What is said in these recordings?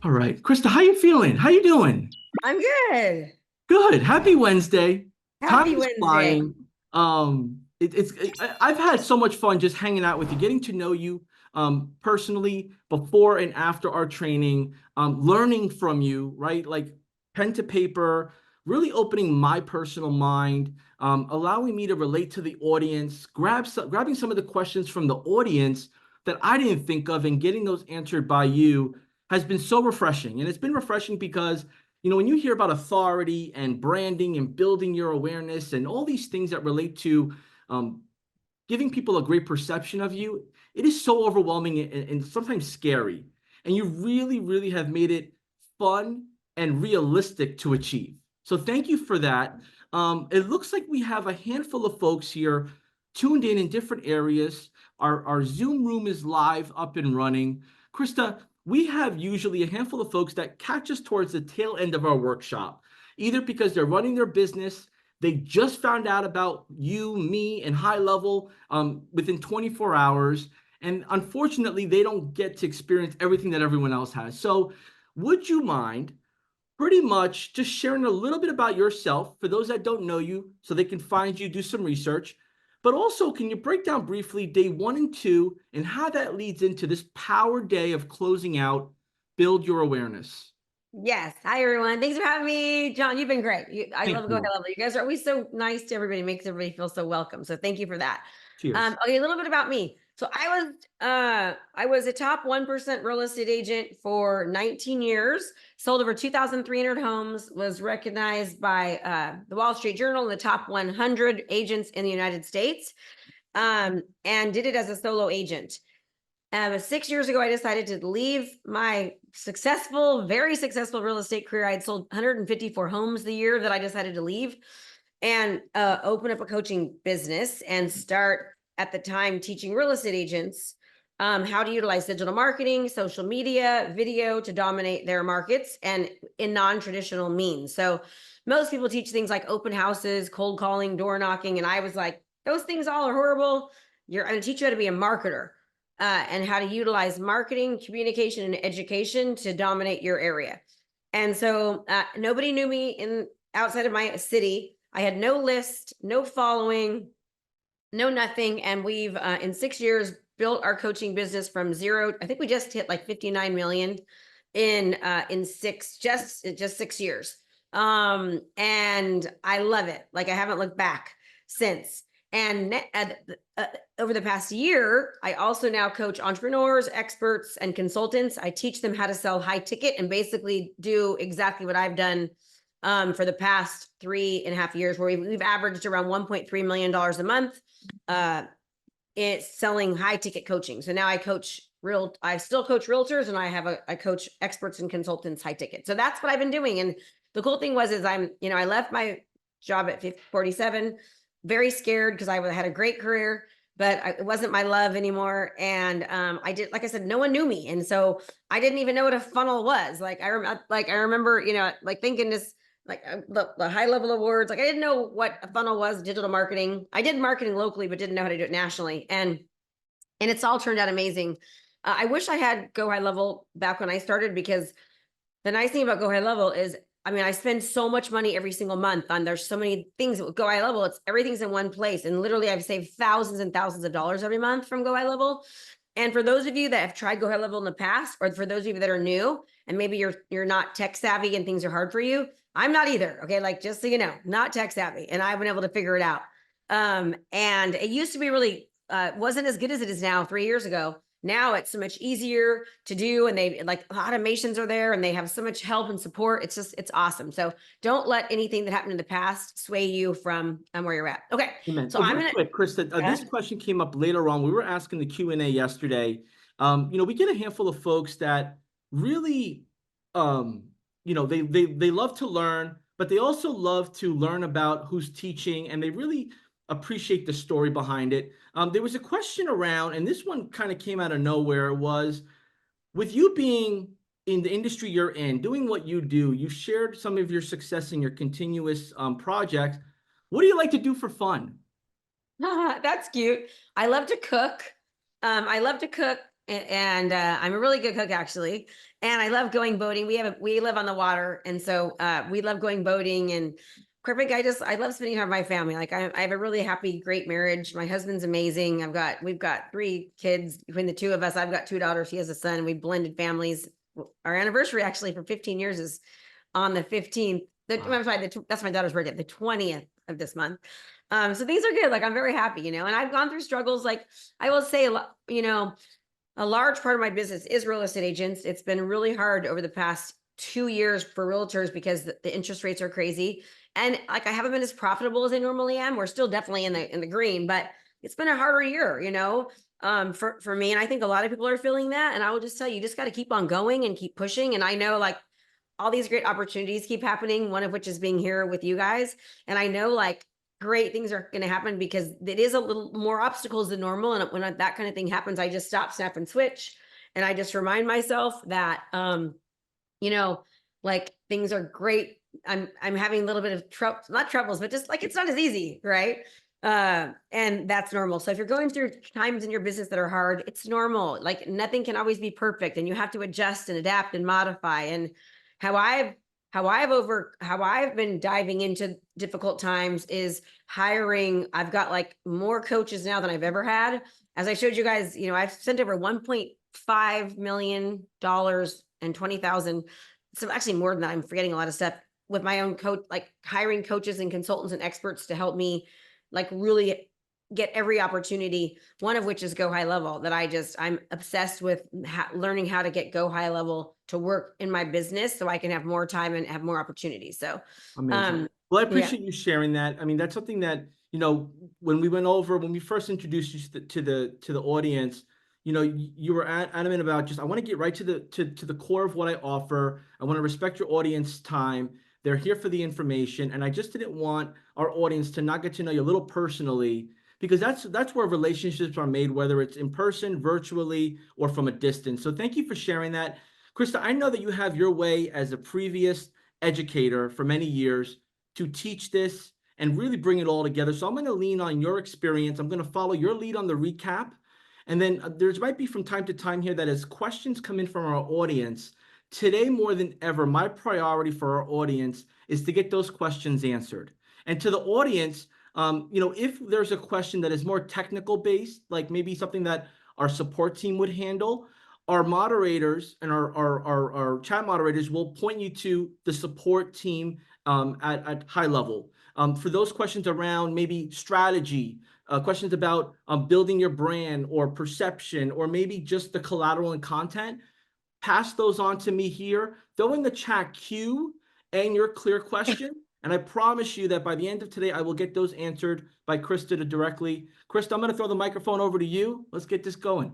All right, Krista, how you feeling? How you doing? I'm good. Good. Happy Wednesday. Time Happy is Wednesday. flying. I've had so much fun just hanging out with you, getting to know you personally before and after our training, learning from you, right? Like pen to paper, really opening my personal mind, allowing me to relate to the audience, grabbing some of the questions from the audience that I didn't think of and getting those answered by you has been so refreshing. And it's been refreshing because when you hear about authority and branding and building your awareness and all these things that relate to um, giving people a great perception of you, it is so overwhelming and sometimes scary. And you really, really have made it fun and realistic to achieve. So thank you for that. It looks like we have a handful of folks here tuned in different areas. Our Zoom room is live, up and running. Krista, we have usually a handful of folks that catch us towards the tail end of our workshop, either because they're running their business, they just found out about you, me, and high level within 24 hours. And unfortunately, they don't get to experience everything that everyone else has. So would you mind pretty much just sharing a little bit about yourself for those that don't know you so they can find you, do some research? But also, can you break down briefly day 1 and 2 and how that leads into this power day of closing out Build Your Awareness? Yes. Hi, everyone. Thanks for having me. John, you've been great. I Thank love Go Ahead you. Level. You guys are always so nice to everybody, makes everybody feel so welcome. So thank you for that. Cheers. Okay, a little bit about me. So I was a top 1% real estate agent for 19 years, sold over 2,300 homes, was recognized by the Wall Street Journal in the top 100 agents in the United States, and did it as a solo agent. 6 years ago, I decided to leave my very successful real estate career. I'd sold 154 homes the year that I decided to leave and open up a coaching business and start at the time teaching real estate agents how to utilize digital marketing, social media, video to dominate their markets and in non-traditional means. So most people teach things like open houses, cold calling, door knocking. And I was like, those things all are horrible. I'm going to teach you how to be a marketer and how to utilize marketing, communication, and education to dominate your area. And so nobody knew me outside of my city. I had no list, no following, no nothing. And we've in 6 years built our coaching business from zero. I think we just hit like 59 million in just 6 years. And I love it. Like I haven't looked back since. And over the past year, I also now coach entrepreneurs, experts, and consultants. I teach them how to sell high ticket and basically do exactly what I've done for the past 3.5 years, where we've averaged around $1.3 million a month. It's selling high ticket coaching. So now I still coach realtors, and I coach experts and consultants high ticket. So that's what I've been doing. And the cool thing is I left my job at 47, very scared because I had a great career, but it wasn't my love anymore. And like I said, no one knew me. And so I didn't even know what a funnel was. I remember, thinking this, the high level awards, I didn't know what a funnel was, digital marketing. I did marketing locally, but didn't know how to do it nationally. And it's all turned out amazing. I wish I had Go High Level back when I started, because the nice thing about Go High Level is, I spend so much money every single month on, there's so many things that Go High Level. Everything's in one place. And literally I've saved thousands and thousands of dollars every month from Go High Level. And for those of you that have tried Go High Level in the past, or for those of you that are new and maybe you're not tech savvy and things are hard for you, I'm not either. Okay. Just so you know, not tech savvy, and I've been able to figure it out. And it used to be really, wasn't as good as it is now 3 years ago. Now it's so much easier to do, and they automations are there, and they have so much help and support. It's awesome. So don't let anything that happened in the past sway you from where you're at. Okay. Amen. So I'm Real going quick, Krista, this question came up later on. We were asking the Q&A yesterday. We get a handful of folks that really, they love to learn, but they also love to learn about who's teaching, and they really appreciate the story behind it. There was a question around, and this one kind of came out of nowhere, was with you being in the industry you're in, doing what you do, you shared some of your success in your continuous projects. What do you like to do for fun? That's cute. I love to cook. I love to cook. and I'm a really good cook actually, and I love going boating. We live on the water, and so we love going boating. And quite frankly, I love spending time with my family. Like I have a really happy, great marriage. My husband's amazing. We've got 3 kids between the 2 of us. I've got 2 daughters. He has a son. We blended families. Our anniversary actually for 15 years is on the 15th. Wow. I'm sorry, that's my daughter's birthday, the 20th of this month. So things are good. Like I'm very happy, and I've gone through struggles. Like I will say, a large part of my business is real estate agents. It's been really hard over the past 2 years for realtors because the interest rates are crazy. And like I haven't been as profitable as I normally am. We're still definitely in the green, but it's been a harder year, for me. And I think a lot of people are feeling that. And I will just tell you, just got to keep on going and keep pushing. And I know like all these great opportunities keep happening, one of which is being here with you guys. And I know like great things are going to happen because it is a little more obstacles than normal. And when that kind of thing happens, I just stop, snap, and switch. And I just remind myself that, like things are great. I'm having a little bit of not troubles, but just like it's not as easy, right? And that's normal. So if you're going through times in your business that are hard, it's normal. Like nothing can always be perfect, and you have to adjust and adapt and modify. And how I've been diving into difficult times is hiring. I've got like more coaches now than I've ever had. As I showed you guys, I've sent over $1.5 million and 20,000. So actually more than that, I'm forgetting a lot of stuff with my own coach, like hiring coaches and consultants and experts to help me like really get every opportunity, one of which is Go High Level, that I'm obsessed with learning how to get Go High Level to work in my business so I can have more time and have more opportunities. So, Amazing. Well, I yeah. appreciate you sharing that. I mean, that's something that, when we first introduced you to the audience, you were adamant about just, I want to get right to the core of what I offer. I want to respect your audience time. They're here for the information. And I just didn't want our audience to not get to know you a little personally, because that's where relationships are made, whether it's in person, virtually, or from a distance. So thank you for sharing that. Krista, I know that you have your way as a previous educator for many years to teach this and really bring it all together. So I'm going to lean on your experience. I'm going to follow your lead on the recap. And then there's might be from time to time here that as questions come in from our audience, today more than ever, my priority for our audience is to get those questions answered. And to the audience, if there's a question that is more technical based, like maybe something that our support team would handle, our moderators and our chat moderators will point you to the support team at high level. For those questions around maybe strategy, questions about building your brand or perception, or maybe just the collateral and content, pass those on to me here. Throw in the chat Q and your clear question. And I promise you that by the end of today, I will get those answered by Krista directly. Krista, I'm going to throw the microphone over to you. Let's get this going.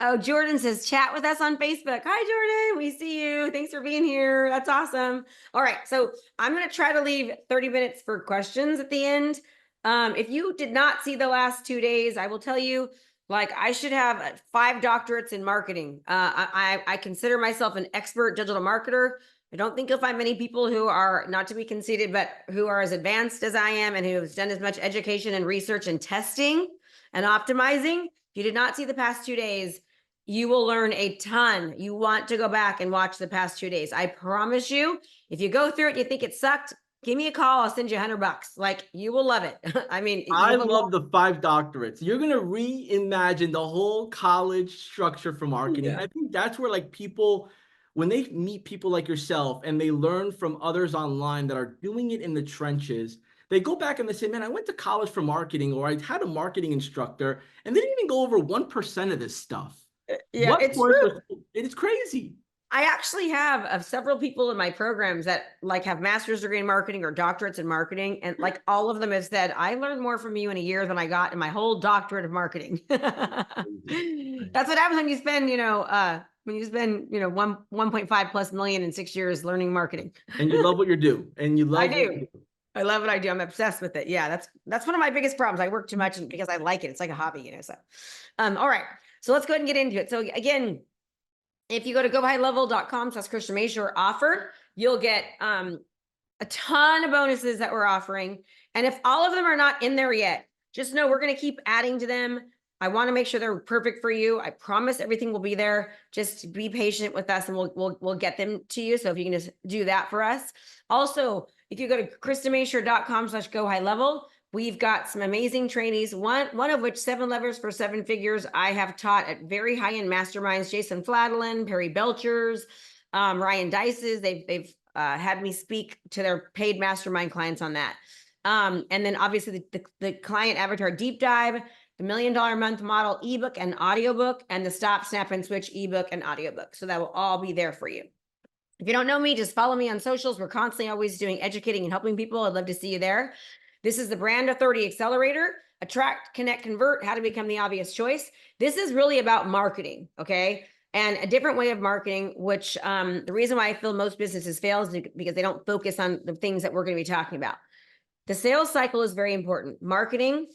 Oh, Jordan says, chat with us on Facebook. Hi, Jordan. We see you. Thanks for being here. That's awesome. All right. So I'm going to try to leave 30 minutes for questions at the end. If you did not see the last 2 days, I will tell you, like, I should have 5 doctorates in marketing. I consider myself an expert digital marketer. I don't think you'll find many people who are, not to be conceited, but who are as advanced as I am and who have done as much education and research and testing and optimizing. If you did not see the past 2 days, you will learn a ton. You want to go back and watch the past 2 days. I promise you, if you go through it, you think it sucked, give me a call. I'll send you $100. Like, you will love it. I mean, I love the 5 doctorates. You're going to reimagine the whole college structure for marketing. Yeah. And I think that's where like people, when they meet people like yourself and they learn from others online that are doing it in the trenches, they go back and they say, man, I went to college for marketing, or I had a marketing instructor, and they didn't even go over 1% of this stuff. Yeah, What it's was true. it is crazy. I actually have several people in my programs that like have master's degree in marketing or doctorates in marketing. And like all of them have said, I learned more from you in a year than I got in my whole doctorate of marketing. That's what happens when you spend, 1.5 plus million in 6 years learning marketing. And you love what you do. And you I love what you do. do. I love what I do. I'm obsessed with it. Yeah, that's one of my biggest problems. I work too much because I like it. It's like a hobby, so. All right. So let's go ahead and get into it. So again, if you go to gohighlevel.com/Krista Mashore offer, you'll get a ton of bonuses that we're offering. And if all of them are not in there yet, just know we're going to keep adding to them. I want to make sure they're perfect for you. I promise everything will be there. Just be patient with us and we'll get them to you. So if you can just do that for us. Also, if you go to KristaMashore.com/go high level, we've got some amazing trainees. One of which 7 levers for 7 figures I have taught at very high-end masterminds. Jason Fladlin, Perry Belchers, Ryan Dices. They've had me speak to their paid mastermind clients on that. And then obviously the client avatar deep dive, the $1 Million a Month model ebook and audiobook, and the Stop, Snap, and Switch ebook and audiobook. So that will all be there for you. If you don't know me, just follow me on socials. We're constantly always doing educating and helping people. I'd love to see you there. This is the Brand Authority Accelerator. Attract, connect, convert, how to become the obvious choice. This is really about marketing, okay? And a different way of marketing, which the reason why I feel most businesses fail is because they don't focus on the things that we're going to be talking about. The sales cycle is very important. Marketing,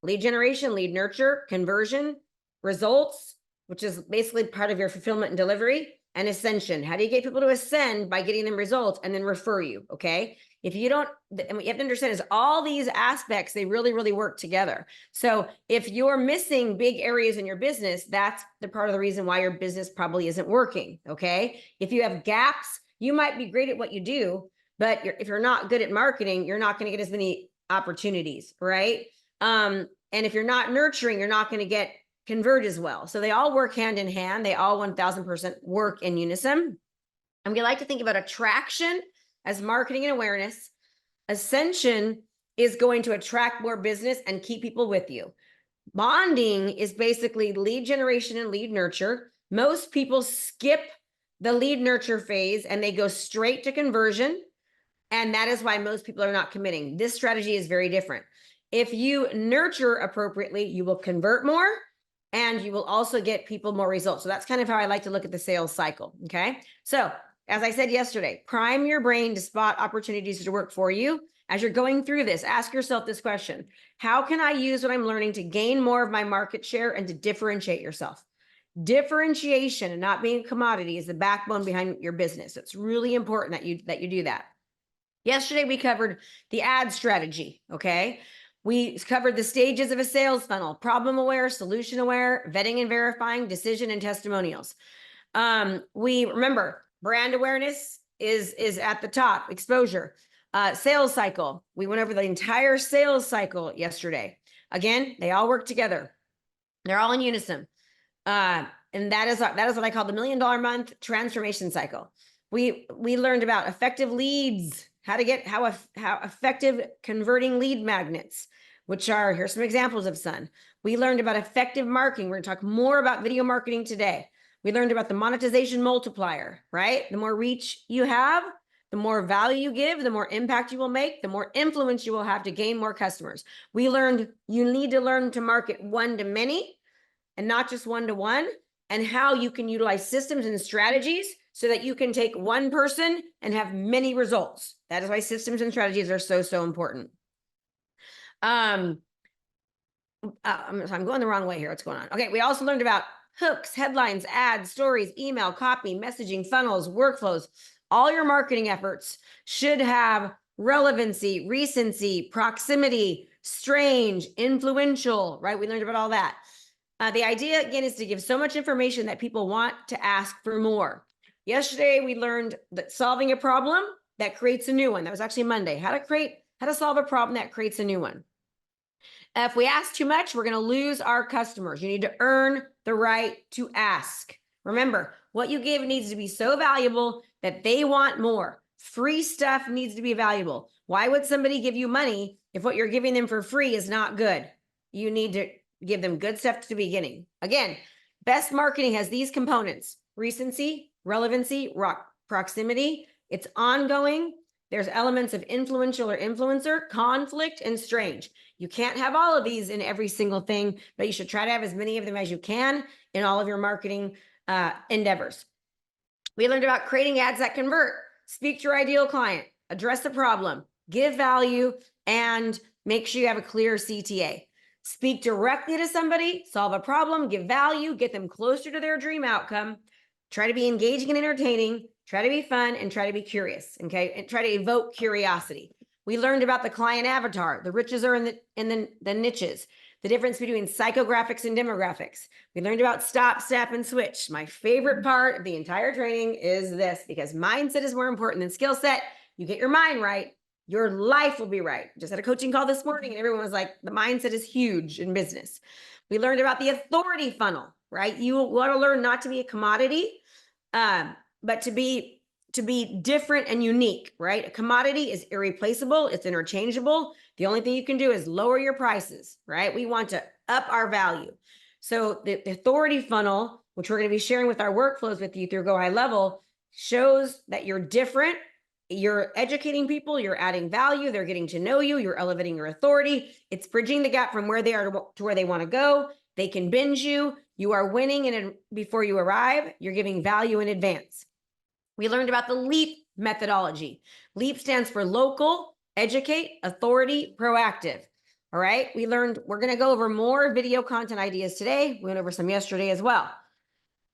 lead generation, lead nurture, conversion, results, which is basically part of your fulfillment and delivery, and ascension. How do you get people to ascend? By getting them results and then refer you, okay? If you don't, and what you have to understand is all these aspects, they really, really work together. So if you're missing big areas in your business, that's the part of the reason why your business probably isn't working, okay? If you have gaps, you might be great at what you do, but if you're not good at marketing, you're not going to get as many opportunities, right? And if you're not nurturing, you're not going to get convert as well. So they all work hand in hand. They all 1000% work in unison. And we like to think about attraction as marketing and awareness. Ascension is going to attract more business and keep people with you. Bonding is basically lead generation and lead nurture. Most people skip the lead nurture phase and they go straight to conversion. And that is why most people are not committing. This strategy is very different. If you nurture appropriately, you will convert more and you will also get people more results. So that's kind of how I like to look at the sales cycle, okay? So as I said yesterday, prime your brain to spot opportunities to work for you. As you're going through this, ask yourself this question: how can I use what I'm learning to gain more of my market share and to differentiate yourself? Differentiation and not being a commodity is the backbone behind your business. It's really important that you do that. Yesterday, we covered the ad strategy, okay? We covered the stages of a sales funnel: problem aware, solution aware, vetting and verifying, decision, and testimonials. We remember brand awareness is at the top, exposure. Sales cycle. We went over the entire sales cycle yesterday. Again, they all work together. They're all in unison. And that is what I call the $1 Million a Month transformation cycle. We learned about effective leads, how effective converting lead magnets, which are, here's some examples of some. We learned about effective marketing. We're going to talk more about video marketing today. We learned about the monetization multiplier, right? The more reach you have, the more value you give, the more impact you will make, the more influence you will have to gain more customers. We learned you need to learn to market one-to-many and not just one-to-one, and how you can utilize systems and strategies so that you can take one person and have many results. That is why systems and strategies are so, so important. I'm going the wrong way here. What's going on? Okay, we also learned about hooks, headlines, ads, stories, email, copy, messaging, funnels, workflows. All your marketing efforts should have relevancy, recency, proximity, strange, influential, right? We learned about all that. The idea, again, is to give so much information that people want to ask for more. Yesterday, we learned that solving a problem that creates a new one. That was actually Monday. How to solve a problem that creates a new one. If we ask too much, we're going to lose our customers. You need to earn the right to ask. Remember, what you give needs to be so valuable that they want more. Free stuff needs to be valuable. Why would somebody give you money if what you're giving them for free is not good? You need to give them good stuff to the beginning. Again, best marketing has these components: recency, relevancy, proximity. It's ongoing. There's elements of influential or influencer, conflict, and strange. You can't have all of these in every single thing, but you should try to have as many of them as you can in all of your marketing endeavors. We learned about creating ads that convert, speak to your ideal client, address the problem, give value, and make sure you have a clear CTA. Speak directly to somebody, solve a problem, give value, get them closer to their dream outcome. Try to be engaging and entertaining, try to be fun, and try to be curious, okay? And try to evoke curiosity. We learned about the client avatar. The riches are in the niches. the difference between psychographics and demographics. We learned about stop, snap, and switch. My favorite part of the entire training is this, because mindset is more important than skill set. You get your mind right, your life will be right. Just had a coaching call this morning and everyone was like, the mindset is huge in business. We learned about the authority funnel, right? You want to learn not to be a commodity, but to be different and unique, right? A commodity is irreplaceable, it's interchangeable. The only thing you can do is lower your prices, right? We want to up our value. So the authority funnel, which we're going to be sharing with our workflows with you through Go High Level, shows that you're different. You're educating people, you're adding value, they're getting to know you, you're elevating your authority. It's bridging the gap from where they are to where they want to go. They can binge you. You are winning and before you arrive, you're giving value in advance. We learned about the LEAP methodology. LEAP stands for local, educate, authority, proactive. All right. We learned, we're going to go over more video content ideas today. We went over some yesterday as well.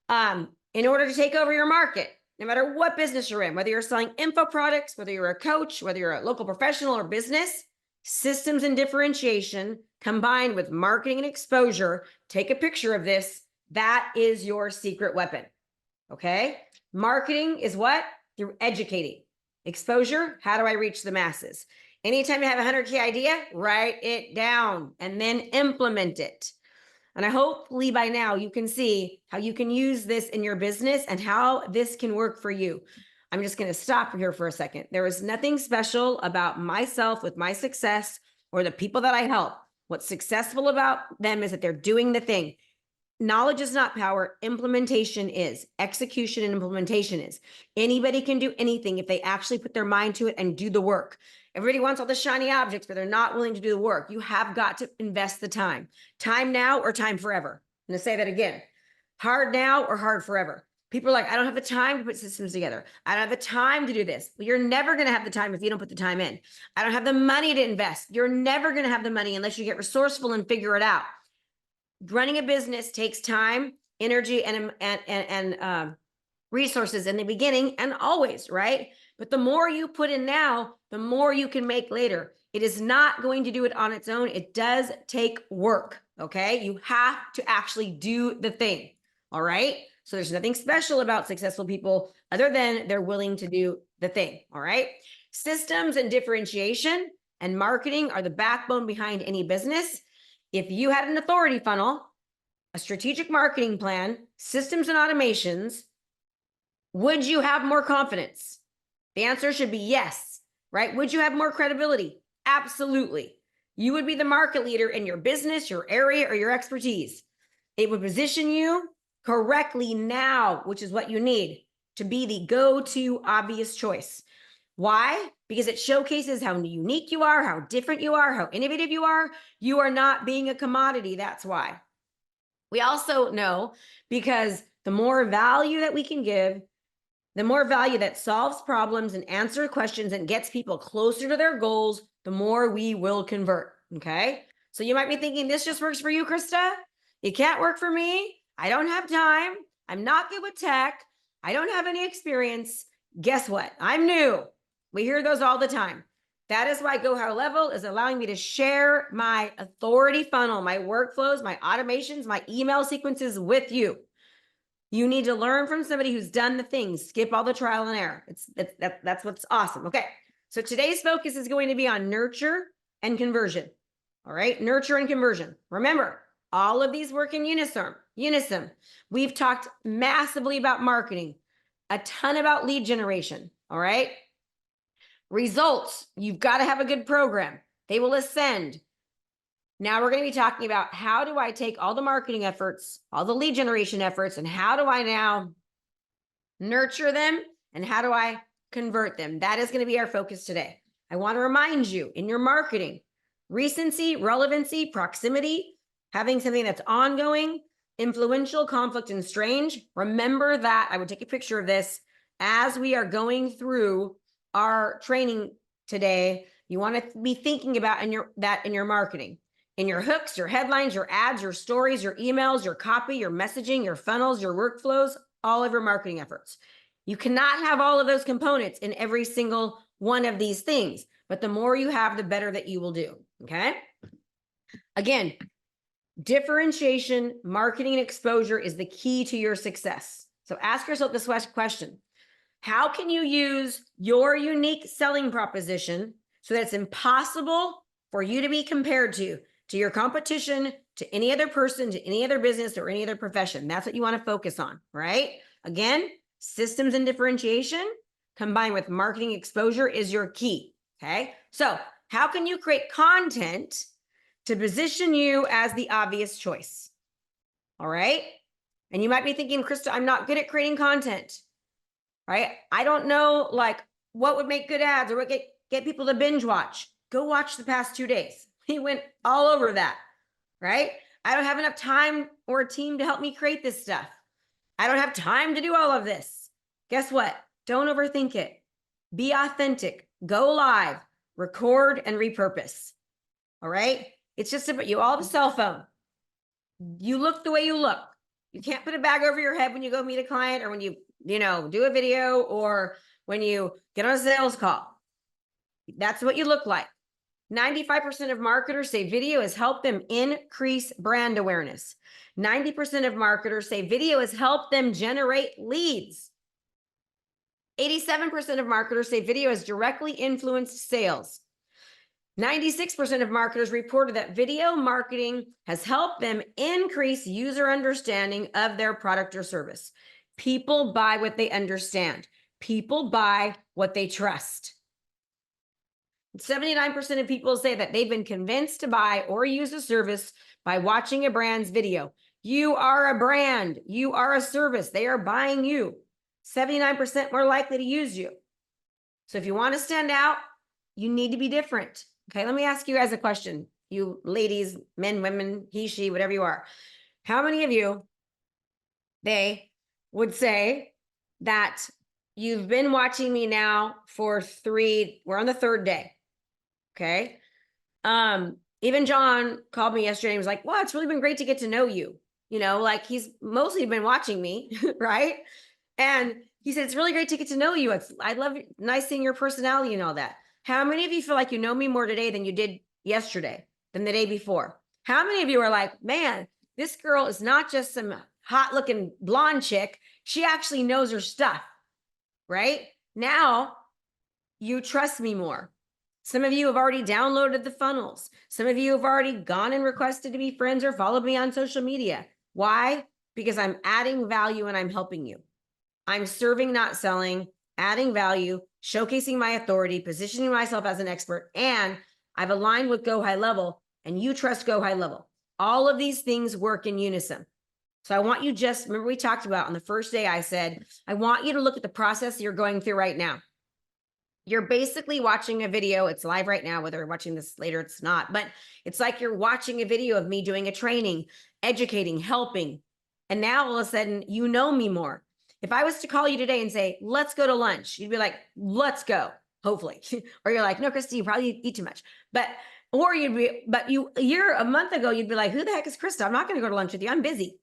In order to take over your market, no matter what business you're in, whether you're selling info products, whether you're a coach, whether you're a local professional or business, systems and differentiation combined with marketing and exposure, take a picture of this. That is your secret weapon. Okay. Marketing is what? Through educating. Exposure, how do I reach the masses? Anytime you have a 100K idea, write it down and then implement it. And I hopefully by now you can see how you can use this in your business and how this can work for you. I'm just going to stop here for a second. There is nothing special about myself with my success or the people that I help. What's successful about them is that they're doing the thing. Knowledge is not power. Implementation is. Execution and implementation is. Anybody can do anything if they actually put their mind to it and do the work. Everybody wants all the shiny objects, but they're not willing to do the work. You have got to invest the time. Time now or time forever. I'm going to say that again. Hard now or hard forever. People are like, I don't have the time to put systems together. I don't have the time to do this. Well, you're never going to have the time if you don't put the time in. I don't have the money to invest. You're never going to have the money unless you get resourceful and figure it out. Running a business takes time, energy, and resources in the beginning and always, right? But the more you put in now, the more you can make later. It is not going to do it on its own. It does take work, okay? You have to actually do the thing, all right? So there's nothing special about successful people other than they're willing to do the thing, all right? Systems and differentiation and marketing are the backbone behind any business. If you had an authority funnel, a strategic marketing plan, systems and automations, would you have more confidence? The answer should be yes, right? Would you have more credibility? Absolutely. You would be the market leader in your business, your area, or your expertise. It would position you correctly now, which is what you need to be the go-to obvious choice. Why? Because it showcases how unique you are, how different you are, how innovative you are. You are not being a commodity. That's why. We also know because the more value that we can give, the more value that solves problems and answers questions and gets people closer to their goals, the more we will convert. Okay. So you might be thinking this just works for you, Krista. It can't work for me. I don't have time. I'm not good with tech. I don't have any experience. Guess what? I'm new. We hear those all the time. That is why Go High Level is allowing me to share my authority funnel, my workflows, my automations, my email sequences with you. You need to learn from somebody who's done the things. Skip all the trial and error. That's what's awesome. Okay. So today's focus is going to be on nurture and conversion. All right. Nurture and conversion. Remember, all of these work in unison. We've talked massively about marketing, a ton about lead generation. All right. Results. You've got to have a good program. They will ascend. Now we're going to be talking about how do I take all the marketing efforts, all the lead generation efforts, and how do I now nurture them and how do I convert them? That is going to be our focus today. I want to remind you in your marketing, recency, relevancy, proximity, having something that's ongoing, influential, conflict, and strange. Remember that. I would take a picture of this as we are going through our training today. You want to be thinking about in your marketing. In your hooks, your headlines, your ads, your stories, your emails, your copy, your messaging, your funnels, your workflows, all of your marketing efforts. You cannot have all of those components in every single one of these things, but the more you have, the better that you will do. Okay. Again, Differentiation, marketing, and exposure is the key to your success. So ask yourself this question. How can you use your unique selling proposition so that it's impossible for you to be compared to your competition, to any other person, to any other business, or any other profession? That's what you want to focus on, right? Again, systems and differentiation combined with marketing exposure is your key, okay? So how can you create content to position you as the obvious choice? All right? And you might be thinking, Krista, I'm not good at creating content, right? I don't know like what would make good ads or what get people to binge watch. Go watch the past 2 days. He went all over that, right? I don't have enough time or a team to help me create this stuff. I don't have time to do all of this. Guess what? Don't overthink it. Be authentic. Go live, record, and repurpose. All right? It's just about you all have a cell phone. You look the way you look. You can't put a bag over your head when you go meet a client or when you do a video or when you get on a sales call. That's what you look like. 95% of marketers say video has helped them increase brand awareness. 90% of marketers say video has helped them generate leads. 87% of marketers say video has directly influenced sales. 96% of marketers reported that video marketing has helped them increase user understanding of their product or service. People buy what they understand. People buy what they trust. 79% of people say that they've been convinced to buy or use a service by watching a brand's video. You are a brand. You are a service. They are buying you. 79% more likely to use you. So if you want to stand out, you need to be different. Okay, let me ask you guys a question. You ladies, men, women, he, she, whatever you are. How many of you, they would say that you've been watching me now for we're on the 3rd day. Okay. Even John called me yesterday and was like, well, it's really been great to get to know you. Like he's mostly been watching me, right? And he said, it's really great to get to know you. I love it. Nice seeing your personality and all that. How many of you feel like you know me more today than you did yesterday, than the day before? How many of you are like, man, this girl is not just some hot looking blonde chick. She actually knows her stuff, right? Now you trust me more. Some of you have already downloaded the funnels. Some of you have already gone and requested to be friends or followed me on social media. Why? Because I'm adding value and I'm helping you. I'm serving, not selling, adding value, showcasing my authority, positioning myself as an expert, and I've aligned with Go High Level, and you trust Go High Level. All of these things work in unison. So I want you remember we talked about on the first day, I said, I want you to look at the process you're going through right now. You're basically watching a video. It's live right now, whether you're watching this later, it's not, but it's like you're watching a video of me doing a training, educating, helping. And now all of a sudden, you know me more. If I was to call you today and say, let's go to lunch, you'd be like, let's go, hopefully. Or you're like, no, Krista, you probably eat too much. You're a month ago, you'd be like, who the heck is Krista? I'm not going to go to lunch with you. I'm busy.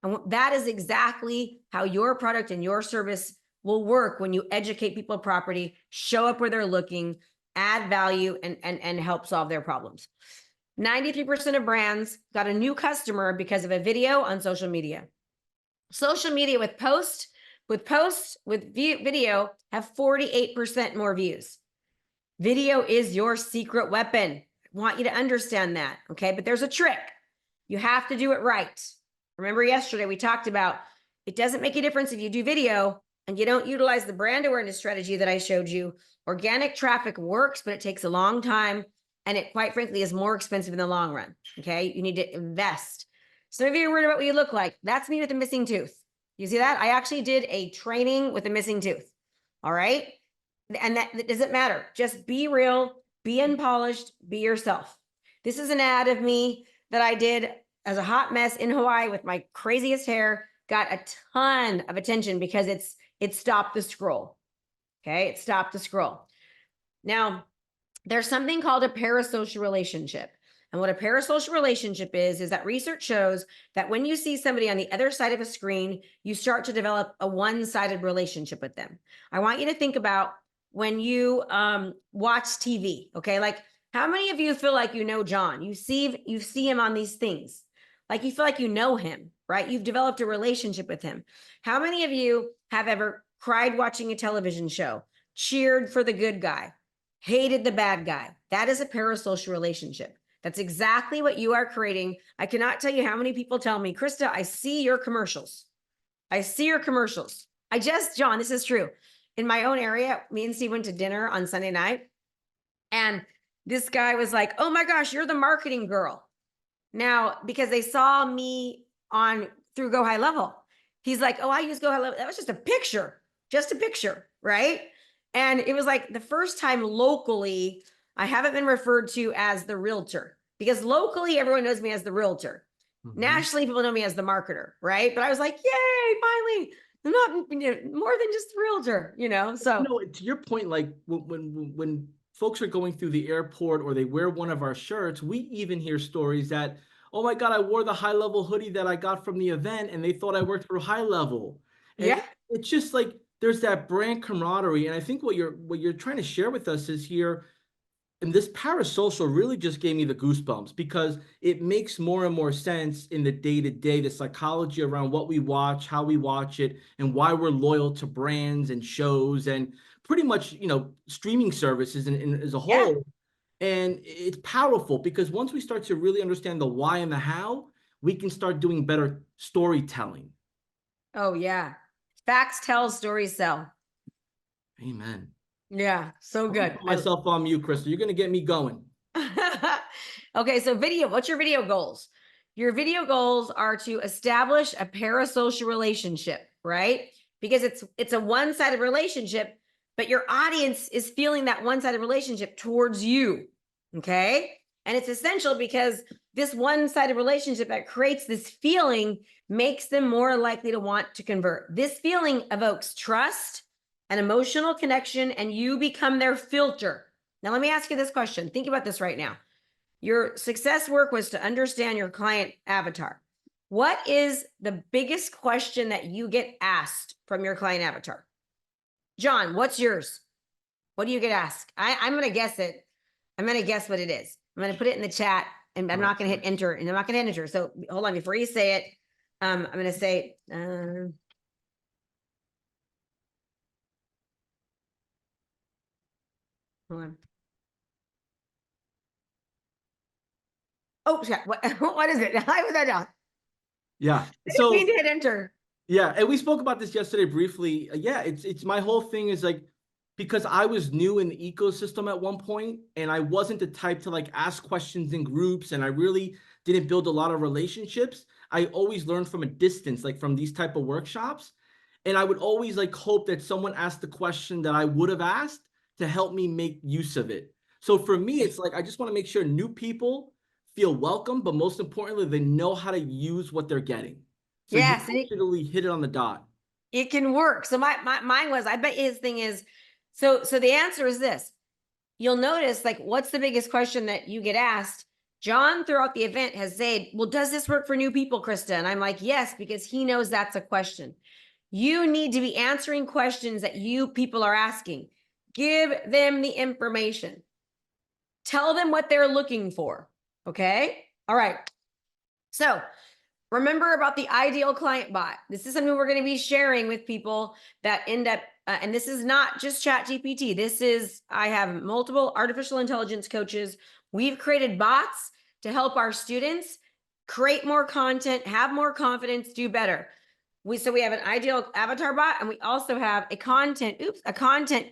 And that is exactly how your product and your service will work when you educate people properly, show up where they're looking, add value, and help solve their problems. 93% of brands got a new customer because of a video on social media. Social media with video have 48% more views. Video is your secret weapon. I want you to understand that, okay? But there's a trick. You have to do it right. Remember yesterday we talked about it doesn't make a difference if you do video and you don't utilize the brand awareness strategy that I showed you. Organic traffic works, but it takes a long time. And it, quite frankly, is more expensive in the long run. Okay. You need to invest. Some of you are worried about what you look like. That's me with a missing tooth. You see that? I actually did a training with a missing tooth. All right. And that doesn't matter. Just be real, be unpolished, be yourself. This is an ad of me that I did as a hot mess in Hawaii with my craziest hair. Got a ton of attention because it stopped the scroll. Okay. It stopped the scroll. Now, there's something called a parasocial relationship. And what a parasocial relationship is that research shows that when you see somebody on the other side of a screen, you start to develop a one-sided relationship with them. I want you to think about when you watch TV, okay? Like how many of you feel like you know John? You see him on these things. Like you feel like you know him, right? You've developed a relationship with him. How many of you have ever cried watching a television show, cheered for the good guy, hated the bad guy? That is a parasocial relationship. That's exactly what you are creating. I cannot tell you how many people tell me, Krista, I see your commercials. I see your commercials. John, this is true. In my own area, me and Steve went to dinner on Sunday night, and this guy was like, oh my gosh, you're the marketing girl. Now, because they saw me through Go High Level, he's like, oh, I use Go High Level. That was just a picture, right? And it was like the first time locally, I haven't been referred to as the realtor, because locally, everyone knows me as the realtor. Nationally, people know me as the marketer, right? But I was like, yay, finally, I'm not more than just a realtor, So To your point, like when folks are going through the airport or they wear one of our shirts, we even hear stories that, oh my God, I wore the high level hoodie that I got from the event and they thought I worked for High Level. And yeah. it's just like there's that brand camaraderie. And I think what you're trying to share with us is here. And this parasocial really just gave me the goosebumps, because it makes more and more sense in the day-to-day, the psychology around what we watch, how we watch it, and why we're loyal to brands and shows and pretty much, streaming services as a Yeah. whole. And it's powerful because once we start to really understand the why and the how, we can start doing better storytelling. Oh, yeah. Facts tell, stories sell. Amen. Yeah, so I'm gonna good. put myself on mute, Krista. You're going to get me going. Okay, so what's your video goals? Your video goals are to establish a parasocial relationship, right? Because it's a one-sided relationship, but your audience is feeling that one-sided relationship towards you, okay? And it's essential because this one-sided relationship that creates this feeling makes them more likely to want to convert. This feeling evokes trust, an emotional connection, and you become their filter. Now, let me ask you this question. Think about this right now. Your success work was to understand your client avatar. What is the biggest question that you get asked from your client avatar? John, what's yours? What do you get asked? I'm going to guess it. I'm going to guess what it is. I'm going to put it in the chat, and I'm not going to hit enter, and I'm not going to hit enter. So hold on, before you say it, I'm going to say, hold on. Oh, what is it? I was that down. Yeah. I didn't mean to hit enter. Yeah, and we spoke about this yesterday briefly. Yeah, it's my whole thing is like, because I was new in the ecosystem at one point, and I wasn't the type to like ask questions in groups, and I really didn't build a lot of relationships. I always learned from a distance, like from these type of workshops, and I would always like hope that someone asked the question that I would have asked to help me make use of it. So for me, it's like I just want to make sure new people feel welcome, but most importantly, they know how to use what they're getting. So you Yes, actually hit it on the dot. it can work. So mine was, I bet his thing is, so the answer is this. You'll notice, like, what's the biggest question that you get asked? John, throughout the event, has said, well, does this work for new people, Krista? And I'm like, yes, because he knows that's a question. You need to be answering questions that you people are asking. Give them the information. Tell them what they're looking for. Okay. All right. So remember about the ideal client bot. This is something we're going to be sharing with people that end up, and this is not just ChatGPT. I have multiple artificial intelligence coaches. We've created bots to help our students create more content, have more confidence, do better. So we have an ideal avatar bot, and we also have a content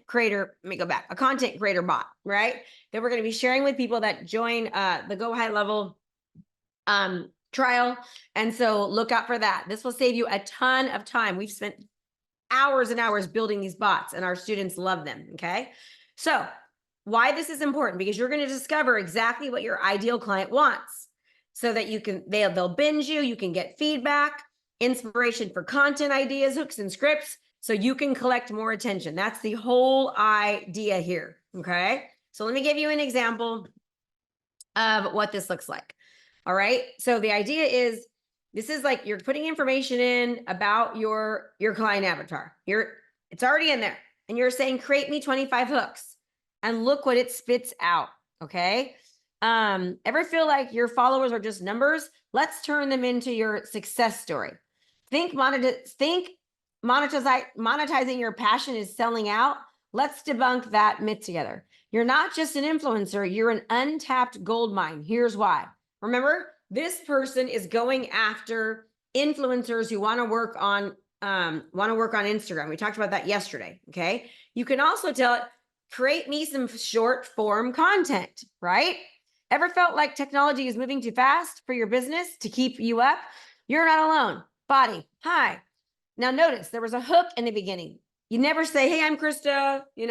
creator. Let me go back. A content creator bot, right? That we're going to be sharing with people that join the Go High Level trial. And so look out for that. This will save you a ton of time. We've spent hours and hours building these bots, and our students love them. Okay. So why this is important, because you're going to discover exactly what your ideal client wants, so that they'll binge you. You can get feedback, inspiration for content ideas, hooks and scripts, so you can collect more attention. That's the whole idea here. Okay. So let me give you an example of what this looks like. All right. So the idea is, this is like you're putting information in about your client avatar. It's already in there, and you're saying, create me 25 hooks, and look what it spits out. Okay. Ever feel like your followers are just numbers? Let's turn them into your success story. Think monetizing your passion is selling out. Let's debunk that myth together. You're not just an influencer, you're an untapped gold mine. Here's why. Remember, this person is going after influencers who want to work on Instagram. We talked about that yesterday. Okay. You can also tell it, create me some short form content, right? Ever felt like technology is moving too fast for your business to keep you up? You're not alone. Body, hi. Now notice there was a hook in the beginning. You never say, hey, I'm Krista. You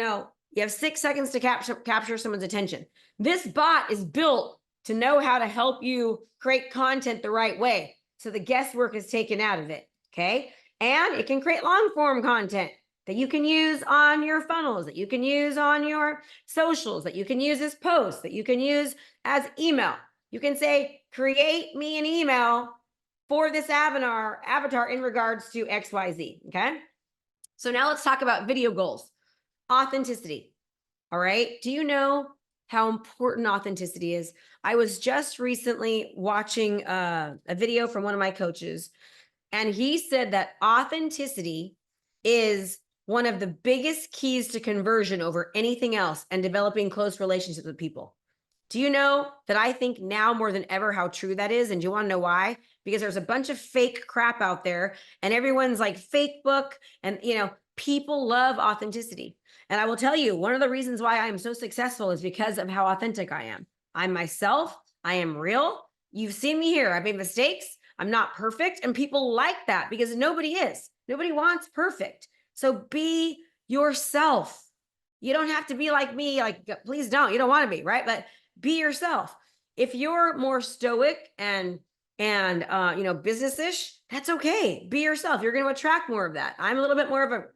have 6 seconds to capture someone's attention. This bot is built to know how to help you create content the right way. So the guesswork is taken out of it. Okay. And it can create long form content that you can use on your funnels, that you can use on your socials, that you can use as posts, that you can use as email. You can say, create me an email for this avatar in regards to XYZ. Okay. So now let's talk about video goals. Authenticity. All right. Do you know how important authenticity is? I was just recently watching a video from one of my coaches, and he said that authenticity is one of the biggest keys to conversion over anything else and developing close relationships with people. Do you know that I think now more than ever how true that is? And do you want to know why? Because there's a bunch of fake crap out there and everyone's like fake book, and people love authenticity. And I will tell you, one of the reasons why I am so successful is because of how authentic I am. I'm myself. I am real. You've seen me here. I've made mistakes. I'm not perfect. And people like that because nobody is. Nobody wants perfect. So be yourself. You don't have to be like me. Like, please don't. You don't want to be, right? But be yourself. If you're more stoic and business-ish, that's okay. Be yourself. You're going to attract more of that. I'm a little bit more of a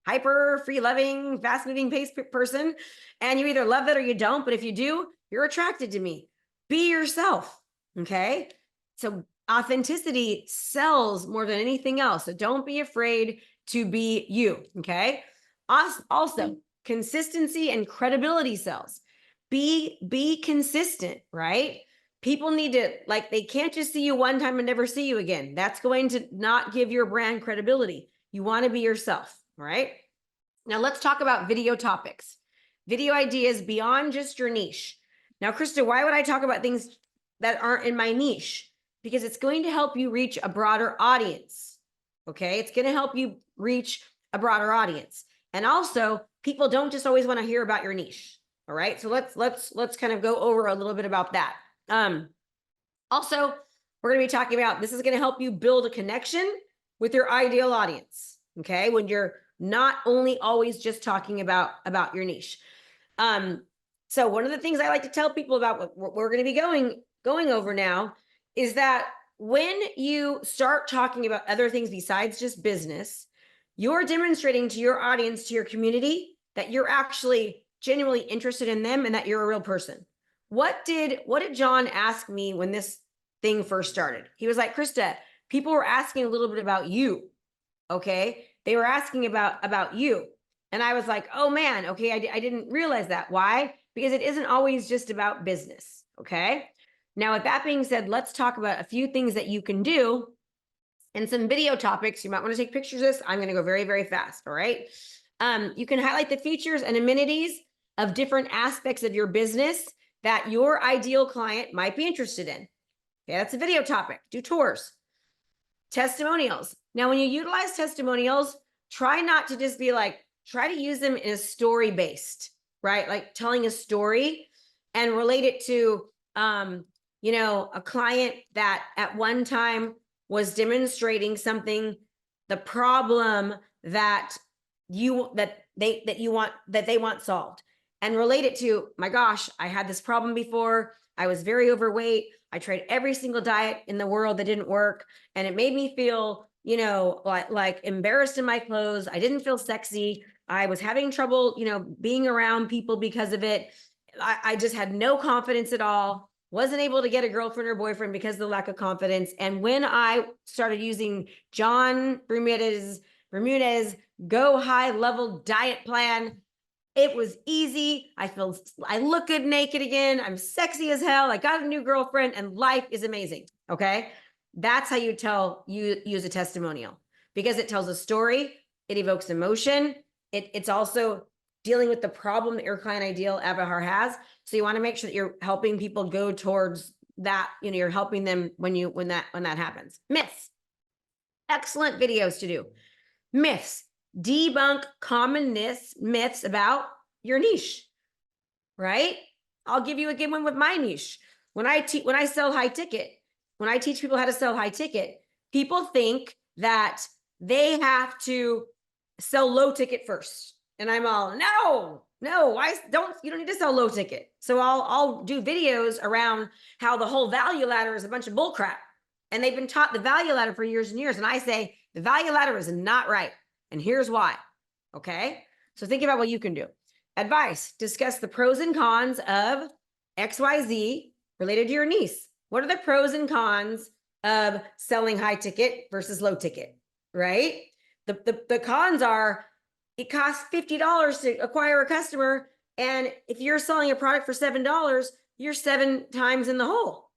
hyper, free-loving, fast-moving pace person. And you either love that or you don't. But if you do, you're attracted to me. Be yourself. Okay. So authenticity sells more than anything else. So don't be afraid to be you. Okay. Also, consistency and credibility sells. Be consistent, right? People need to, they can't just see you one time and never see you again. That's going to not give your brand credibility. You want to be yourself, right? Now let's talk about video topics, video ideas beyond just your niche. Now, Krista, why would I talk about things that aren't in my niche? Because it's going to help you reach a broader audience. Okay. It's going to help you reach a broader audience. And also, people don't just always want to hear about your niche. All right. So let's kind of go over a little bit about that. Also, we're going to be talking about, this is going to help you build a connection with your ideal audience. Okay. When you're not only always just talking about your niche. So one of the things I like to tell people about what we're going to be going over now is that when you start talking about other things besides just business, you're demonstrating to your audience, to your community, that you're actually genuinely interested in them and that you're a real person. What did John ask me when this thing first started? He was like, Krista, people were asking a little bit about you. Okay. They were asking about you. And I was like, oh man, okay. I didn't realize that. Why? Because it isn't always just about business. Okay. Now, with that being said, let's talk about a few things that you can do and some video topics. You might want to take pictures of this. I'm going to go very, very fast. All right. You can highlight the features and amenities of different aspects of your business that your ideal client might be interested in. Okay, that's a video topic. Do tours. Testimonials. Now, when you utilize testimonials, try not to just be try to use them in a story based, right? Like telling a story and relate it to, a client that at one time was demonstrating something, the problem that they want solved, and relate it to, my gosh, I had this problem before. I was very overweight. I tried every single diet in the world that didn't work. And it made me feel, like embarrassed in my clothes. I didn't feel sexy. I was having trouble, being around people because of it. I just had no confidence at all. Wasn't able to get a girlfriend or boyfriend because of the lack of confidence. And when I started using John Bermudez Go High Level Diet Plan, it was easy. I look good naked again. I'm sexy as hell. I got a new girlfriend and life is amazing. Okay. That's how you use a testimonial, because it tells a story, it evokes emotion. It's also dealing with the problem that your client ideal avatar has. So you want to make sure that you're helping people go towards that, you're helping them when that happens. Myths. Excellent videos to do. Myths. Debunk common myths about your niche, right? I'll give you a good one with my niche. When I sell high ticket, when I teach people how to sell high ticket, people think that they have to sell low ticket first. And I'm all, no, you don't need to sell low ticket. So I'll do videos around how the whole value ladder is a bunch of bull crap. And they've been taught the value ladder for years and years. And I say, the value ladder is not right. And here's why. Okay. So think about what you can do. Advice: discuss the pros and cons of XYZ related to your niche. What are the pros and cons of selling high ticket versus low ticket, right? The cons are, it costs $50 to acquire a customer. And if you're selling a product for $7, you're 7 times in the hole.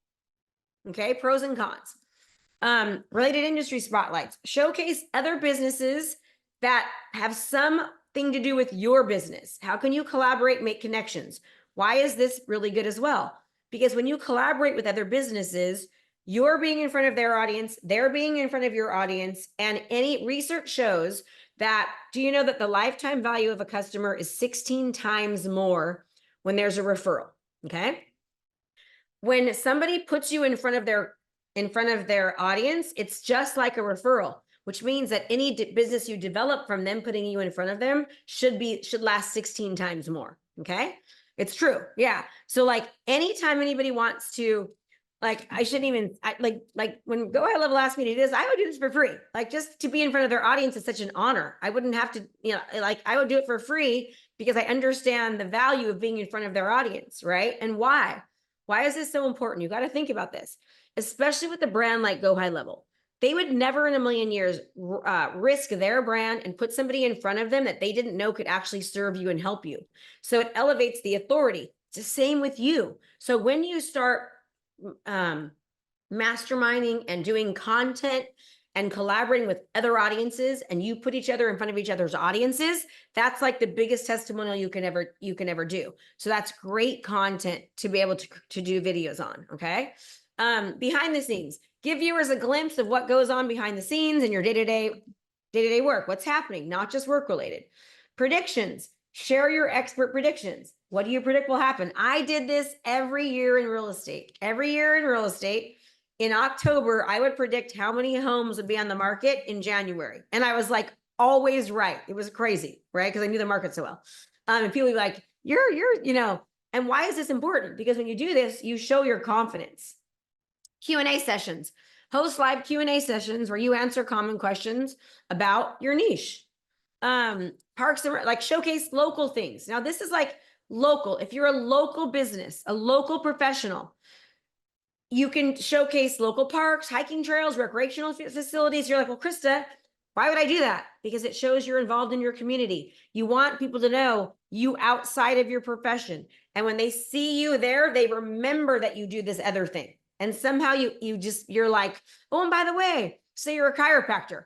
Okay, pros and cons. Related industry spotlights. Showcase other businesses that have something to do with your business. How can you collaborate, make connections? Why is this really good as well? Because when you collaborate with other businesses, you're being in front of their audience, they're being in front of your audience, and any research shows that, do you know that the lifetime value of a customer is 16 times more when there's a referral? Okay. When somebody puts you in front of their audience, it's just like a referral, which means that any business you develop from them putting you in front of them should last 16 times more. Okay. It's true. Yeah. So like anytime anybody wants to, like, I shouldn't even, like when Go High Level asked me to do this, I would do this for free. Like, just to be in front of their audience is such an honor. I wouldn't have to, like, I would do it for free because I understand the value of being in front of their audience. Right. And why is this so important? You got to think about this, especially with a brand like Go High Level. They would never in a million years risk their brand and put somebody in front of them that they didn't know could actually serve you and help you. So it elevates the authority. It's the same with you. So when you start masterminding and doing content and collaborating with other audiences, and you put each other in front of each other's audiences, that's like the biggest testimonial you can ever do. So that's great content to be able to do videos on. Okay. Behind the scenes, give viewers a glimpse of what goes on behind the scenes in your day-to-day work. What's happening, not just work related. Predictions. Share your expert predictions. What do you predict will happen? I did this every year in real estate. Every year in real estate, in October, I would predict how many homes would be on the market in January. And I was like, always right. It was crazy, right? Because I knew the market so well. And people would be like, and why is this important? Because when you do this, you show your confidence. Q&A sessions. Host live Q&A sessions where you answer common questions about your niche. Parks and like showcase local things. Now this is like local. If you're a local business, a local professional, you can showcase local parks, hiking trails, recreational facilities. You're like, well, Krista, why would I do that? Because it shows you're involved in your community. You want people to know you outside of your profession. And when they see you there, they remember that you do this other thing. And somehow you're like, oh, and by the way, say you're a chiropractor.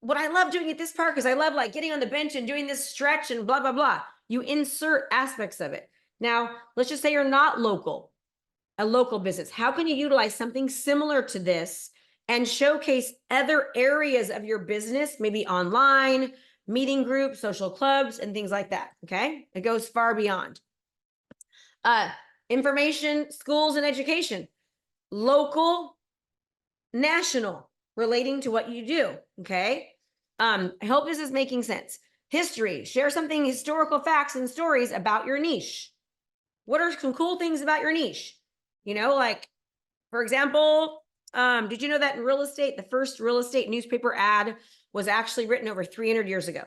What I love doing at this park is I love like getting on the bench and doing this stretch and blah, blah, blah. You insert aspects of it. Now, let's just say you're not a local business. How can you utilize something similar to this and showcase other areas of your business, maybe online, meeting groups, social clubs, and things like that? Okay. It goes far beyond. Information, schools, and education. Local, national, relating to what you do. Okay. I hope this is making sense. History, share something, historical facts and stories about your niche. What are some cool things about your niche? Like, for example, did you know that in real estate, the first real estate newspaper ad was actually written over 300 years ago?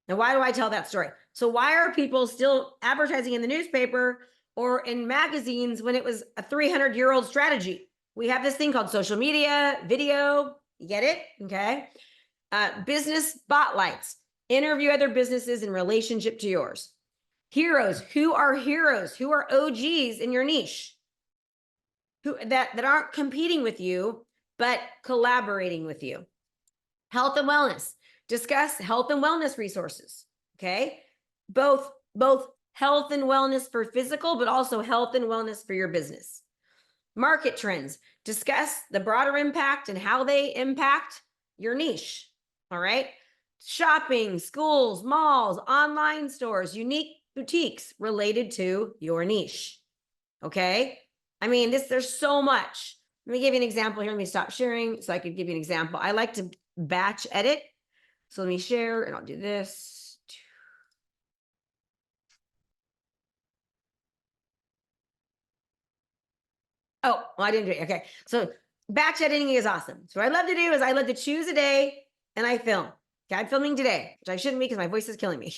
Now, why do I tell that story? So why are people still advertising in the newspaper or in magazines when it was a 300-year-old strategy? We have this thing called social media, video. You get it? Okay. Business spotlights. Interview other businesses in relationship to yours. Heroes. Who are heroes? Who are OGs in your niche? That aren't competing with you, but collaborating with you. Health and wellness, discuss health and wellness resources. Okay. Both health and wellness for physical, but also health and wellness for your business. Market trends, discuss the broader impact and how they impact your niche. All right. Shopping, schools, malls, online stores, unique boutiques related to your niche. Okay. I mean, there's so much. Let me give you an example here. Let me stop sharing so I could give you an example. I like to batch edit. So let me share and I'll do this. Oh, well, I didn't do it. Okay. So batch editing is awesome. So what I love to do is I love to choose a day and I film. Okay. I'm filming today, which I shouldn't be because my voice is killing me.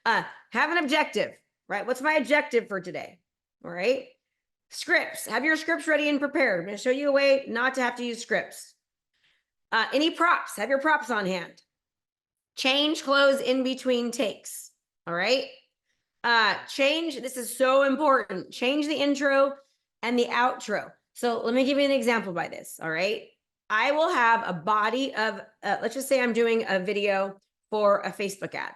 Have an objective, right? What's my objective for today? All right. Scripts. Have your scripts ready and prepared. I'm going to show you a way not to have to use scripts. Any props. Have your props on hand. Change clothes in between takes. All right. Change. This is so important. Change the intro and the outro. So let me give you an example by this. All right. I will have a body of, let's just say I'm doing a video for a Facebook ad.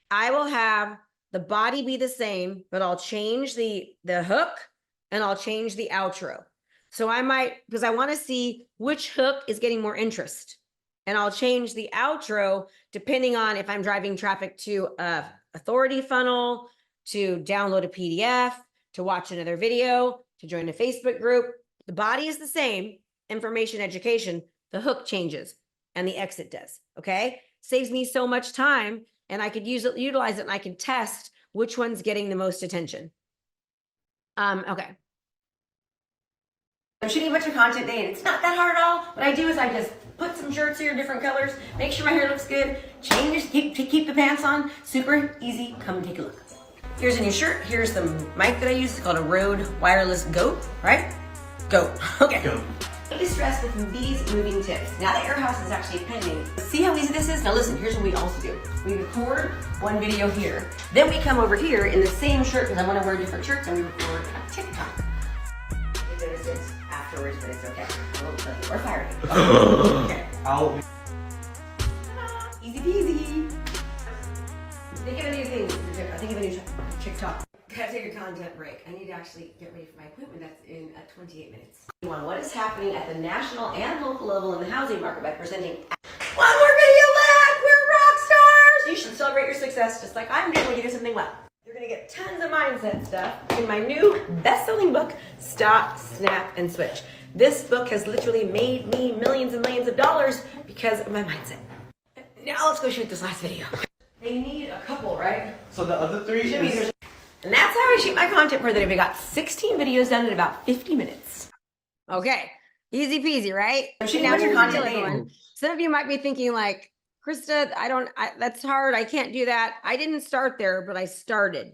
I will have the body be the same, but I'll change the hook and I'll change the outro. So I might, because I want to see which hook is getting more interest. And I'll change the outro depending on if I'm driving traffic to a authority funnel, to download a PDF, to watch another video, to join a Facebook group. The body is the same, information, education. The hook changes and the exit does. Okay. Saves me so much time and I could utilize it and I can test which one's getting the most attention. Okay. I'm shooting a bunch of content today and it's not that hard at all. What I do is I just put some shirts here, different colors, make sure my hair looks good, change, keep the pants on, super easy. Come and take a look. Here's a new shirt. Here's the mic that I use. It's called a Rode Wireless Goat, right? Goat. Okay. Goat. Don't be stressed with these moving tips. Now that your house is actually pending, see how easy this is? Now listen, here's what we also do. We record one video here. Then we come over here in the same shirt because I want to wear different shirts and we record a TikTok. You notice it afterwards, but it's okay. We're fired. Okay. Easy peasy. Think of a new thing. Think of a new TikTok. Gotta take a content break. I need to actually get ready for my appointment. That's in 28 minutes. What is happening at the national and local level in the housing market by presenting one more video left. We're rock stars. You should celebrate your success just like I'm doing when you do something well. You're gonna get tons of mindset stuff in my new best-selling book, Stop, Snap, and Switch. This book has literally made me millions and millions of dollars because of my mindset. Now let's go shoot this last video. They need a couple, right? So the other three is... And that's how I shoot my content for the day. We got 16 videos done in about 50 minutes. Okay. Easy peasy, right? I'm shooting out your content. Some of you might be thinking like, Krista, that's hard. I can't do that. I didn't start there, but I started.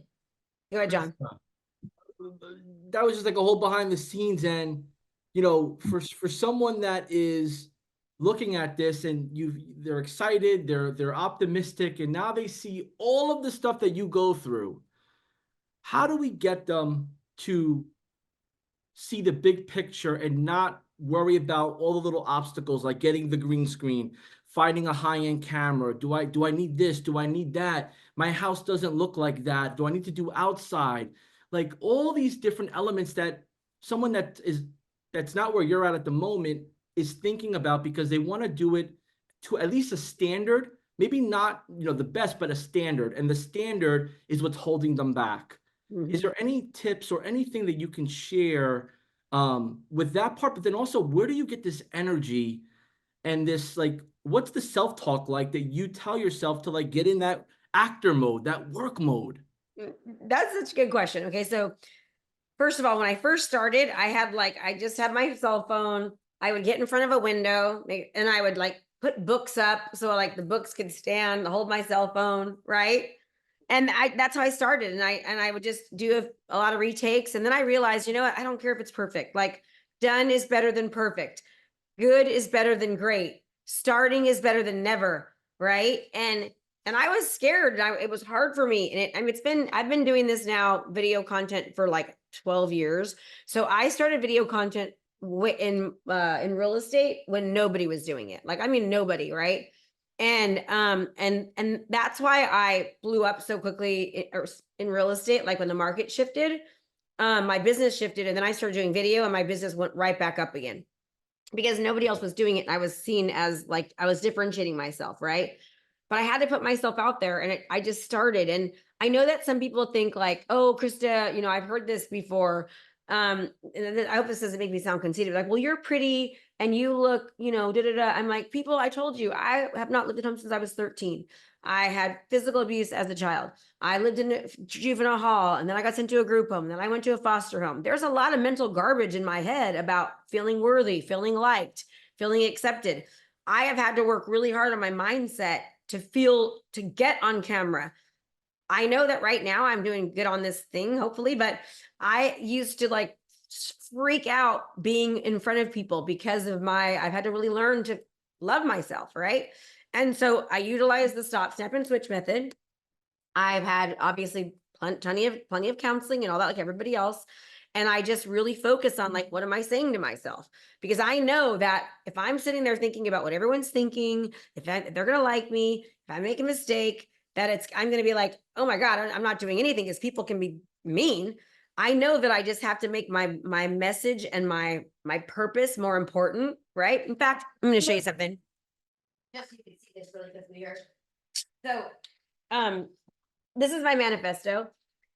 Go ahead, John. That was just like a whole behind the scenes. And, you know, for someone that is looking at this and they're excited, they're optimistic, and now they see all of the stuff that you go through. How do we get them to see the big picture and not worry about all the little obstacles like getting the green screen, finding a high-end camera? Do I need this? Do I need that? My house doesn't look like that. Do I need to do outside? Like all these different elements that someone that's not where you're at the moment is thinking about because they want to do it to at least a standard, maybe not, you know, the best, but a standard. And the standard is what's holding them back. Mm-hmm. Is there any tips or anything that you can share with that part? But then also, where do you get this energy and this, like, what's the self-talk like that you tell yourself to like get in that actor mode, that work mode? That's such a good question. Okay. So first of all, when I first started, I just had my cell phone. I would get in front of a window and I would like put books up. So like the books could stand, hold my cell phone. Right. And that's how I started. And I would just do a lot of retakes. And then I realized, you know what? I don't care if it's perfect. Like done is better than perfect. Good is better than great. Starting is better than never. Right. And I was scared. It was hard for me. And I've been doing this now, video content for like 12 years. So I started video content in real estate when nobody was doing it. Like, I mean, nobody, right? And that's why I blew up so quickly in real estate. Like when the market shifted, my business shifted, and then I started doing video, and my business went right back up again because nobody else was doing it. And I was seen as like I was differentiating myself, right? But I had to put myself out there, and I just started. And I know that some people think like, oh, Krista, you know, I've heard this before. And I hope this doesn't make me sound conceited. Like, well, you're pretty and you look, you know, da da da. I'm like, people, I told you, I have not lived at home since I was 13. I had physical abuse as a child. I lived in a juvenile hall, and then I got sent to a group home. And then I went to a foster home. There's a lot of mental garbage in my head about feeling worthy, feeling liked, feeling accepted. I have had to work really hard on my mindset to get on camera. I know that right now I'm doing good on this thing, hopefully, but I used to like freak out being in front of people because of I've had to really learn to love myself, right? And so I utilize the stop, snap, and switch method. I've had obviously plenty of counseling and all that, like everybody else. And I just really focus on like, what am I saying to myself? Because I know that if I'm sitting there thinking about what everyone's thinking, if they're going to like me, if I make a mistake, that I'm going to be like, oh my God, I'm not doing anything because people can be mean. I know that I just have to make my message and my purpose more important, right? In fact, I'm going to show you something. Just so you can see this really quickly here. So, this is my manifesto,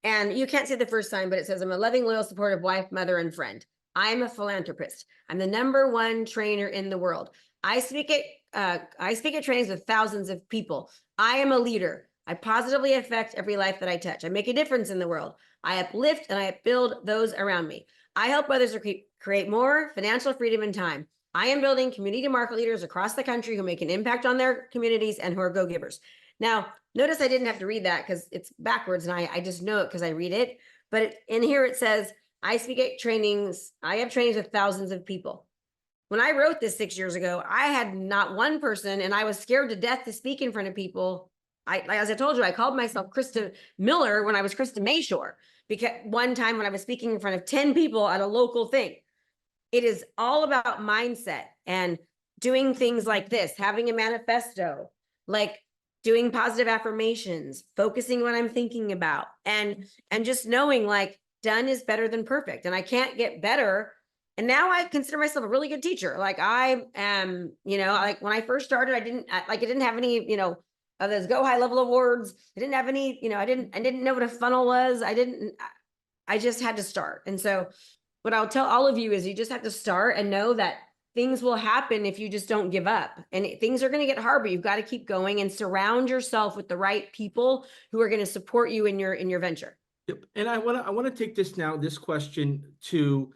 and you can't see the first sign, but it says, I'm a loving, loyal, supportive wife, mother, and friend. I'm a philanthropist. I'm the #1 trainer in the world. I speak at trainings with thousands of people. I am a leader. I positively affect every life that I touch. I make a difference in the world. I uplift and I upbuild those around me. I help others create more financial freedom and time. I am building community market leaders across the country who make an impact on their communities and who are go-givers. Now, notice I didn't have to read that because it's backwards, and I just know it because I read it. But in here it says, I speak at trainings. I have trainings with thousands of people. When I wrote this 6 years ago, I had not one person, and I was scared to death to speak in front of people. As I told you, I called myself Krista Miller when I was Krista Mashore, because one time when I was speaking in front of 10 people at a local thing. It is all about mindset and doing things like this, having a manifesto, like doing positive affirmations, focusing what I'm thinking about, and just knowing like done is better than perfect, and I can't get better. And now I consider myself a really good teacher. Like I am, you know, like when I first started, I didn't have any, you know, of those go high level awards. I didn't have any, you know, I didn't know what a funnel was. I just had to start. And so what I'll tell all of you is you just have to start and know that things will happen if you just don't give up. And things are going to get hard, but you've got to keep going and surround yourself with the right people who are going to support you in your venture. Yep. And I want to take this question to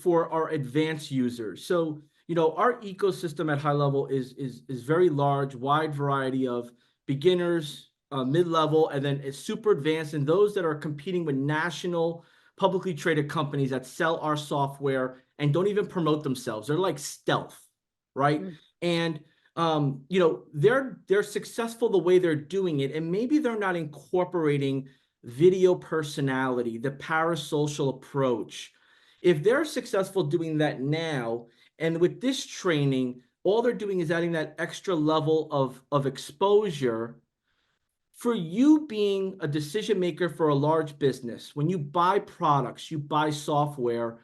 for our advanced users. So, you know, our ecosystem at high level is very large, wide variety of beginners, mid-level, and then it's super advanced, and those that are competing with national publicly traded companies that sell our software and don't even promote themselves. They're like stealth, right? Mm-hmm. And you know, they're successful the way they're doing it, and maybe they're not incorporating video personality, the parasocial approach. If they're successful doing that now, and with this training, all they're doing is adding that extra level of exposure. For you being a decision maker for a large business, when you buy products, you buy software,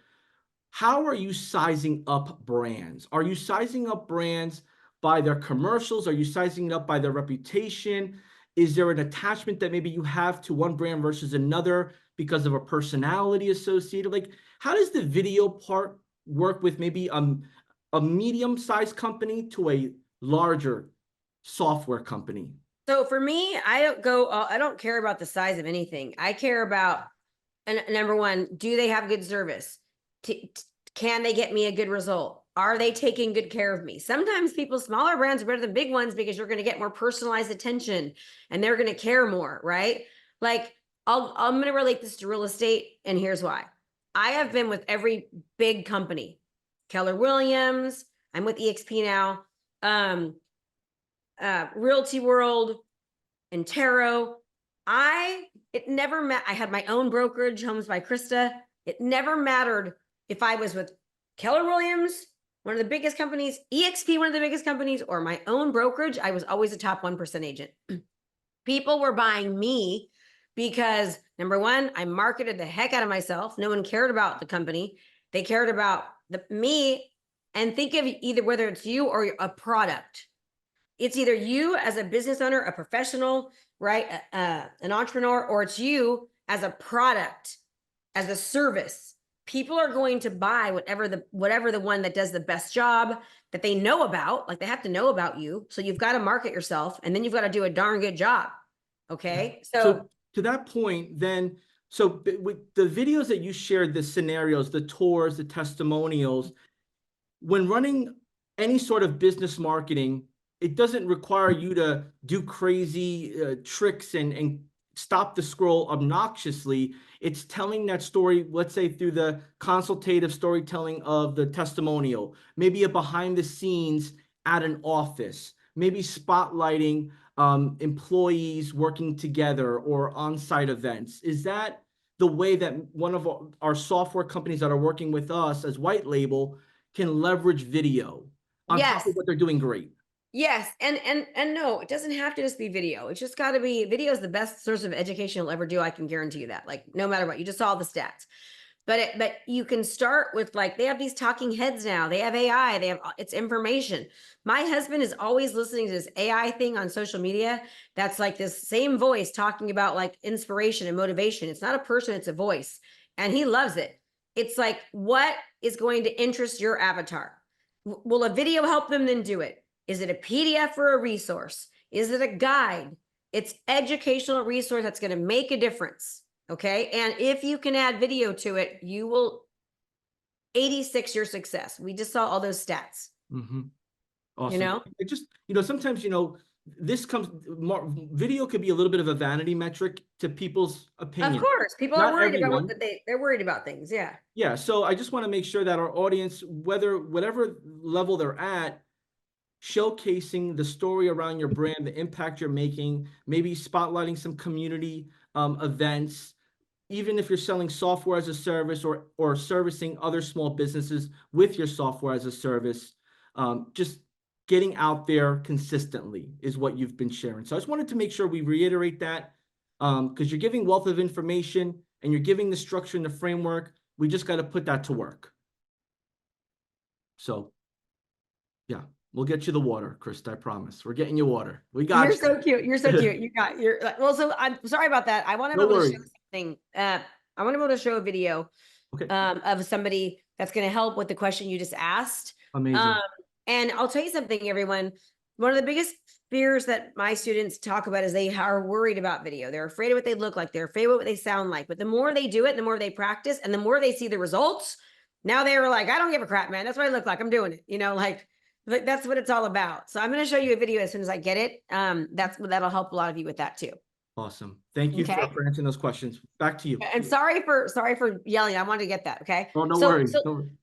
how are you sizing up brands? Are you sizing up brands by their commercials? Are you sizing it up by their reputation? Is there an attachment that maybe you have to one brand versus another because of a personality associated? Like, how does the video part work with maybe a medium-sized company to a larger software company? So for me, I don't care about the size of anything. I care about, number one, do they have good service? Can they get me a good result? Are they taking good care of me? Sometimes smaller brands are better than big ones because you're going to get more personalized attention and they're going to care more, right? Like I'm going to relate this to real estate, and here's why. I have been with every big company, Keller Williams. I'm with EXP now. Realty World, Intero. I had my own brokerage, Homes by Krista. It never mattered if I was with Keller Williams, one of the biggest companies, EXP, one of the biggest companies, or my own brokerage, I was always a top 1% agent. People were buying me because, number one, I marketed the heck out of myself. No one cared about the company. They cared about me. And think of either whether it's you or a product. It's either you as a business owner, a professional, right? An entrepreneur, or it's you as a product, as a service. People are going to buy whatever the one that does the best job that they know about. Like, they have to know about you. So you've got to market yourself, and then you've got to do a darn good job. Okay. So to that point, then, so with the videos that you shared, the scenarios, the tours, the testimonials, when running any sort of business marketing, it doesn't require you to do crazy tricks and stop the scroll obnoxiously. It's telling that story, let's say through the consultative storytelling of the testimonial, maybe a behind the scenes at an office, maybe spotlighting employees working together or on-site events. Is that the way that one of our software companies that are working with us as white label can leverage video on top of what they're doing great? Yes. And no, it doesn't have to just be video. It's just got to be video is the best source of education you'll ever do. I can guarantee you that. Like, no matter what, you just saw the stats. But you can start with, like, they have these talking heads now. They have AI. They have, it's information. My husband is always listening to this AI thing on social media. That's like this same voice talking about like inspiration and motivation. It's not a person, it's a voice. And he loves it. It's like, what is going to interest your avatar? Will a video help them? Then do it. Is it a PDF or a resource? Is it a guide? It's educational resource that's going to make a difference. Okay. And if you can add video to it, you will 86 your success. We just saw all those stats. Mm-hmm. Awesome. You know, it just, sometimes, this comes, video could be a little bit of a vanity metric to people's opinion. Of course, people Not are worried everyone. about what they're worried about things. Yeah. Yeah. So I just want to make sure that our audience, whatever level they're at, showcasing the story around your brand, the impact you're making, maybe spotlighting some community events, even if you're selling software as a service or servicing other small businesses with your software as a service, just getting out there consistently is what you've been sharing. So I just wanted to make sure we reiterate that, because you're giving wealth of information and you're giving the structure and the framework. We just got to put that to work. So, yeah. We'll get you the water, Krista. I promise. We're getting you water. We got you. You're so cute. You're so cute. You're like, well, so I'm sorry about that. I want to be able to show something. I want to be able to show a video of somebody that's going to help with the question you just asked. Amazing. And I'll tell you something, everyone. One of the biggest fears that my students talk about is they are worried about video. They're afraid of what they look like. They're afraid of what they sound like. But the more they do it, the more they practice, and the more they see the results, now they were like, I don't give a crap, man. That's what I look like. I'm doing it. Like, that's what it's all about. So I'm going to show you a video as soon as I get it. That'll help a lot of you with that too. Awesome. Thank you for answering those questions. Back to you. And sorry for yelling. I wanted to get that. Okay. Oh, no worries.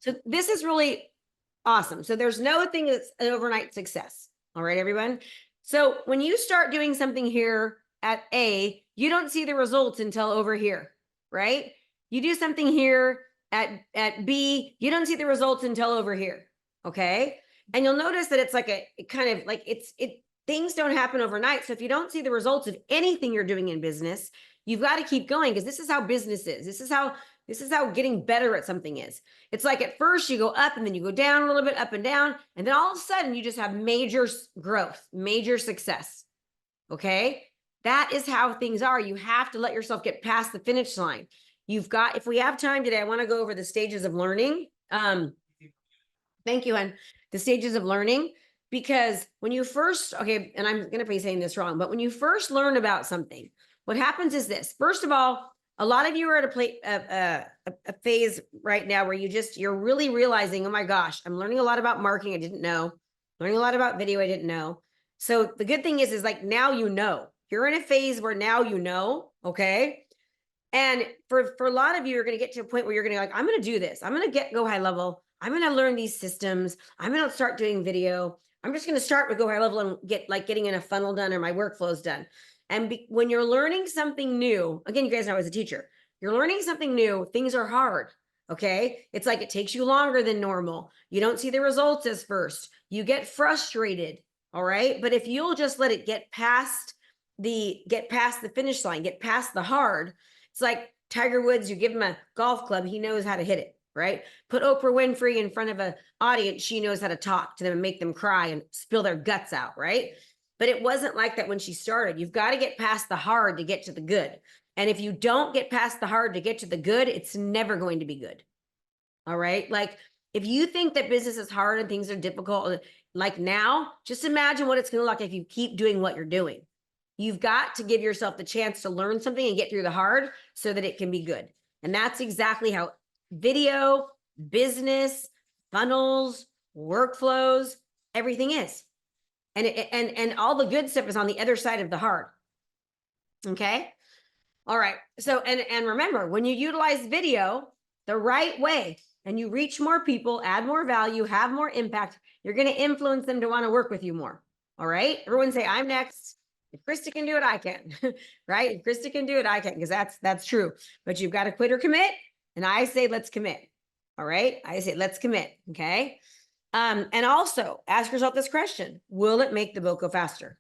So this is really awesome. So there's no thing that's an overnight success. All right, everyone. So when you start doing something here at A, you don't see the results until over here, right? You do something here at B, you don't see the results until over here. Okay. And you'll notice that it's like things don't happen overnight. So if you don't see the results of anything you're doing in business, you've got to keep going, because this is how business is. This is how getting better at something is. It's like at first you go up and then you go down a little bit, up and down. And then all of a sudden you just have major growth, major success. Okay. That is how things are. You have to let yourself get past the finish line. If we have time today, I want to go over the stages of learning. Thank you, hon. The stages of learning, because when you first, and I'm going to be saying this wrong, but when you first learn about something, what happens is this. First of all, a lot of you are at a phase right now where you're really realizing, oh my gosh, I'm learning a lot about marketing I didn't know, learning a lot about video I didn't know. So the good thing is like now you're in a phase where now okay? And for a lot of you, you're going to get to a point where you're going to like, I'm going to do this. I'm going to go high level. I'm going to learn these systems. I'm going to start doing video. I'm just going to start with go high level and getting in a funnel done or my workflows done. And when you're learning something new, again, you guys know I was a teacher, you're learning something new, things are hard. Okay. It's like it takes you longer than normal. You don't see the results as first. You get frustrated. All right. But if you'll just let it get past the finish line, get past the hard, it's like Tiger Woods, you give him a golf club, he knows how to hit it, right? Put Oprah Winfrey in front of an audience, she knows how to talk to them and make them cry and spill their guts out, right? But it wasn't like that when she started. You've got to get past the hard to get to the good. And if you don't get past the hard to get to the good, it's never going to be good. All right. Like if you think that business is hard and things are difficult, like now, just imagine what it's going to look like if you keep doing what you're doing. You've got to give yourself the chance to learn something and get through the hard so that it can be good. And that's exactly how video, business, funnels, workflows, everything is. And all the good stuff is on the other side of the hard. Okay. All right. So, and remember, when you utilize video the right way and you reach more people, add more value, have more impact, you're going to influence them to want to work with you more. All right. Everyone say, I'm next. If Krista can do it, I can. Right? If Krista can do it, I can, because that's true. But you've got to quit or commit. And I say, let's commit. All right. I say, let's commit. Okay. And also ask yourself this question: will it make the boat go faster?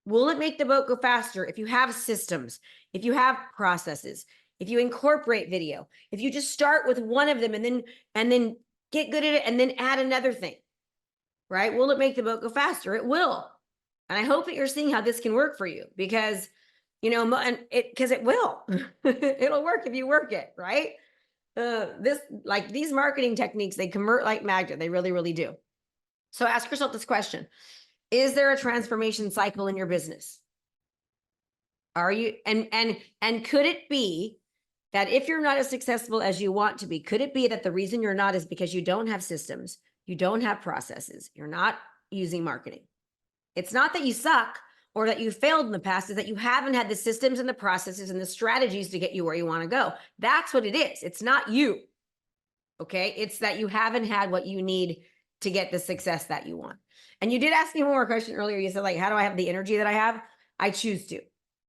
Will it make the boat go faster if you have systems, if you have processes, if you incorporate video, if you just start with one of them and then get good at it and then add another thing, right? Will it make the boat go faster? It will. And I hope that you're seeing how this can work for you, because, because it will. It'll work if you work it, right? These marketing techniques, they convert like magnet. They really, really do. So ask yourself this question: is there a transformation cycle in your business? Are you, and could it be that if you're not as successful as you want to be, could it be that the reason you're not is because you don't have systems, you don't have processes, you're not using marketing? It's not that you suck or that you failed in the past, is that you haven't had the systems and the processes and the strategies to get you where you want to go. That's what it is. It's not you. Okay. It's that you haven't had what you need to get the success that you want. And you did ask me one more question earlier. You said, like, how do I have the energy that I have? I choose to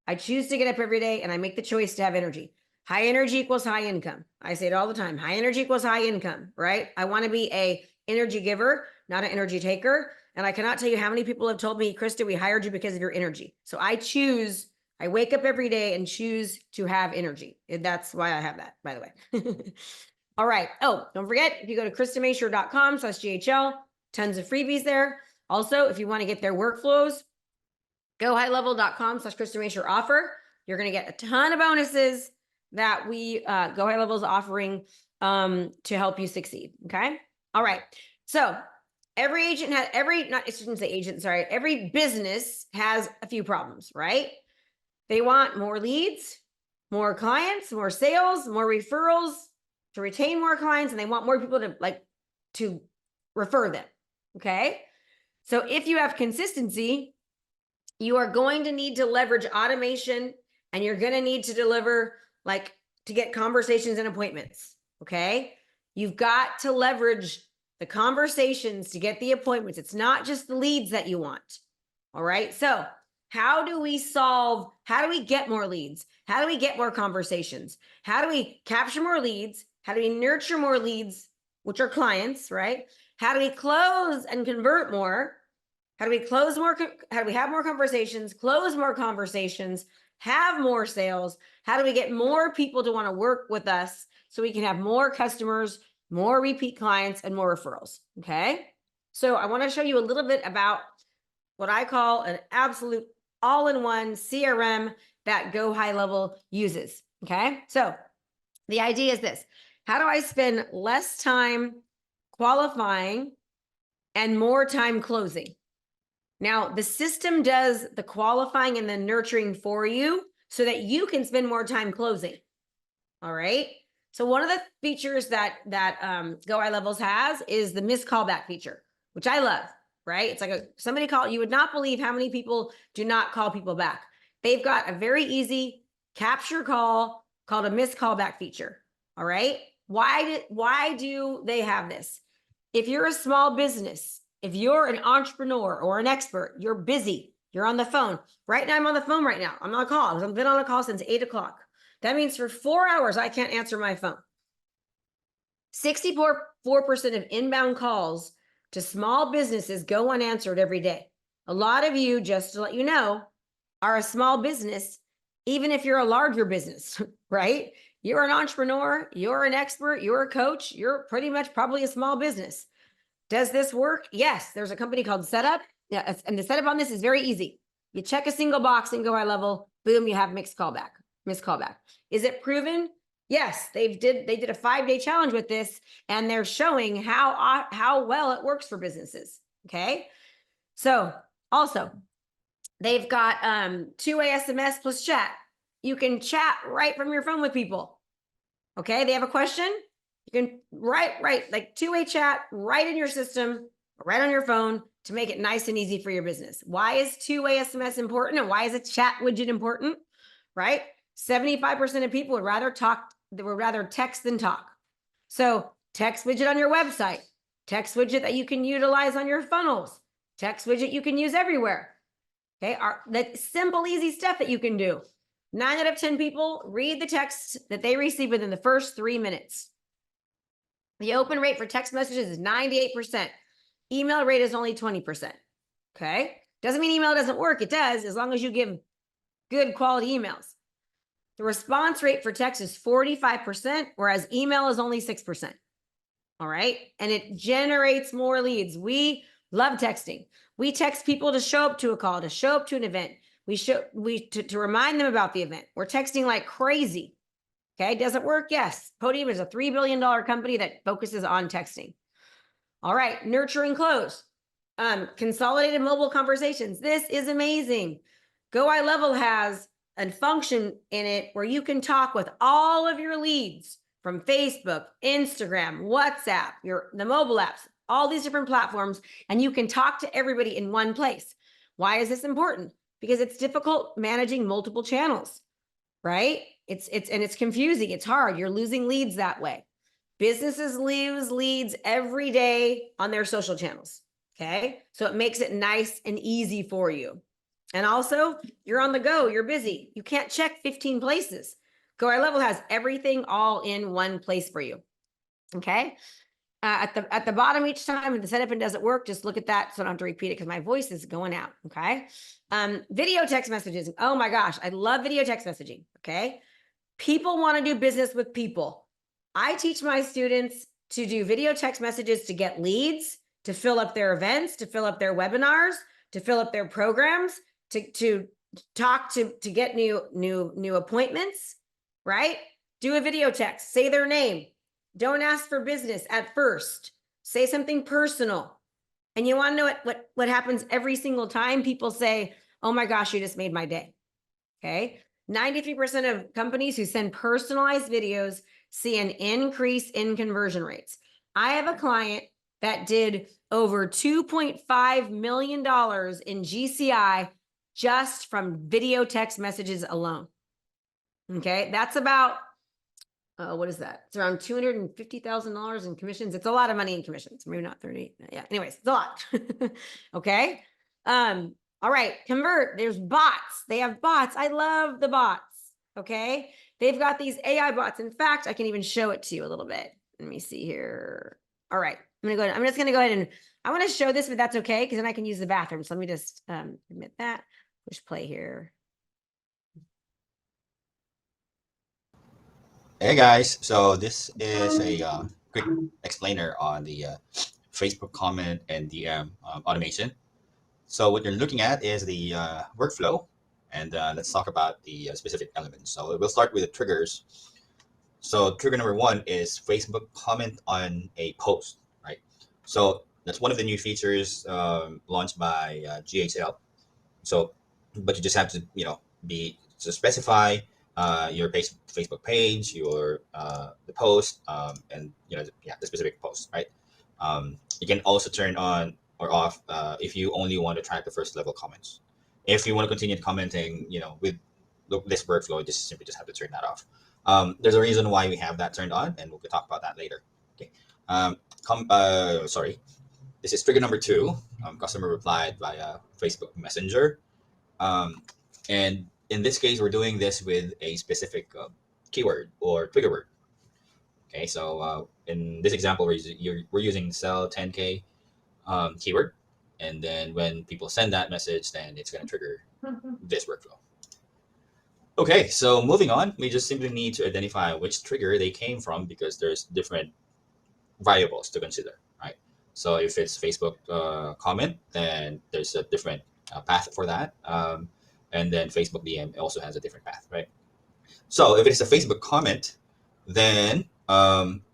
get up every day and I make the choice to have energy. High energy equals high income. I say it all the time. High energy equals high income, right? I want to be a energy giver, not an energy taker. And I cannot tell you how many people have told me, Krista, we hired you because of your energy. So I wake up every day and choose to have energy. And that's why I have that, by the way. All right. Oh, don't forget, if you go to KristaMashore.com/GHL, tons of freebies there. Also, if you want to get their workflows, GoHighLevel.com/KristaMashore offer. You're going to get a ton of bonuses that we Go High Level is offering to help you succeed. Okay. All right. So every business has a few problems, right? They want more leads, more clients, more sales, more referrals, to retain more clients, and they want more people to refer them. Okay. So if you have consistency, you are going to need to leverage automation, and you're going to need to deliver, to get conversations and appointments. Okay. You've got to leverage the conversations to get the appointments. It's not just the leads that you want. All right. So how do we get more leads? How do we get more conversations? How do we capture more leads? How do we nurture more leads, which are clients, right? How do we close and convert more? How do we close more? How do we have more conversations, close more conversations, have more sales? How do we get more people to want to work with us so we can have more customers, more repeat clients, and more referrals? Okay. So I want to show you a little bit about what I call an absolute all-in-one CRM that Go High Level uses. Okay. So the idea is this: how do I spend less time qualifying and more time closing? Now, the system does the qualifying and the nurturing for you so that you can spend more time closing. All right. So one of the features that Go High Levels has is the missed callback feature, which I love, right? It's like somebody called, you would not believe how many people do not call people back. They've got a very easy capture call called a missed callback feature. All right. Why do they have this? If you're a small business, if you're an entrepreneur or an expert, you're busy, you're on the phone. Right now, I'm on the phone right now. I'm on a call. I've been on a call since 8 o'clock. That means for 4 hours, I can't answer my phone. 64% of inbound calls to small businesses go unanswered every day. A lot of you, just to let you know, are a small business, even if you're a larger business, right? You're an entrepreneur, you're an expert, you're a coach, you're pretty much probably a small business. Does this work? Yes. There's a company called Setup. Yeah, and the setup on this is very easy. You check a single box and go high level, boom, you have missed callback. Is it proven? Yes, they did a 5-day challenge with this, and they're showing how well it works for businesses. Okay. So also, they've got two-way SMS plus chat. You can chat right from your phone with people. Okay, they have a question. You can write like two-way chat right in your system, right on your phone to make it nice and easy for your business. Why is two-way SMS important, and why is a chat widget important? Right? 75% of people would rather text than talk. So text widget on your website, text widget that you can utilize on your funnels, text widget you can use everywhere. Okay, that simple, easy stuff that you can do. 9 out of 10 people read the text that they receive within the first 3 minutes. The open rate for text messages is 98%. Email rate is only 20%. Okay, doesn't mean email doesn't work. It does, as long as you give good quality emails. The response rate for text is 45%, whereas email is only 6%. All right, and it generates more leads. We love texting. We text people to show up to a call, to show up to an event. To remind them about the event. We're texting like crazy. Okay, does it work? Yes. Podium is a $3 billion company that focuses on texting. All right, nurture and close. Consolidated mobile conversations. This is amazing. Go High Level has a function in it where you can talk with all of your leads from Facebook, Instagram, WhatsApp, the mobile apps, all these different platforms, and you can talk to everybody in one place. Why is this important? Because it's difficult managing multiple channels, right? It's confusing. It's hard. You're losing leads that way. Businesses lose leads every day on their social channels. Okay. So it makes it nice and easy for you. And also, you're on the go, you're busy. You can't check 15 places. Go High Level has everything all in one place for you. Okay. At the bottom each time, if the setup and doesn't work, just look at that. So I don't have to repeat it because my voice is going out. Okay. Video text messages. Oh my gosh, I love video text messaging. Okay. People want to do business with people. I teach my students to do video text messages to get leads, to fill up their events, to fill up their webinars, to fill up their programs, to talk to get new appointments, right? Do a video text, say their name. Don't ask for business at first. Say something personal. And you want to know what happens every single time? People say, oh my gosh, you just made my day. Okay. 93% of companies who send personalized videos see an increase in conversion rates. I have a client that did over $2.5 million in GCI just from video text messages alone. Okay. That's about, what is that? It's around $250,000 in commissions. It's a lot of money in commissions. Maybe not 30. Yeah. Anyways, it's a lot. Okay. All right. Convert. There's bots. They have bots. I love the bots. Okay. They've got these AI bots. In fact, I can even show it to you a little bit. Let me see here. All right. I'm just going to go ahead and I want to show this, but that's okay. Cause then I can use the bathroom. So let me just admit that. Push play here. Hey guys, so this is a quick explainer on the Facebook comment and DM automation. So what you're looking at is the workflow, and let's talk about the specific elements. So we'll start with the triggers. So trigger number 1 is Facebook comment on a post, right? So that's one of the new features launched by GHL. So, but you just have to, specify your Facebook page, your the post, and the specific post, right? You can also turn on or off if you only want to track the first level comments. If you want to continue commenting, with this workflow, you just simply have to turn that off. There's a reason why we have that turned on, and we'll talk about that later. Okay. Sorry. This is trigger number 2. Customer replied via Facebook Messenger. And in this case, we're doing this with a specific keyword or trigger word. Okay, so in this example, we're using sell 10K keyword, and then when people send that message, then it's going to trigger this workflow. Okay, so moving on, we just simply need to identify which trigger they came from, because there's different variables to consider, right? So if it's Facebook comment, then there's a different path for that, and then Facebook DM also has a different path, right? So if it's a Facebook comment, then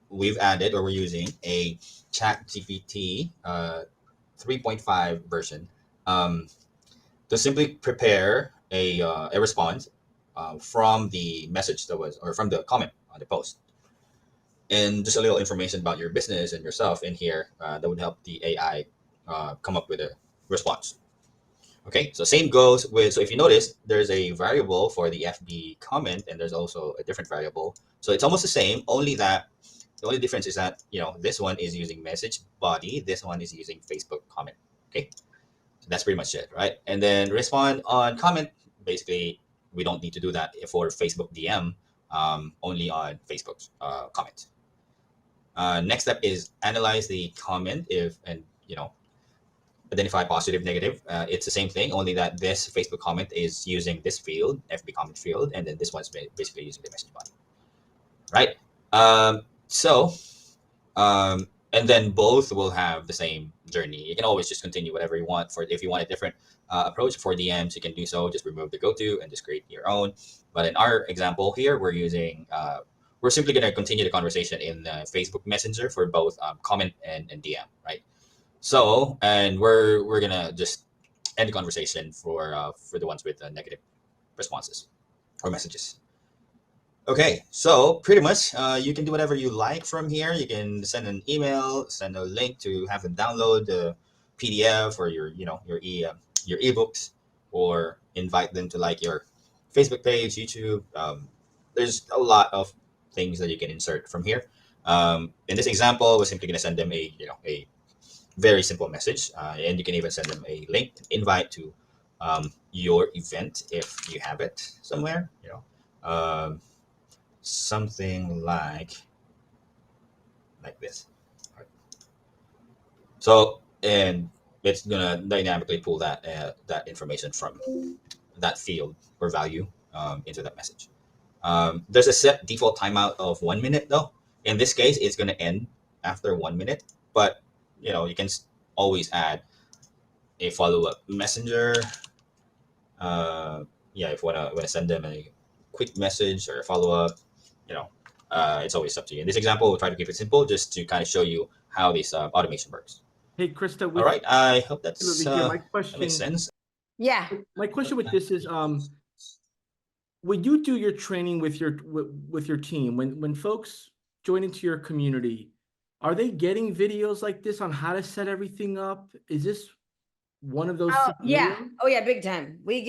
we've added, or we're using a ChatGPT 3.5 version to simply prepare a response from the message that was, or from the comment on the post, and just a little information about your business and yourself in here that would help the AI come up with a response. Okay, so same goes with, so if you notice, there's a variable for the FB comment, and there's also a different variable. So it's almost the same, only that the only difference is that, this one is using message body, this one is using Facebook comment. Okay, so that's pretty much it, right? And then respond on comment, basically, we don't need to do that for Facebook DM, only on Facebook's comment. Next step is analyze the comment identify positive, negative. It's the same thing, only that this Facebook comment is using this field, FB comment field, and then this one's basically using the message body, right? And then both will have the same journey. You can always just continue whatever you want. If you want a different approach for DMs, you can do so. Just remove the go-to and just create your own. But in our example here, we're simply going to continue the conversation in Facebook Messenger for both comment and DM, right? So, and we're gonna just end the conversation for the ones with negative responses or messages. Okay, so pretty much you can do whatever you like from here. You can send an email, send a link to have them download the PDF or your ebooks, or invite them to like your Facebook page, YouTube. There's a lot of things that you can insert from here. In this example, we're simply gonna send them a very simple message, and you can even send them a link, an invite to your event if you have it somewhere. Something like this. So, and it's gonna dynamically pull that information from that field or value into that message. There's a set default timeout of 1 minute though. In this case, it's gonna end after 1 minute, but you can always add a follow-up messenger. If you wanna send them a quick message or a follow-up, it's always up to you. In this example, we'll try to keep it simple just to kind of show you how this automation works. Hey, Krista. All right, I hope that makes sense. Yeah. My question with this is, when you do your training with your team, when folks join into your community, are they getting videos like this on how to set everything up? Is this one of those? Yeah. Oh yeah, big time. We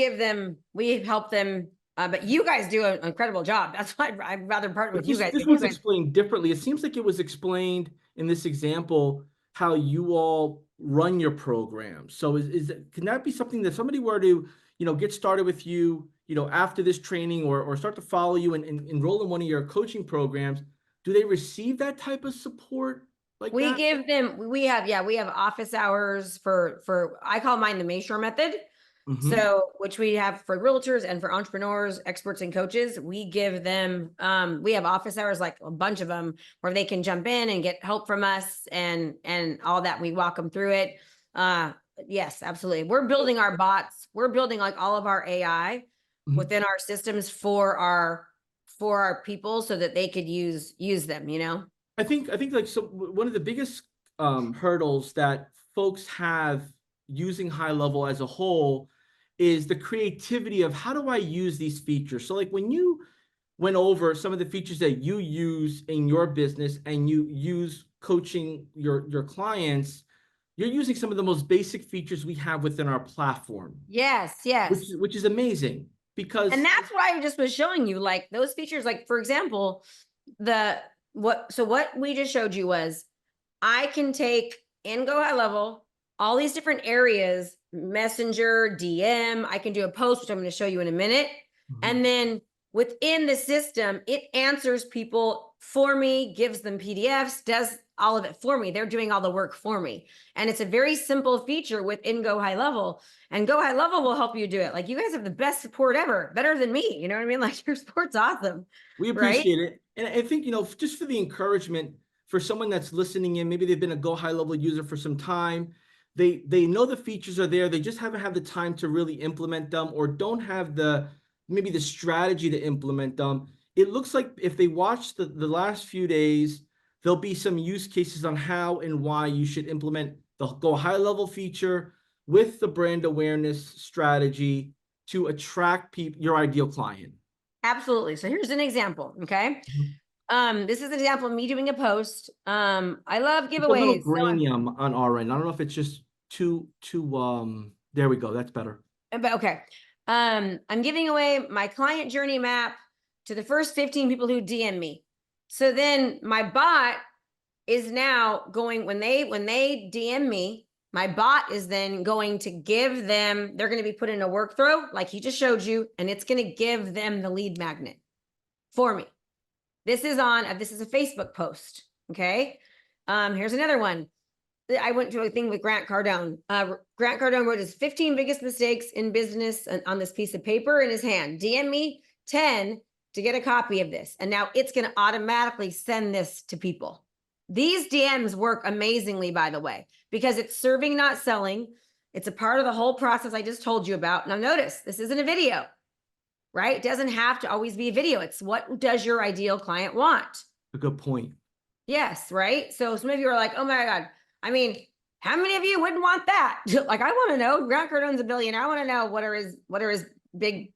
help them, but you guys do an incredible job. That's why I'd rather partner with you guys. This was explained differently. It seems like it was explained in this example how you all run your program. So can that be something that somebody were to, get started with you, after this training, or start to follow you and enroll in one of your coaching programs? Do they receive that type of support? Like we that? give them, we have office hours for I call mine the Mashore method. Mm-hmm. So, which we have for realtors and for entrepreneurs, experts, and coaches. We give them, we have office hours, like a bunch of them, where they can jump in and get help from us and all that. We walk them through it. Yes, absolutely. We're building our bots. We're building like all of our AI within our systems for our people so that they could use them, I think like, so one of the biggest hurdles that folks have using high level as a whole is the creativity of how do I use these features? So like when you went over some of the features that you use in your business and you use coaching your clients, you're using some of the most basic features we have within our platform. Yes. Which is amazing, because. And that's what I just was showing you, like those features, like for example, what we just showed you was I can take and go high level, all these different areas, messenger, DM, I can do a post, which I'm going to show you in a minute. And then within the system, it answers people for me, gives them PDFs, does all of it for me. They're doing all the work for me. And it's a very simple feature within Go High Level. And Go High Level will help you do it. Like, you guys have the best support ever, better than me. You know what I mean? Like, your support's awesome. We Right? appreciate it. And I think, just for the encouragement for someone that's listening in, maybe they've been a Go High Level user for some time. They know the features are there. They just haven't had the time to really implement them, or don't have maybe the strategy to implement them. It looks like if they watch the last few days, there'll be some use cases on how and why you should implement the Go High Level feature with the brand awareness strategy to attract your ideal client. Absolutely. So here's an example. Okay. This is an example of me doing a post. I love It's a little giveaways. grainy on our end. I don't know if it's just too there we go. That's better. But okay. I'm giving away my client journey map to the first 15 people who DM me. So then my bot is now going, when they DM me, my bot is then going to give them, they're going to be put in a workflow like he just showed you, and it's going to give them the lead magnet for me. This is a Facebook post. Okay. Here's another one. I went to a thing with Grant Cardone. Grant Cardone wrote his 15 biggest mistakes in business on this piece of paper in his hand. DM me 10 to get a copy of this. And now it's going to automatically send this to people. These DMs work amazingly, by the way, because it's serving, not selling. It's a part of the whole process I just told you about. Now notice, this isn't a video, right? It doesn't have to always be a video. It's what does your ideal client want? A good point. Yes, right? So some of you are like, oh my God. I mean, how many of you wouldn't want that? Like, I want to know, Grant Cardone's a billionaire. I want to know what are his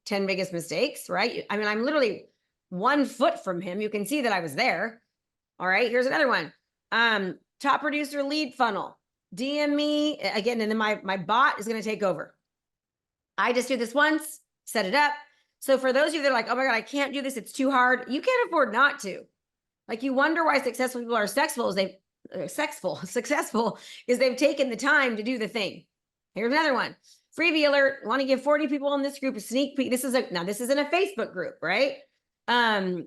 10 biggest mistakes, right? I mean, I'm literally 1 foot from him. You can see that I was there. All right, here's another one. Top producer lead funnel. DM me again, and then my bot is going to take over. I just do this once, set it up. So for those of you that are like, oh my God, I can't do this, it's too hard. You can't afford not to. Like, you wonder why successful people are successful is they've taken the time to do the thing. Here's another one. Freebie alert. Want to give 40 people in this group a sneak peek. This isn't a Facebook group, right? Of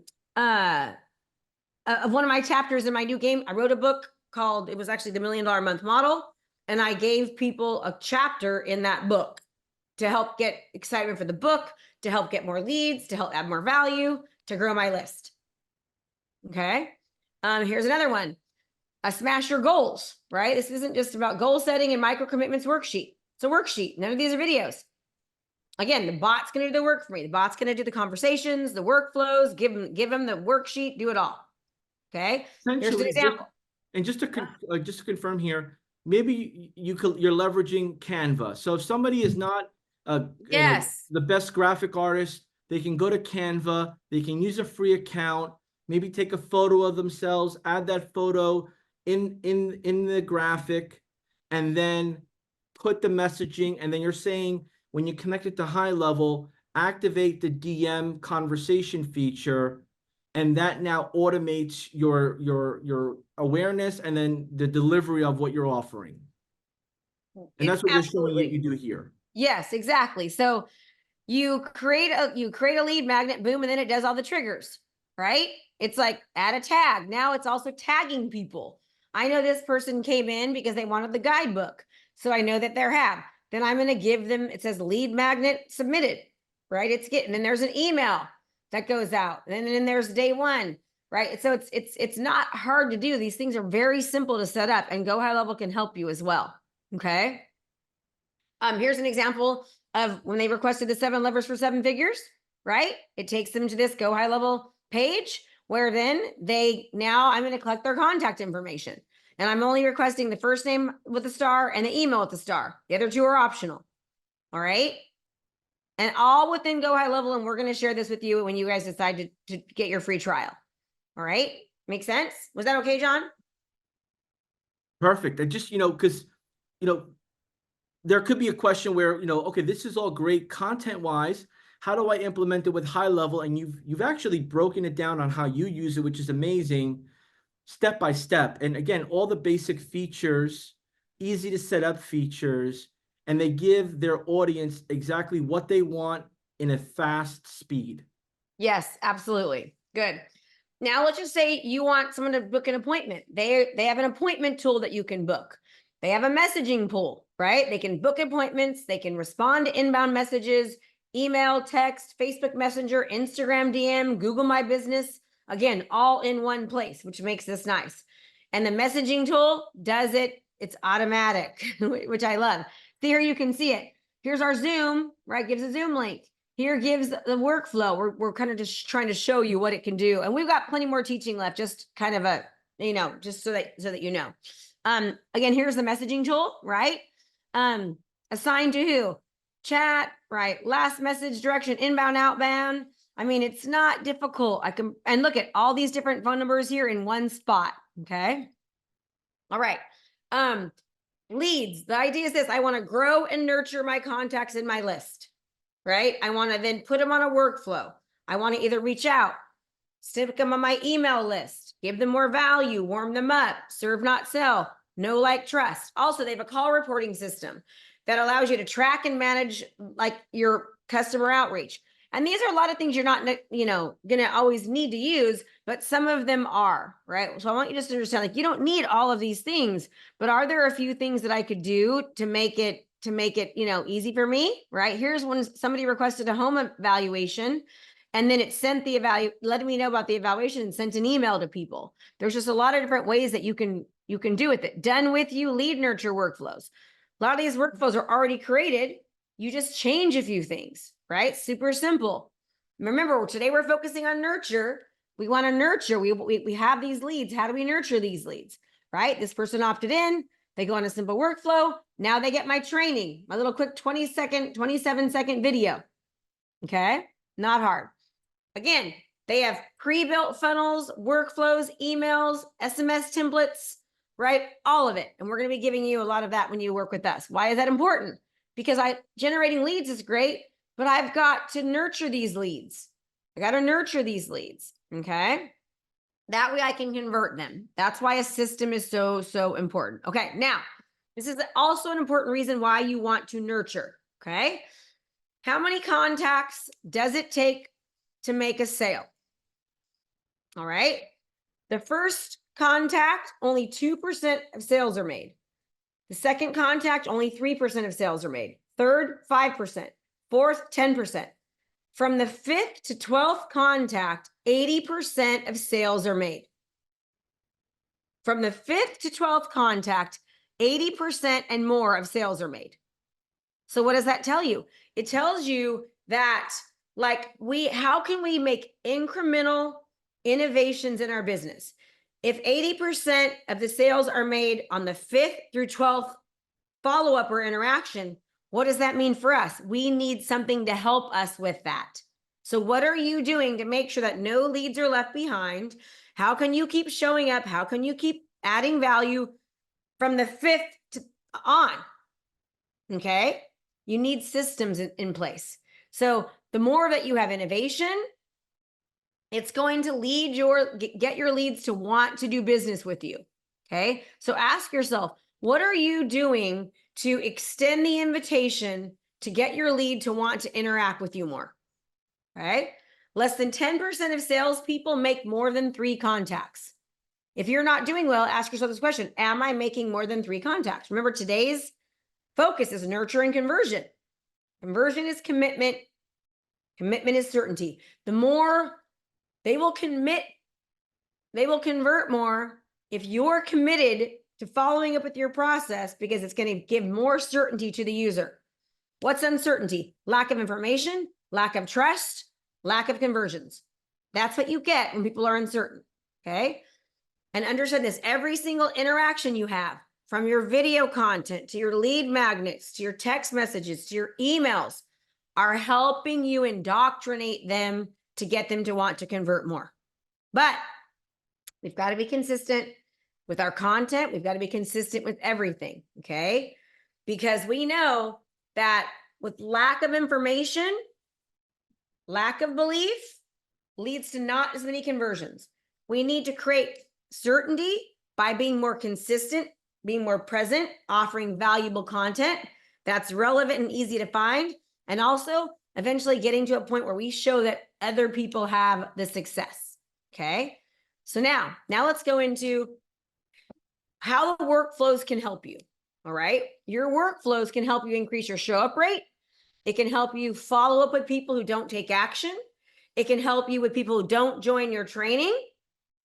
one of my chapters in my new game, I wrote a book called, it was actually the $1 Million a Month Model. And I gave people a chapter in that book to help get excitement for the book, to help get more leads, to help add more value, to grow my list. Okay. Here's another one. Smash your goals, right? This isn't just about goal setting and micro commitments worksheet. It's a worksheet. None of these are videos. Again, the bot's going to do the work for me. The bot's going to do the conversations, the workflows, give them the worksheet, do it all. Okay. Here's an example. Just to confirm here, maybe you're leveraging Canva. So if somebody is not the best graphic artist, they can go to Canva. They can use a free account. Maybe take a photo of themselves, add that photo in the graphic, and then put the messaging. And then you're saying, when you connect it to High Level, activate the DM conversation feature, and that now automates your awareness and then the delivery of what you're offering. And that's what you're showing you do here. Yes, exactly. So you create a lead magnet, boom, and then it does all the triggers, right? It's like add a tag. Now it's also tagging people. I know this person came in because they wanted the guidebook. So I know that they're then I'm going to give them, it says lead magnet submitted, right? And then there's an email that goes out. And then there's day one, right? So it's not hard to do. These things are very simple to set up, and Go High Level can help you as well. Okay. Here's an example of when they requested the 7 levers for 7 figures, right? It takes them to this Go High Level page where then I'm going to collect their contact information, and I'm only requesting the first name with a star and the email with the star. The other 2 are optional. All right. And all within Go High Level. And we're going to share this with you when you guys decide to get your free trial. All right. Make sense? Was that okay, John? Perfect. I just, because, there could be a question where, okay, this is all great content wise. How do I implement it with High Level? And you've actually broken it down on how you use it, which is amazing, step by step. And again, all the basic features, easy to set up features, and they give their audience exactly what they want in a fast speed. Yes, absolutely. Good. Now let's just say you want someone to book an appointment. They have an appointment tool that you can book. They have a messaging pool, right? They can book appointments. They can respond to inbound messages, email, text, Facebook Messenger, Instagram DM, Google My Business. Again, all in one place, which makes this nice. And the messaging tool does it. It's automatic, which I love. So here you can see it. Here's our Zoom, right? Gives a Zoom link. Here gives the workflow. We're kind of just trying to show you what it can do. And we've got plenty more teaching left, just kind of a, just so that you know. Again, here's the messaging tool, right? Assigned to who? Chat, right? Last message direction, inbound, outbound. I mean, it's not difficult. And look at all these different phone numbers here in one spot. Okay. All right. Leads. The idea is this: I want to grow and nurture my contacts in my list, right? I want to then put them on a workflow. I want to either reach out, stick them on my email list, give them more value, warm them up, serve, not sell, know, like, trust. Also, they have a call reporting system that allows you to track and manage like your customer outreach. And these are a lot of things you're not, going to always need to use, but some of them are, right? So I want you just to understand, like, you don't need all of these things, but are there a few things that I could do to make it, easy for me, right? Here's when somebody requested a home evaluation, and then it sent the letting me know about the evaluation and sent an email to people. There's just a lot of different ways that you can do with it. Done with you lead nurture workflows. A lot of these workflows are already created. You just change a few things, right? Super simple. Remember, today we're focusing on nurture. We want to nurture. We have these leads. How do we nurture these leads, right? This person opted in. They go on a simple workflow. Now they get my training, my little quick 27-second video. Okay, not hard. Again, they have pre-built funnels, workflows, emails, SMS templates, right? All of it. And we're going to be giving you a lot of that when you work with us. Why is that important? Because generating leads is great, but I've got to nurture these leads. I got to nurture these leads. Okay. That way I can convert them. That's why a system is so, so important. Okay. Now, this is also an important reason why you want to nurture. Okay. How many contacts does it take to make a sale? All right. The first contact, only 2% of sales are made. The second contact, only 3% of sales are made. Third, 5%. Fourth, 10%. From the 5th to 12th contact, 80% of sales are made. From the 5th to 12th contact, 80% and more of sales are made. So what does that tell you? It tells you that, how can we make incremental innovations in our business? If 80% of the sales are made on the 5th through 12th follow-up or interaction, what does that mean for us? We need something to help us with that. So what are you doing to make sure that no leads are left behind? How can you keep showing up? How can you keep adding value from the 5th on? Okay. You need systems in place. So the more that you have innovation, it's going to get your leads to want to do business with you. Okay. So ask yourself, what are you doing to extend the invitation to get your lead to want to interact with you more? Right? Less than 10% of salespeople make more than 3 contacts. If you're not doing well, ask yourself this question: am I making more than 3 contacts? Remember, today's focus is nurture and conversion. Conversion is commitment. Commitment is certainty. The more they will commit, they will convert more if you're committed to following up with your process, because it's going to give more certainty to the user. What's uncertainty? Lack of information, lack of trust, lack of conversions. That's what you get when people are uncertain. Okay. And understand this: every single interaction you have, from your video content to your lead magnets, to your text messages, to your emails, are helping you indoctrinate them to get them to want to convert more. But we've got to be consistent with our content. We've got to be consistent with everything. Okay. Because we know that with lack of information, lack of belief leads to not as many conversions. We need to create certainty by being more consistent, being more present, offering valuable content that's relevant and easy to find, and also eventually getting to a point where we show that other people have the success. Okay. So now let's go into how the workflows can help you. All right. Your workflows can help you increase your show up rate. It can help you follow up with people who don't take action. It can help you with people who don't join your training,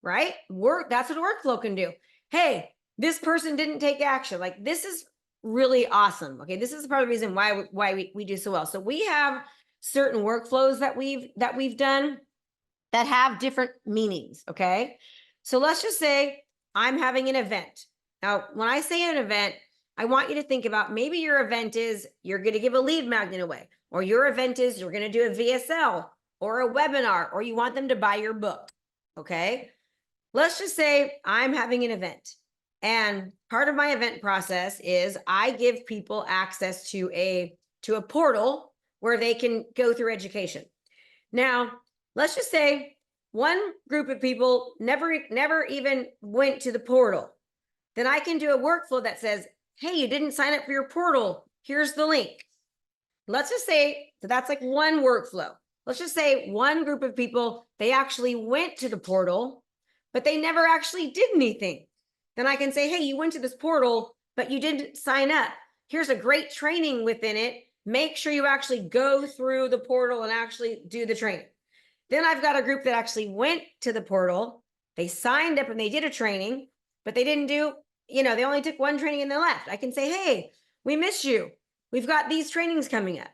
right? That's what a workflow can do. Hey, this person didn't take action. Like, this is really awesome. Okay. This is part of the reason why we do so well. So we have certain workflows that we've done that have different meanings. Okay. So let's just say I'm having an event. Now, when I say an event, I want you to think about, maybe your event is you're going to give a lead magnet away, or your event is you're going to do a VSL or a webinar, or you want them to buy your book. Okay. Let's just say I'm having an event, and part of my event process is I give people access to a portal where they can go through education. Now, let's just say one group of people never even went to the portal. Then I can do a workflow that says, hey, you didn't sign up for your portal. Here's the link. Let's just say, so that's like one workflow. Let's just say one group of people, they actually went to the portal, but they never actually did anything. Then I can say, hey, you went to this portal, but you didn't sign up. Here's a great training within it. Make sure you actually go through the portal and actually do the training. Then I've got a group that actually went to the portal. They signed up and they did a training, but they didn't do, they only took one training and they left. I can say, hey, we miss you. We've got these trainings coming up.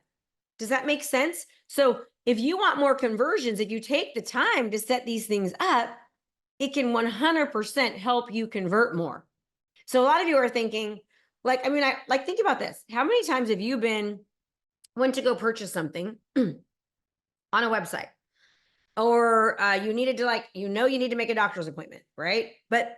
Does that make sense? So if you want more conversions, if you take the time to set these things up, it can 100% help you convert more. So a lot of you are thinking, think about this. How many times have you went to go purchase something on a website? Or you needed to you need to make a doctor's appointment, right? But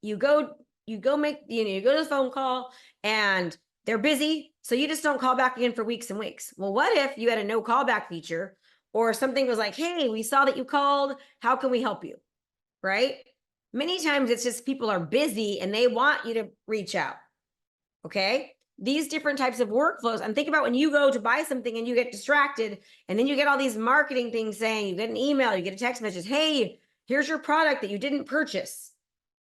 you go to the phone call and they're busy. So you just don't call back again for weeks and weeks. Well, what if you had a no callback feature, or something was like, hey, we saw that you called. How can we help you? Right? Many times it's just people are busy and they want you to reach out. Okay. These different types of workflows, and think about when you go to buy something and you get distracted, and then you get all these marketing things saying, you get an email, you get a text message, hey, here's your product that you didn't purchase.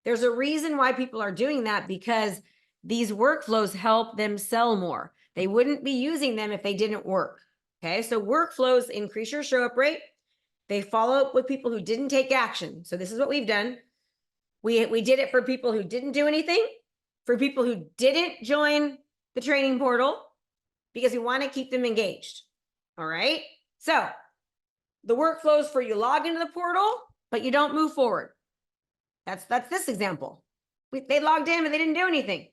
There's a reason why people are doing that, because these workflows help them sell more. They wouldn't be using them if they didn't work. Okay, so workflows increase your show up rate. They follow up with people who didn't take action. So this is what we've done. We did it for people who didn't do anything, for people who didn't join the training portal, because we want to keep them engaged. All right. So the workflows for you log into the portal, but you don't move forward. That's this example. They logged in, but they didn't do anything.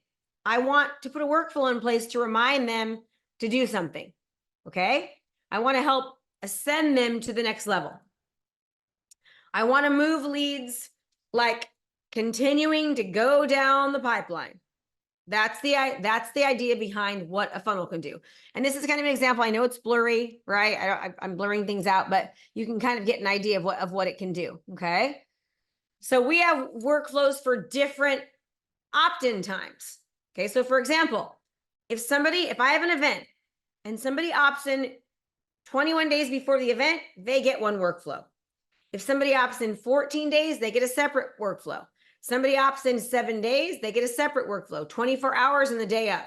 I want to put a workflow in place to remind them to do something. Okay. I want to help ascend them to the next level. I want to move leads, like continuing to go down the pipeline. That's the idea behind what a funnel can do. And this is kind of an example. I know it's blurry, right? I'm blurring things out, but you can kind of get an idea of what it can do. Okay. So we have workflows for different opt-in times. Okay. So for example, if I have an event and somebody opts in 21 days before the event, they get one workflow. If somebody opts in 14 days, they get a separate workflow. Somebody opts in 7 days, they get a separate workflow, 24 hours in the day of.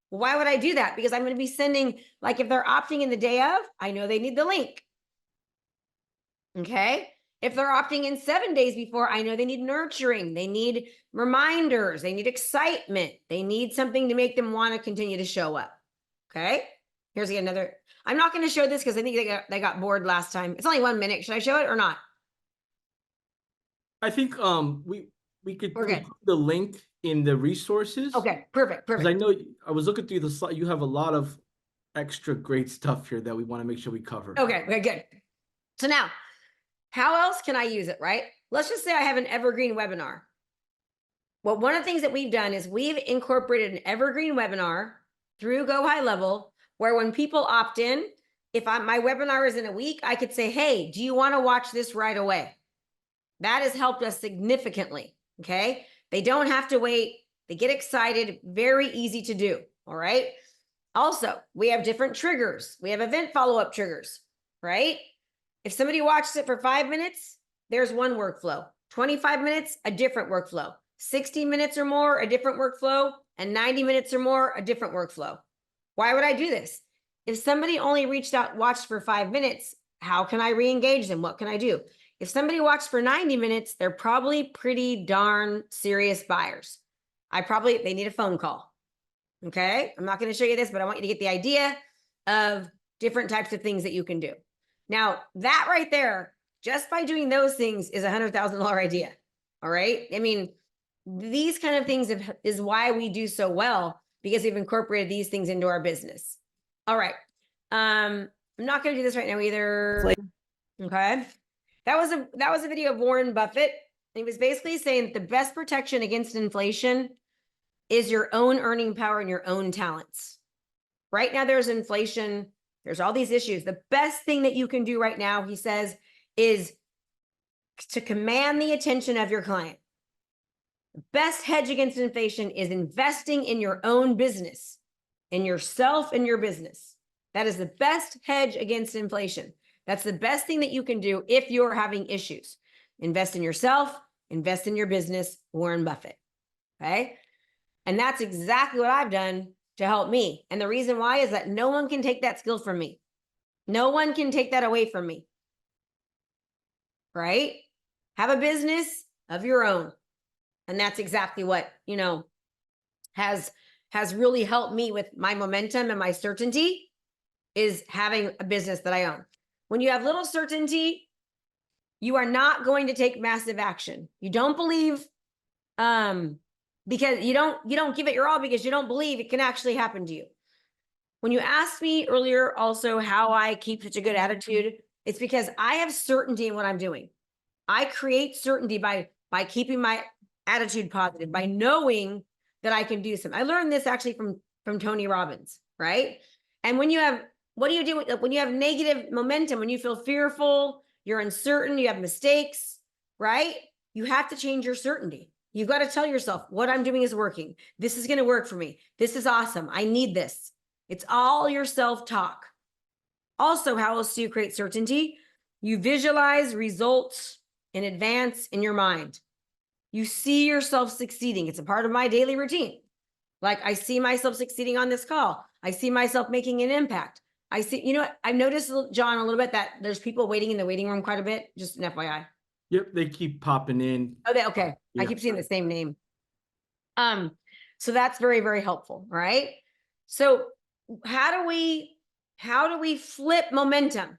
Well, why would I do that? Because I'm going to be sending, if they're opting in the day of, I know they need the link. Okay. If they're opting in 7 days before, I know they need nurturing. They need reminders. They need excitement. They need something to make them want to continue to show up. Okay. Here's another. I'm not going to show this because I think they got bored last time. It's only 1 minute. Should I show it or not? I think we could We're good. put the link in the resources. Okay, perfect. Because I know I was looking through the slide. You have a lot of extra great stuff here that we want to make sure we cover. Okay, good. So now, how else can I use it, right? Let's just say I have an evergreen webinar. Well, one of the things that we've done is we've incorporated an evergreen webinar through Go High Level, where when people opt in, if my webinar is in a week, I could say, hey, do you want to watch this right away? That has helped us significantly. Okay. They don't have to wait. They get excited. Very easy to do. All right. Also, we have different triggers. We have event follow-up triggers, right? If somebody watches it for 5 minutes, there's one workflow. 25 minutes, a different workflow. 60 minutes or more, a different workflow. And 90 minutes or more, a different workflow. Why would I do this? If somebody only reached out, watched for 5 minutes, how can I re-engage them? What can I do? If somebody watched for 90 minutes, they're probably pretty darn serious buyers. They need a phone call. Okay. I'm not going to show you this, but I want you to get the idea of different types of things that you can do. Now, that right there, just by doing those things is $100,000 idea. All right. I mean, these kind of things is why we do so well, because we've incorporated these things into our business. All right. I'm not going to do this right now either. Okay. That was a video of Warren Buffett. He was basically saying that the best protection against inflation is your own earning power and your own talents. Right now, there's inflation. There's all these issues. The best thing that you can do right now, he says, is to command the attention of your client. The best hedge against inflation is investing in your own business, in yourself and your business. That is the best hedge against inflation. That's the best thing that you can do if you're having issues. Invest in yourself, invest in your business, Warren Buffett. Okay. And that's exactly what I've done to help me. And the reason why is that no one can take that skill from me. No one can take that away from me. Right? Have a business of your own. And that's exactly what, has really helped me with my momentum and my certainty, is having a business that I own. When you have little certainty, you are not going to take massive action. You don't believe, because you don't give it your all, because you don't believe it can actually happen to you. When you asked me earlier also how I keep such a good attitude, it's because I have certainty in what I'm doing. I create certainty by keeping my attitude positive, by knowing that I can do something. I learned this actually from Tony Robbins, right? And when you have, what do you do when you have negative momentum, when you feel fearful, you're uncertain, you have mistakes, right? You have to change your certainty. You've got to tell yourself, what I'm doing is working. This is going to work for me. This is awesome. I need this. It's all your self-talk. Also, how else do you create certainty? You visualize results in advance in your mind. You see yourself succeeding. It's a part of my daily routine. Like, I see myself succeeding on this call. I see myself making an impact. I see, I've noticed, John, a little bit that there's people waiting in the waiting room quite a bit. Just an FYI. Yep, they keep popping in. Oh, okay. Yeah. I keep seeing the same name. So that's very, very helpful, right? So how do we flip momentum?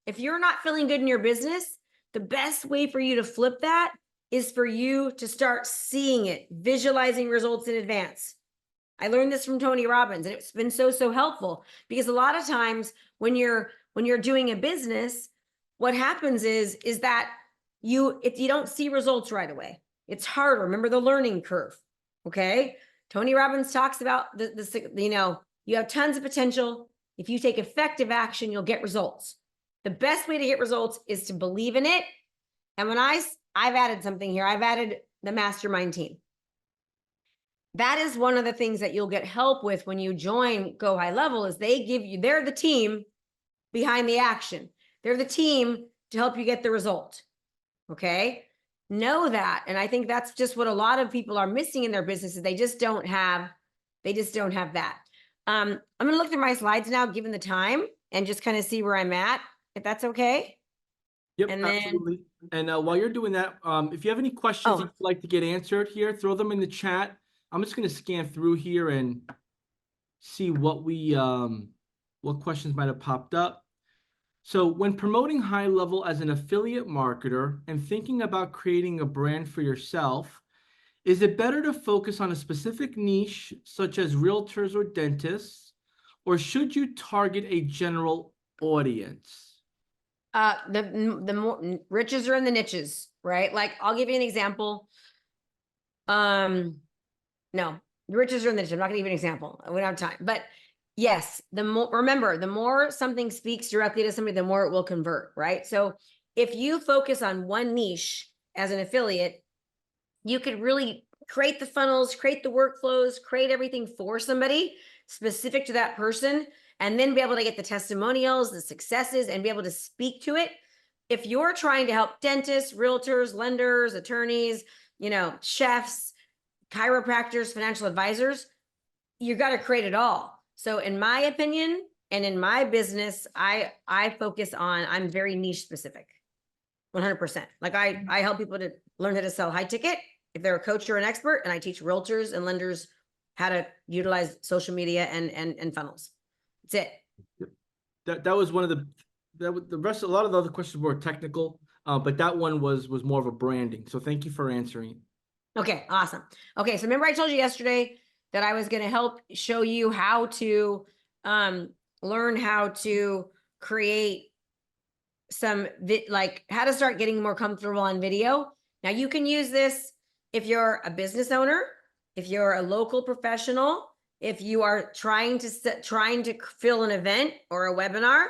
If you're not feeling good in your business, the best way for you to flip that is for you to start seeing it, visualizing results in advance. I learned this from Tony Robbins, and it's been so helpful, because a lot of times when you're doing a business, what happens is that you don't see results right away. It's harder. Remember the learning curve. Okay. Tony Robbins talks about you have tons of potential. If you take effective action, you'll get results. The best way to get results is to believe in it. And when I've added something here, I've added the mastermind team. That is one of the things that you'll get help with when you join Go High Level, is they're the team behind the action. They're the team to help you get the result. Okay. Know that. And I think that's just what a lot of people are missing in their businesses. They just don't have that. I'm going to look through my slides now, given the time, and just kind of see where I'm at, if that's okay. Yep, and absolutely. And while you're doing that, if you have any questions that you'd like to get answered here, throw them in the chat. I'm just going to scan through here and see what questions might have popped up. So when promoting High Level as an affiliate marketer and thinking about creating a brand for yourself, is it better to focus on a specific niche, such as realtors or dentists, or should you target a general audience? The more riches are in the niches, right? Like, I'll give you an example. No, the riches are in the niches. I'm not going to give you an example. We don't have time, but yes, the more something speaks directly to somebody, the more it will convert, right? So if you focus on one niche as an affiliate, you could really create the funnels, create the workflows, create everything for somebody specific to that person, and then be able to get the testimonials, the successes, and be able to speak to it. if you're trying to help dentists, realtors, lenders, attorneys, chefs, chiropractors, financial advisors, you got to create it all. So in my opinion, and in my business, I focus on, I'm very niche specific, 100%. Like I help people to learn how to sell high ticket if they're a coach or an expert, and I teach realtors and lenders how to utilize social media and funnels. That's it. That was one of the rest. A lot of the other questions were technical, but that one was more of a branding. So thank you for answering. Okay, awesome. Okay, so remember I told you yesterday that I was going to help show you how to learn how to create some like how to start getting more comfortable on video. Now you can use this if you're a business owner, if you're a local professional, if you are trying to fill an event or a webinar,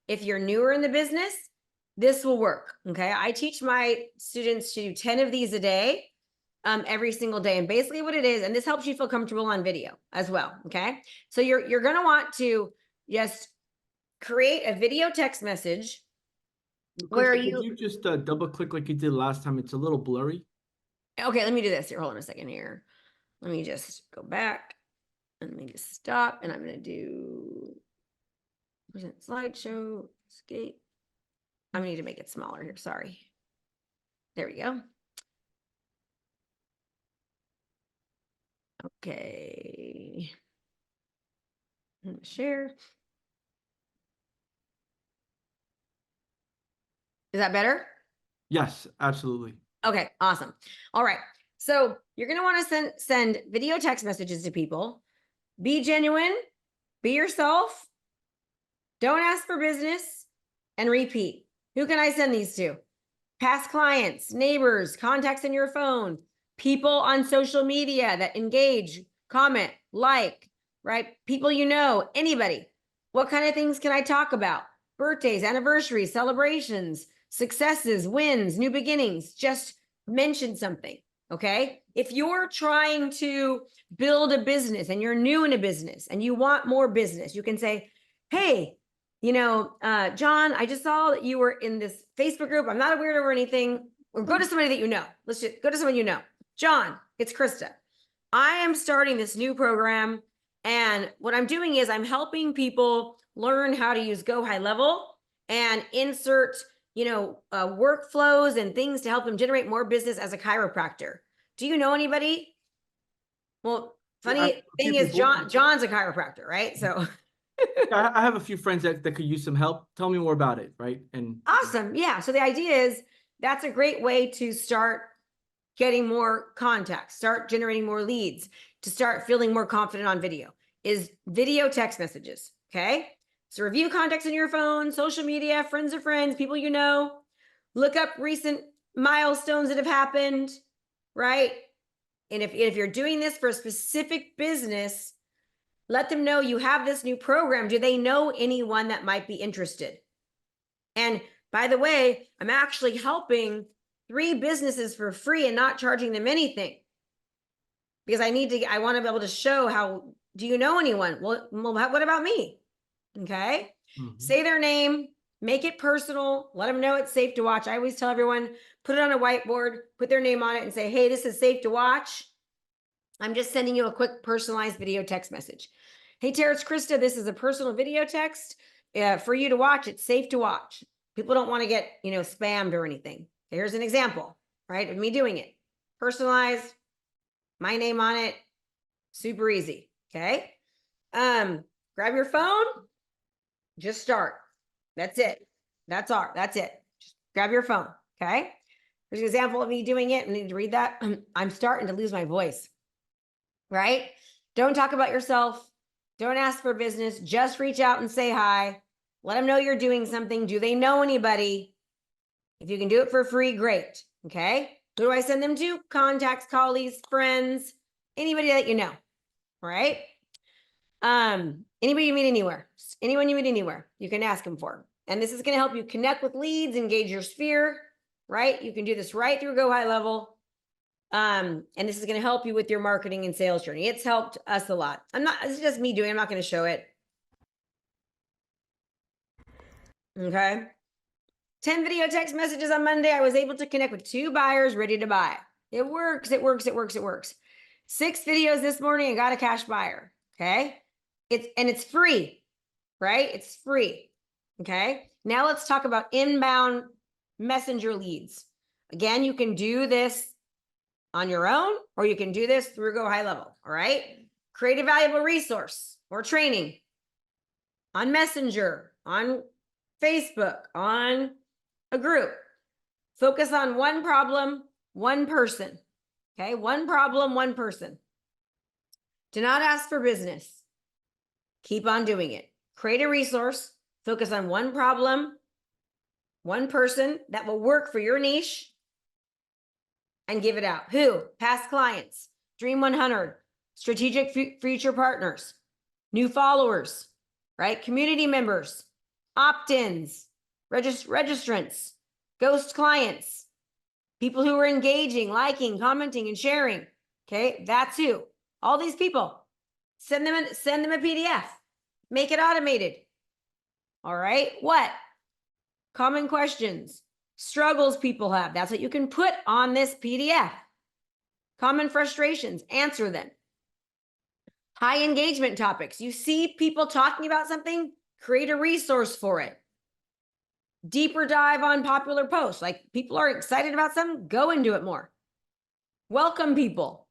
if you're newer in the business, this will work. Okay, I teach my students to do 10 of these a day. Every single day. And basically what it is, and this helps you feel comfortable on video as well. Okay. So you're going to want to just create a video text message where you just double click like you did last time. It's a little blurry. Okay. Let me do this here. Hold on a second here. Let me just go back and let me just stop. And I'm going to do present slideshow, escape. I need to make it smaller here. Sorry. There we go. Okay. Share. Is that better? Yes, absolutely. Okay, awesome. All right. So you're going to want to send video text messages to people. Be genuine, be yourself. Don't ask for business, and repeat. Who can I send these to? Past clients, neighbors, contacts in your phone, people on social media that engage, comment, like, right? People you know, anybody. What kind of things can I talk about? Birthdays, anniversaries, celebrations, successes, wins, new beginnings. Just mention something, okay? If you're trying to build a business and you're new in a business and you want more business, you can say, hey, John, I just saw that you were in this Facebook group. I'm not a weirdo or anything. Or go to somebody that you know. Let's just go to someone you know. John, it's Krista. I am starting this new program. And what I'm doing is I'm helping people learn how to use Go High Level and insert, workflows and things to help them generate more business as a chiropractor. Do you know anybody? Well, funny thing is John's a chiropractor, right? So I have a few friends that could use some help. Tell me more about it, right? And awesome. Yeah. So the idea is that's a great way to start getting more contacts, start generating more leads, to start feeling more confident on video is video text messages. Okay. So review contacts in your phone, social media, friends of friends, people you know, look up recent milestones that have happened, right? And if you're doing this for a specific business, let them know you have this new program. Do they know anyone that might be interested? And by the way, I'm actually helping 3 businesses for free and not charging them anything because I want to be able to show how, do you know anyone? Well, what about me? Okay. Say their name, make it personal, let them know it's safe to watch. I always tell everyone, put it on a whiteboard, put their name on it and say, hey, this is safe to watch. I'm just sending you a quick personalized video text message. Hey, Tara, it's Krista. This is a personal video text for you to watch. It's safe to watch. People don't want to get, spammed or anything. Here's an example, right, of me doing it. Personalized, my name on it, super easy, okay? Grab your phone, just start. That's it. That's it. Just grab your phone, okay? Here's an example of me doing it. I need to read that. I'm starting to lose my voice, right? Don't talk about yourself. Don't ask for business. Just reach out and say hi. Let them know you're doing something. Do they know anybody? If you can do it for free, great. Okay. Who do I send them to? Contacts, colleagues, friends, anybody that you know. All right. Anybody you meet anywhere, anyone you meet anywhere, you can ask them for. And this is going to help you connect with leads, engage your sphere, right? You can do this right through Go High Level. And this is going to help you with your marketing and sales journey. It's helped us a lot. It's just me doing, I'm not going to show it. Okay. 10 video text messages on Monday. I was able to connect with 2 buyers ready to buy. It works, it works, it works, it works. 6 videos this morning and got a cash buyer. Okay. It's free, right? It's free. Okay. Now let's talk about inbound messenger leads. Again, you can do this on your own, or you can do this through Go High Level. All right. Create a valuable resource or training on Messenger, on Facebook, on a group. Focus on one problem, one person. Okay. One problem, one person. Do not ask for business. Keep on doing it. Create a resource, focus on one problem, one person that will work for your niche, and give it out. Who? Past clients, Dream 100, strategic future partners, new followers, right? Community members, opt-ins, registrants, ghost clients, people who are engaging, liking, commenting, and sharing. Okay, that's who. All these people. Send them a PDF. Make it automated. All right. What? Common questions, struggles people have. That's what you can put on this PDF. Common frustrations, answer them. High engagement topics. You see people talking about something, create a resource for it. Deeper dive on popular posts. Like people are excited about something, go into it more. Welcome people.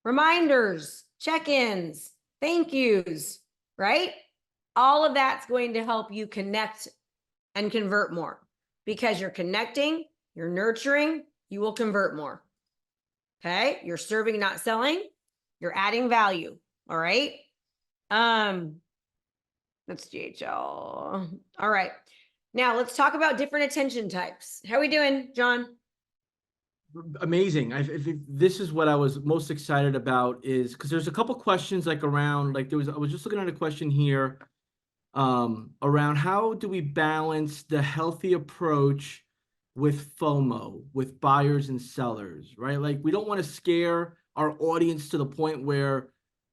Reminders, check-ins, thank yous, right? All of that's going to help you connect and convert more, because you're connecting, you're nurturing, you will convert more. Okay. You're serving, not selling. You're adding value. All right. That's GHL. All right. Now let's talk about different attention types. How are we doing, John? Amazing. This is what I was most excited about, is because there's a couple questions like around, like I was just looking at a question here around how do we balance the healthy approach with FOMO, with buyers and sellers, right? Like we don't want to scare our audience to the point where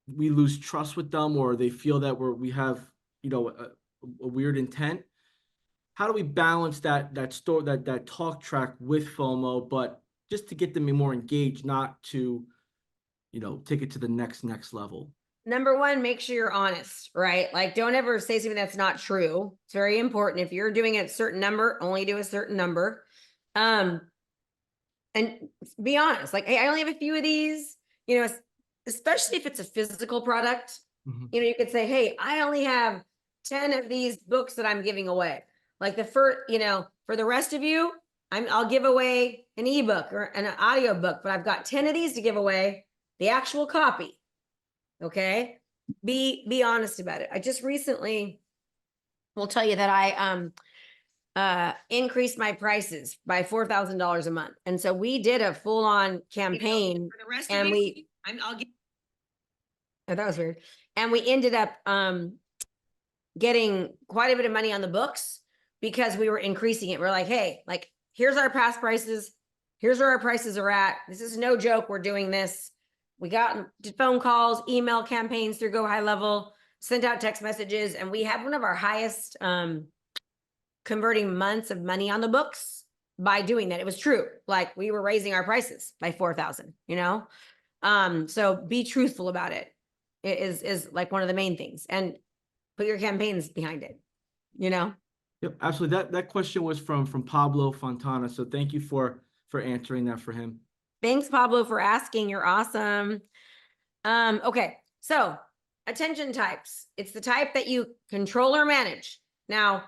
we lose trust with them, or they feel that we have, you know, a weird intent. How do we balance that talk track with FOMO, but just to get them more engaged, not to, you know, take it to the next level? Number one, make sure you're honest, right? Like don't ever say something that's not true. It's very important. If you're doing a certain number, only do a certain number. And be honest, like, hey, I only have a few of these, you know, especially if it's a physical product. Mm-hmm. You know, you could say, hey, I only have 10 of these books that I'm giving away. Like the first, you know, for the rest of you, I'll give away an ebook or an audio book, but I've got 10 of these to give away, the actual copy. Okay. Be honest about it. I just recently will tell you that I increased my prices by $4,000 a month. And so we did a full-on campaign, for the rest and of you, I'll get. Oh, that was weird. And we ended up getting quite a bit of money on the books because we were increasing it. We're like, hey, like, here's our past prices. Here's where our prices are at. This is no joke. We're doing this. We did phone calls, email campaigns through Go High Level, sent out text messages, and we had one of our highest converting months of money on the books by doing that. It was true. Like we were raising our prices by 4,000, you know? So be truthful about it. It is like one of the main things, and put your campaigns behind it, you know? Yep, absolutely. That question was from Pablo Fontana. So thank you for answering that for him. Thanks, Pablo, for asking. You're awesome. Okay, so attention types. It's the type that you control or manage. Now,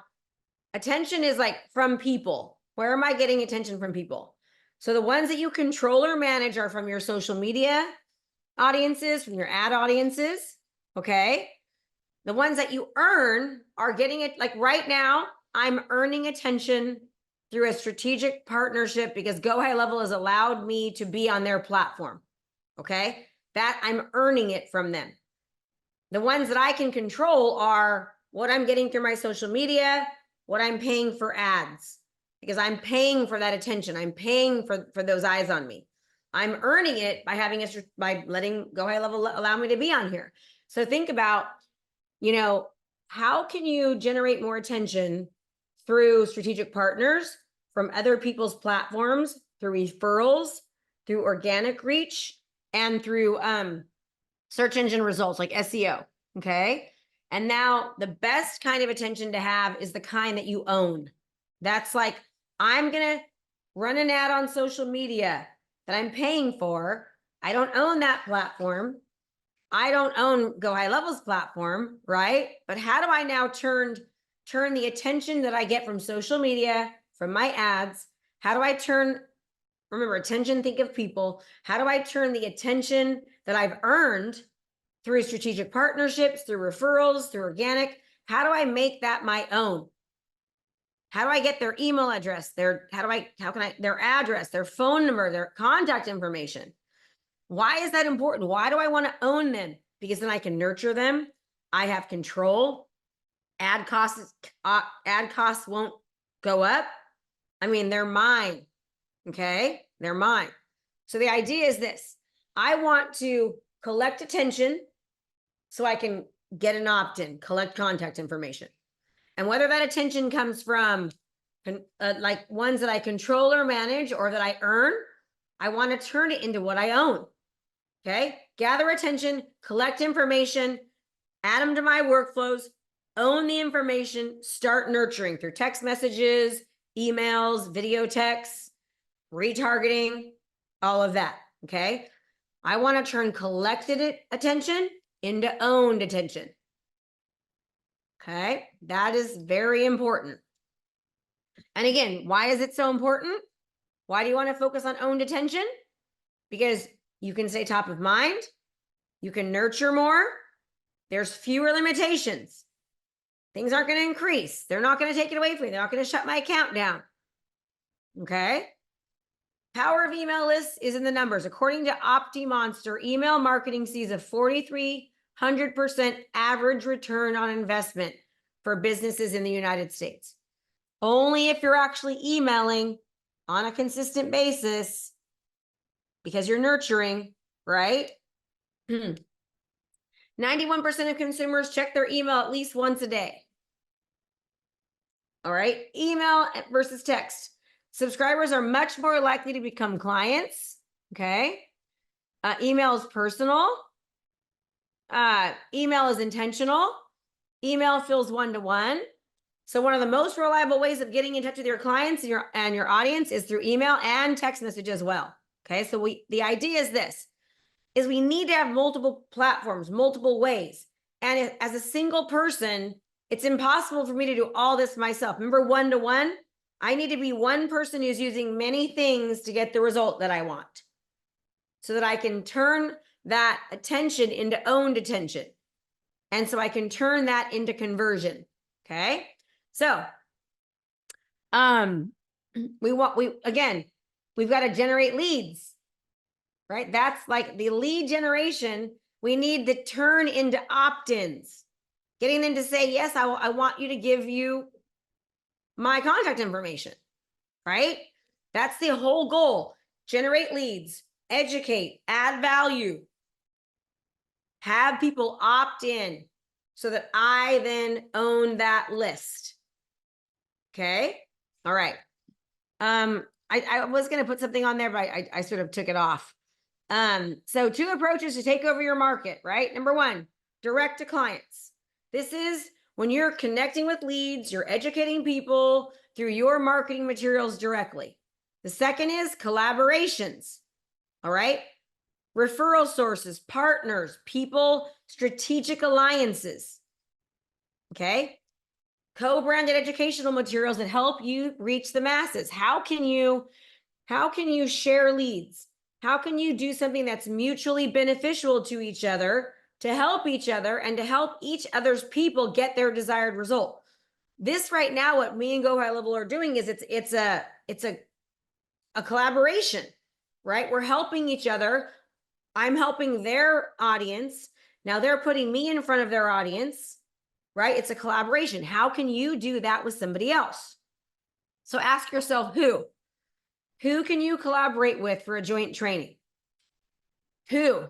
attention is like from people. Where am I getting attention from people? So the ones that you control or manage are from your social media audiences, from your ad audiences, okay? The ones that you earn are getting it, like right now, I'm earning attention through a strategic partnership because Go High Level has allowed me to be on their platform, okay? That I'm earning it from them. The ones that I can control are what I'm getting through my social media, what I'm paying for ads, because I'm paying for that attention. I'm paying for those eyes on me. I'm earning it by by letting Go High Level allow me to be on here. So think about, you know, how can you generate more attention through strategic partners from other people's platforms through referrals, through organic reach, and through search engine results like SEO. Okay. And now the best kind of attention to have is the kind that you own. That's like, I'm going to run an ad on social media that I'm paying for. I don't own that platform. I don't own Go High Level's platform, right? But how do I now turn the attention that I get from social media, from my ads? How do I remember, attention, think of people. How do I turn the attention that I've earned through strategic partnerships, through referrals, through organic? How do I make that my own? How do I get their email address, their address, their phone number, their contact information? Why is that important? Why do I want to own them? Because then I can nurture them. I have control. Ad costs won't go up. I mean, they're mine. Okay, they're mine. So the idea is this: I want to collect attention so I can get an opt-in, collect contact information. And whether that attention comes from like ones that I control or manage or that I earn, I want to turn it into what I own. Okay, gather attention, collect information, add them to my workflows, own the information, start nurturing through text messages, emails, video texts, retargeting, all of that. Okay, I want to turn collected attention into owned attention. Okay, that is very important. And again, why is it so important? Why do you want to focus on owned attention? Because you can stay top of mind, you can nurture more, there's fewer limitations. Things aren't going to increase. They're not going to take it away from me. They're not going to shut my account down. Okay. Power of email lists is in the numbers. According to OptiMonster, email marketing sees a 4,300% average return on investment for businesses in the United States. Only if you're actually emailing on a consistent basis, because you're nurturing, right? 91% of consumers check their email at least once a day. All right, email versus text. Subscribers are much more likely to become clients. Okay, email is personal. Email is intentional. Email feels one-to-one. So one of the most reliable ways of getting in touch with your clients and your audience is through email and text message as well. Okay, so the idea is this, is we need to have multiple platforms, multiple ways. And as a single person, it's impossible for me to do all this myself. Remember, one-to-one? I need to be one person who's using many things to get the result that I want, so that I can turn that attention into owned attention. And so I can turn that into conversion. Okay. So, we've got to generate leads, right? That's like the lead generation. We need to turn into opt-ins, getting them to say, yes, I want you to give you my contact information, right? That's the whole goal. Generate leads, educate, add value, have people opt in so that I then own that list. Okay. All right. I was going to put something on there, but I sort of took it off. So 2 approaches to take over your market, right? Number 1, direct to clients. This is when you're connecting with leads, you're educating people through your marketing materials directly. The second is collaborations. All right. Referral sources, partners, people, strategic alliances. Okay. Co-branded educational materials that help you reach the masses. How can you share leads? How can you do something that's mutually beneficial to each other, to help each other, and to help each other's people get their desired result? This right now, what me and Go High Level are doing is it's a collaboration, right? We're helping each other. I'm helping their audience. Now they're putting me in front of their audience. Right? It's a collaboration. How can you do that with somebody else? So ask yourself, who can you collaborate with for a joint training? Who?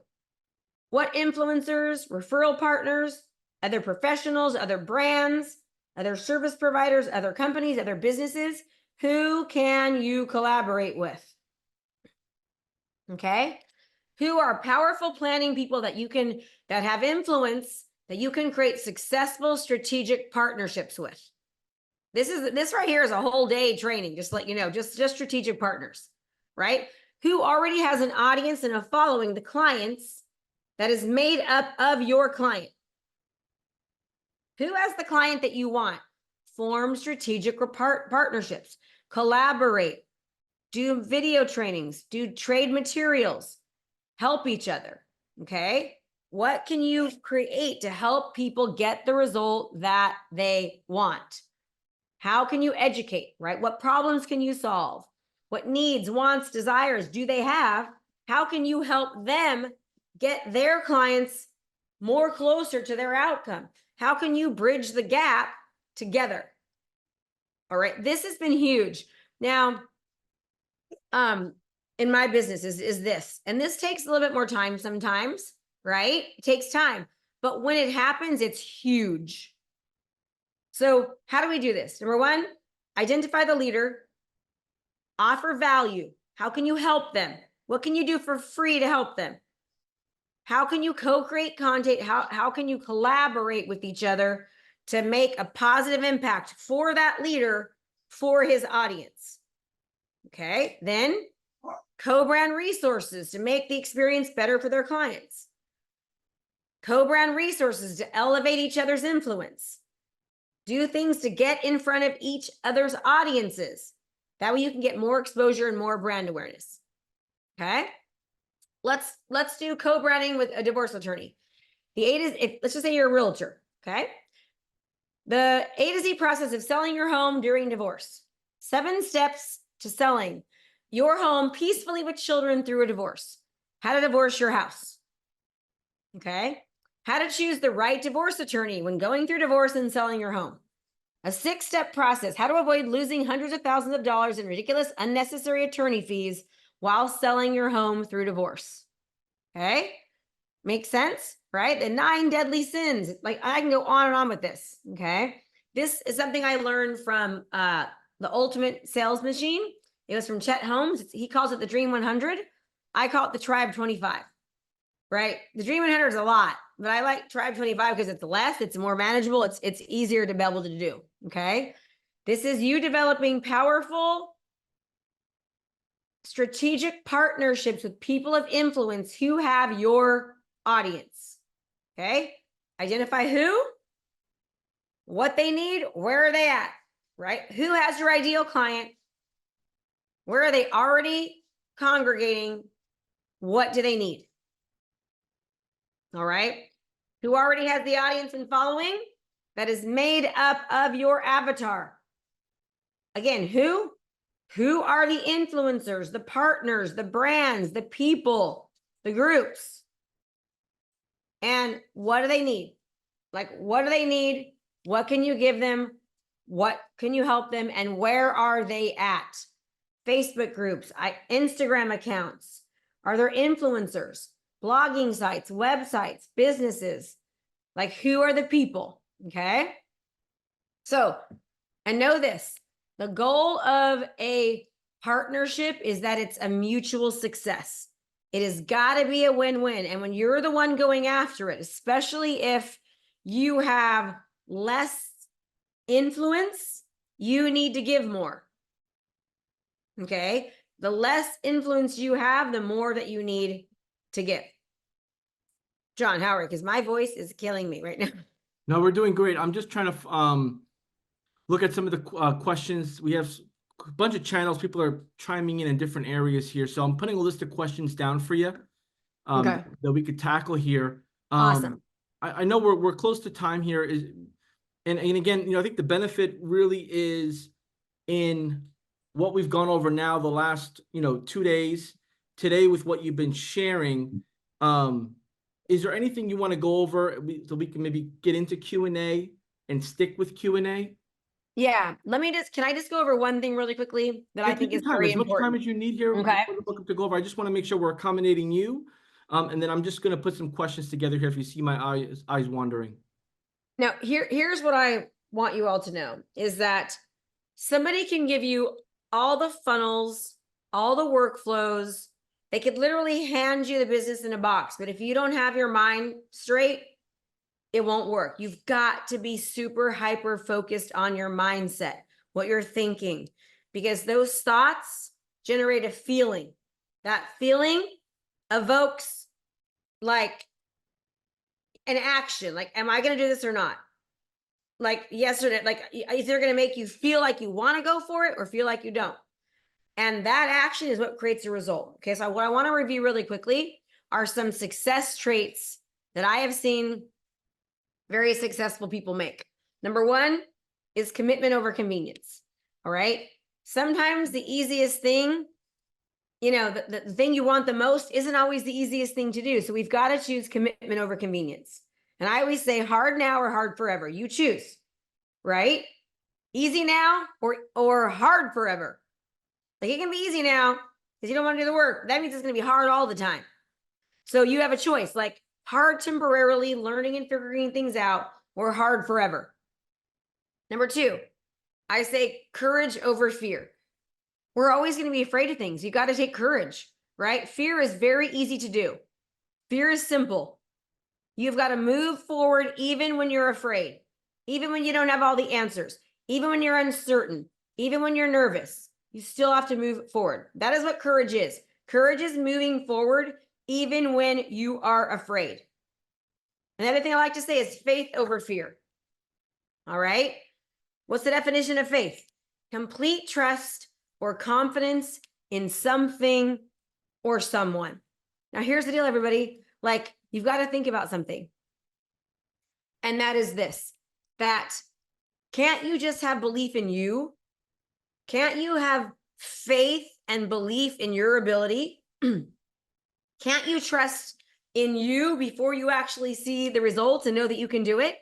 What influencers, referral partners, other professionals, other brands, other service providers, other companies, other businesses? Who can you collaborate with? Okay. Who are powerful planning people that that have influence, that you can create successful strategic partnerships with? This right here is a whole day training, just let you know, just strategic partners, right? Who already has an audience and a following, the clients, that is made up of your client. Who has the client that you want? Form strategic partnerships, collaborate, do video trainings, do trade materials, help each other. Okay. What can you create to help people get the result that they want? How can you educate, right? What problems can you solve? What needs, wants, desires do they have? How can you help them get their clients more closer to their outcome? How can you bridge the gap together? All right, this has been huge. Now, in my business is this, and this takes a little bit more time sometimes, right? It takes time, but when it happens, it's huge. So how do we do this? Number one, identify the leader, offer value. How can you help them? What can you do for free to help them? How can you co-create content? How can you collaborate with each other to make a positive impact for that leader, for his audience? Okay, then co-brand resources to make the experience better for their clients. Co-brand resources to elevate each other's influence. Do things to get in front of each other's audiences. That way you can get more exposure and more brand awareness. Okay. Let's do co-branding with a divorce attorney. Let's just say you're a realtor. Okay. The A to Z process of selling your home during divorce. 7 steps to selling your home peacefully with children through a divorce. How to divorce your house. Okay. How to choose the right divorce attorney when going through divorce and selling your home. A 6-step process. How to avoid losing hundreds of thousands of dollars in ridiculous, unnecessary attorney fees while selling your home through divorce. Okay. Makes sense, right? The 9 deadly sins. Like, I can go on and on with this. Okay. This is something I learned from the Ultimate Sales Machine. It was from Chet Holmes. He calls it the Dream 100. I call it the Tribe 25. Right? The Dream 100 is a lot, but I like Tribe 25 because it's less, it's more manageable, it's easier to be able to do. Okay. This is you developing powerful strategic partnerships with people of influence who have your audience. Okay. Identify who, what they need, where are they at, right? Who has your ideal client? Where are they already congregating? What do they need? All right. Who already has the audience and following that is made up of your avatar? Again, who are the influencers, the partners, the brands, the people, the groups? And what do they need? Like, what do they need? What can you give them? What can you help them? And where are they at? Facebook groups, Instagram accounts. Are there influencers? Blogging sites, websites, businesses, like who are the people? Okay. So, and know this, the goal of a partnership is that it's a mutual success. It has got to be a win-win. And when you're the one going after it, especially if you have less influence, you need to give more. Okay. The less influence you have, the more that you need to give. John, how are you? Because my voice is killing me right now. No, we're doing great. I'm just trying to look at some of the questions. We have a bunch of channels. People are chiming in different areas here. So I'm putting a list of questions down for you Okay. that we could tackle here. Awesome. I know we're close to time here. And again, I think the benefit really is in what we've gone over now the last 2 days. Today with what you've been sharing. Is there anything you want to go over so we can maybe get into Q&A and stick with Q&A? Yeah. Can I just go over one thing really quickly that I think is very important? As much time as you need here. Okay. To go over. I just want to make sure we're accommodating you. And then I'm just going to put some questions together here if you see my eyes wandering. Now, here's what I want you all to know is that somebody can give you all the funnels, all the workflows. They could literally hand you the business in a box, but if you don't have your mind straight, it won't work. You've got to be super hyper focused on your mindset, what you're thinking, because those thoughts generate a feeling. That feeling evokes like an action. Like, am I going to do this or not? Like yesterday, like either going to make you feel like you want to go for it or feel like you don't. And that action is what creates a result. Okay. So what I want to review really quickly are some success traits that I have seen very successful people make. Number one is commitment over convenience. All right. Sometimes the easiest thing, you know, the thing you want the most isn't always the easiest thing to do. So we've got to choose commitment over convenience. And I always say hard now or hard forever. You choose, right? Easy now or hard forever. Like it can be easy now because you don't want to do the work. That means it's going to be hard all the time. So you have a choice, like hard temporarily, learning and figuring things out, or hard forever. Number two, I say courage over fear. We're always going to be afraid of things. You got to take courage, right? Fear is very easy to do. Fear is simple. You've got to move forward even when you're afraid, even when you don't have all the answers, even when you're uncertain, even when you're nervous. You still have to move forward. That is what courage is. Courage is moving forward even when you are afraid. Another thing I like to say is faith over fear. All right. What's the definition of faith? Complete trust or confidence in something or someone. Now, here's the deal, everybody. Like, you've got to think about something. And that is this, that can't you just have belief in you? Can't you have faith and belief in your ability? Can't you trust in you before you actually see the results and know that you can do it?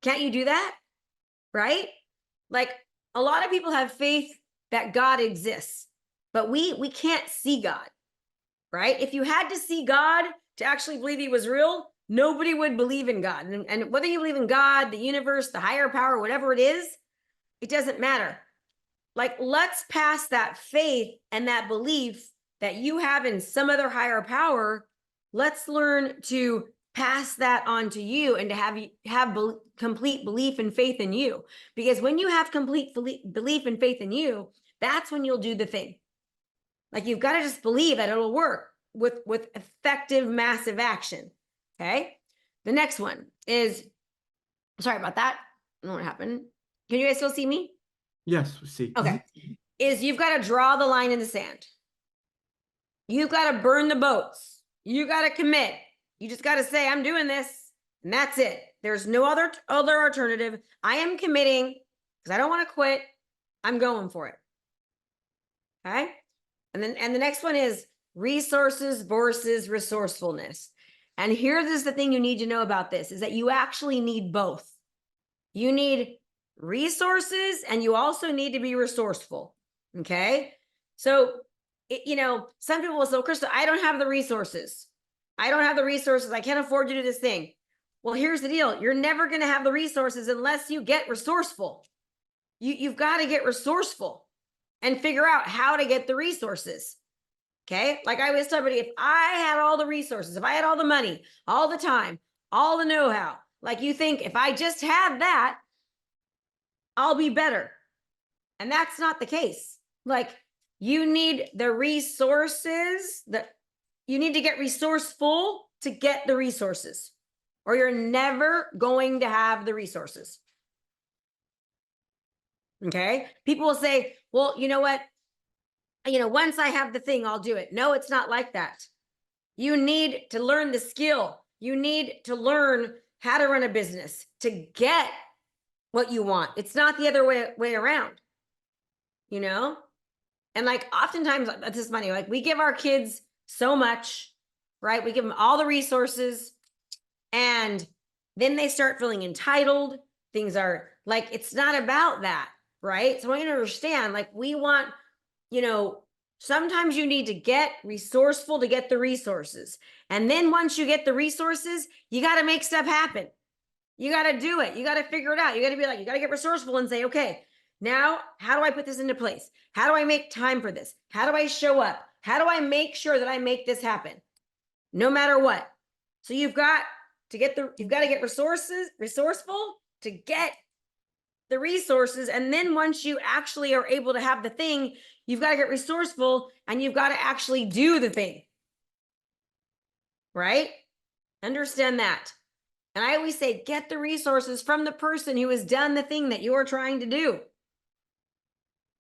Can't you do that? Right? Like a lot of people have faith that God exists, but we can't see God, right? If you had to see God to actually believe he was real, nobody would believe in God. And whether you believe in God, the universe, the higher power, whatever it is, it doesn't matter. Like, let's pass that faith and that belief that you have in some other higher power. Let's learn to pass that on to you and to have complete belief and faith in you. Because when you have complete belief and faith in you, that's when you'll do the thing. Like, you've got to just believe that it'll work with effective, massive action. Okay. The next one is, sorry about that. I don't know what happened. Can you guys still see me? Yes, we see. Okay. Is you've got to draw the line in the sand. You've got to burn the boats. You got to commit. You just got to say, I'm doing this, and that's it. There's no other alternative. I am committing because I don't want to quit. I'm going for it. Okay. And the next one is resources versus resourcefulness. And here's the thing you need to know about this is that you actually need both. You need resources and you also need to be resourceful. Okay. So, some people will say, Krista, I don't have the resources. I don't have the resources. I can't afford to do this thing. Well, here's the deal. You're never going to have the resources unless you get resourceful. You've got to get resourceful and figure out how to get the resources. Okay. Like I always tell everybody, if I had all the resources, if I had all the money, all the time, all the know-how, like you think if I just had that, I'll be better. And that's not the case. Like you need the resources that you need to get resourceful to get the resources, or you're never going to have the resources. Okay. People will say, well, you know what? Once I have the thing, I'll do it. No, it's not like that. You need to learn the skill. You need to learn how to run a business to get what you want. It's not the other way around, And like oftentimes, this is funny, like we give our kids so much, right? We give them all the resources and then they start feeling entitled. Things are like, it's not about that, right? So I want you to understand, like we want, sometimes you need to get resourceful to get the resources. And then once you get the resources, you got to make stuff happen. You got to do it. You got to figure it out. You got to be like, you got to get resourceful and say, okay, Now, how do I put this into place? How do I make time for this? How do I show up? How do I make sure that I make this happen? No matter what. So you've got to get resourceful to get the resources. And then once you actually are able to have the thing, you've got to get resourceful and you've got to actually do the thing. Right? Understand that. And I always say, get the resources from the person who has done the thing that you're trying to do.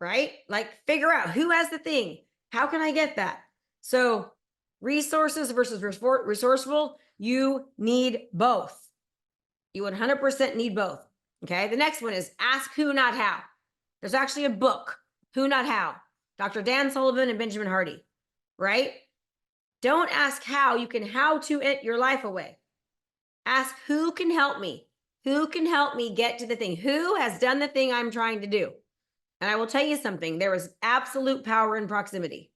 Right? Like figure out who has the thing. How can I get that? So resources versus resourceful, you need both. You 100% need both. Okay. The next one is ask who, not how. There's actually a book, Who, Not How, Dr. Dan Sullivan and Benjamin Hardy, right? Don't ask how, you can how to it your life away. Ask who can help me? Who can help me get to the thing? Who has done the thing I'm trying to do? And I will tell you something, there is absolute power in proximity.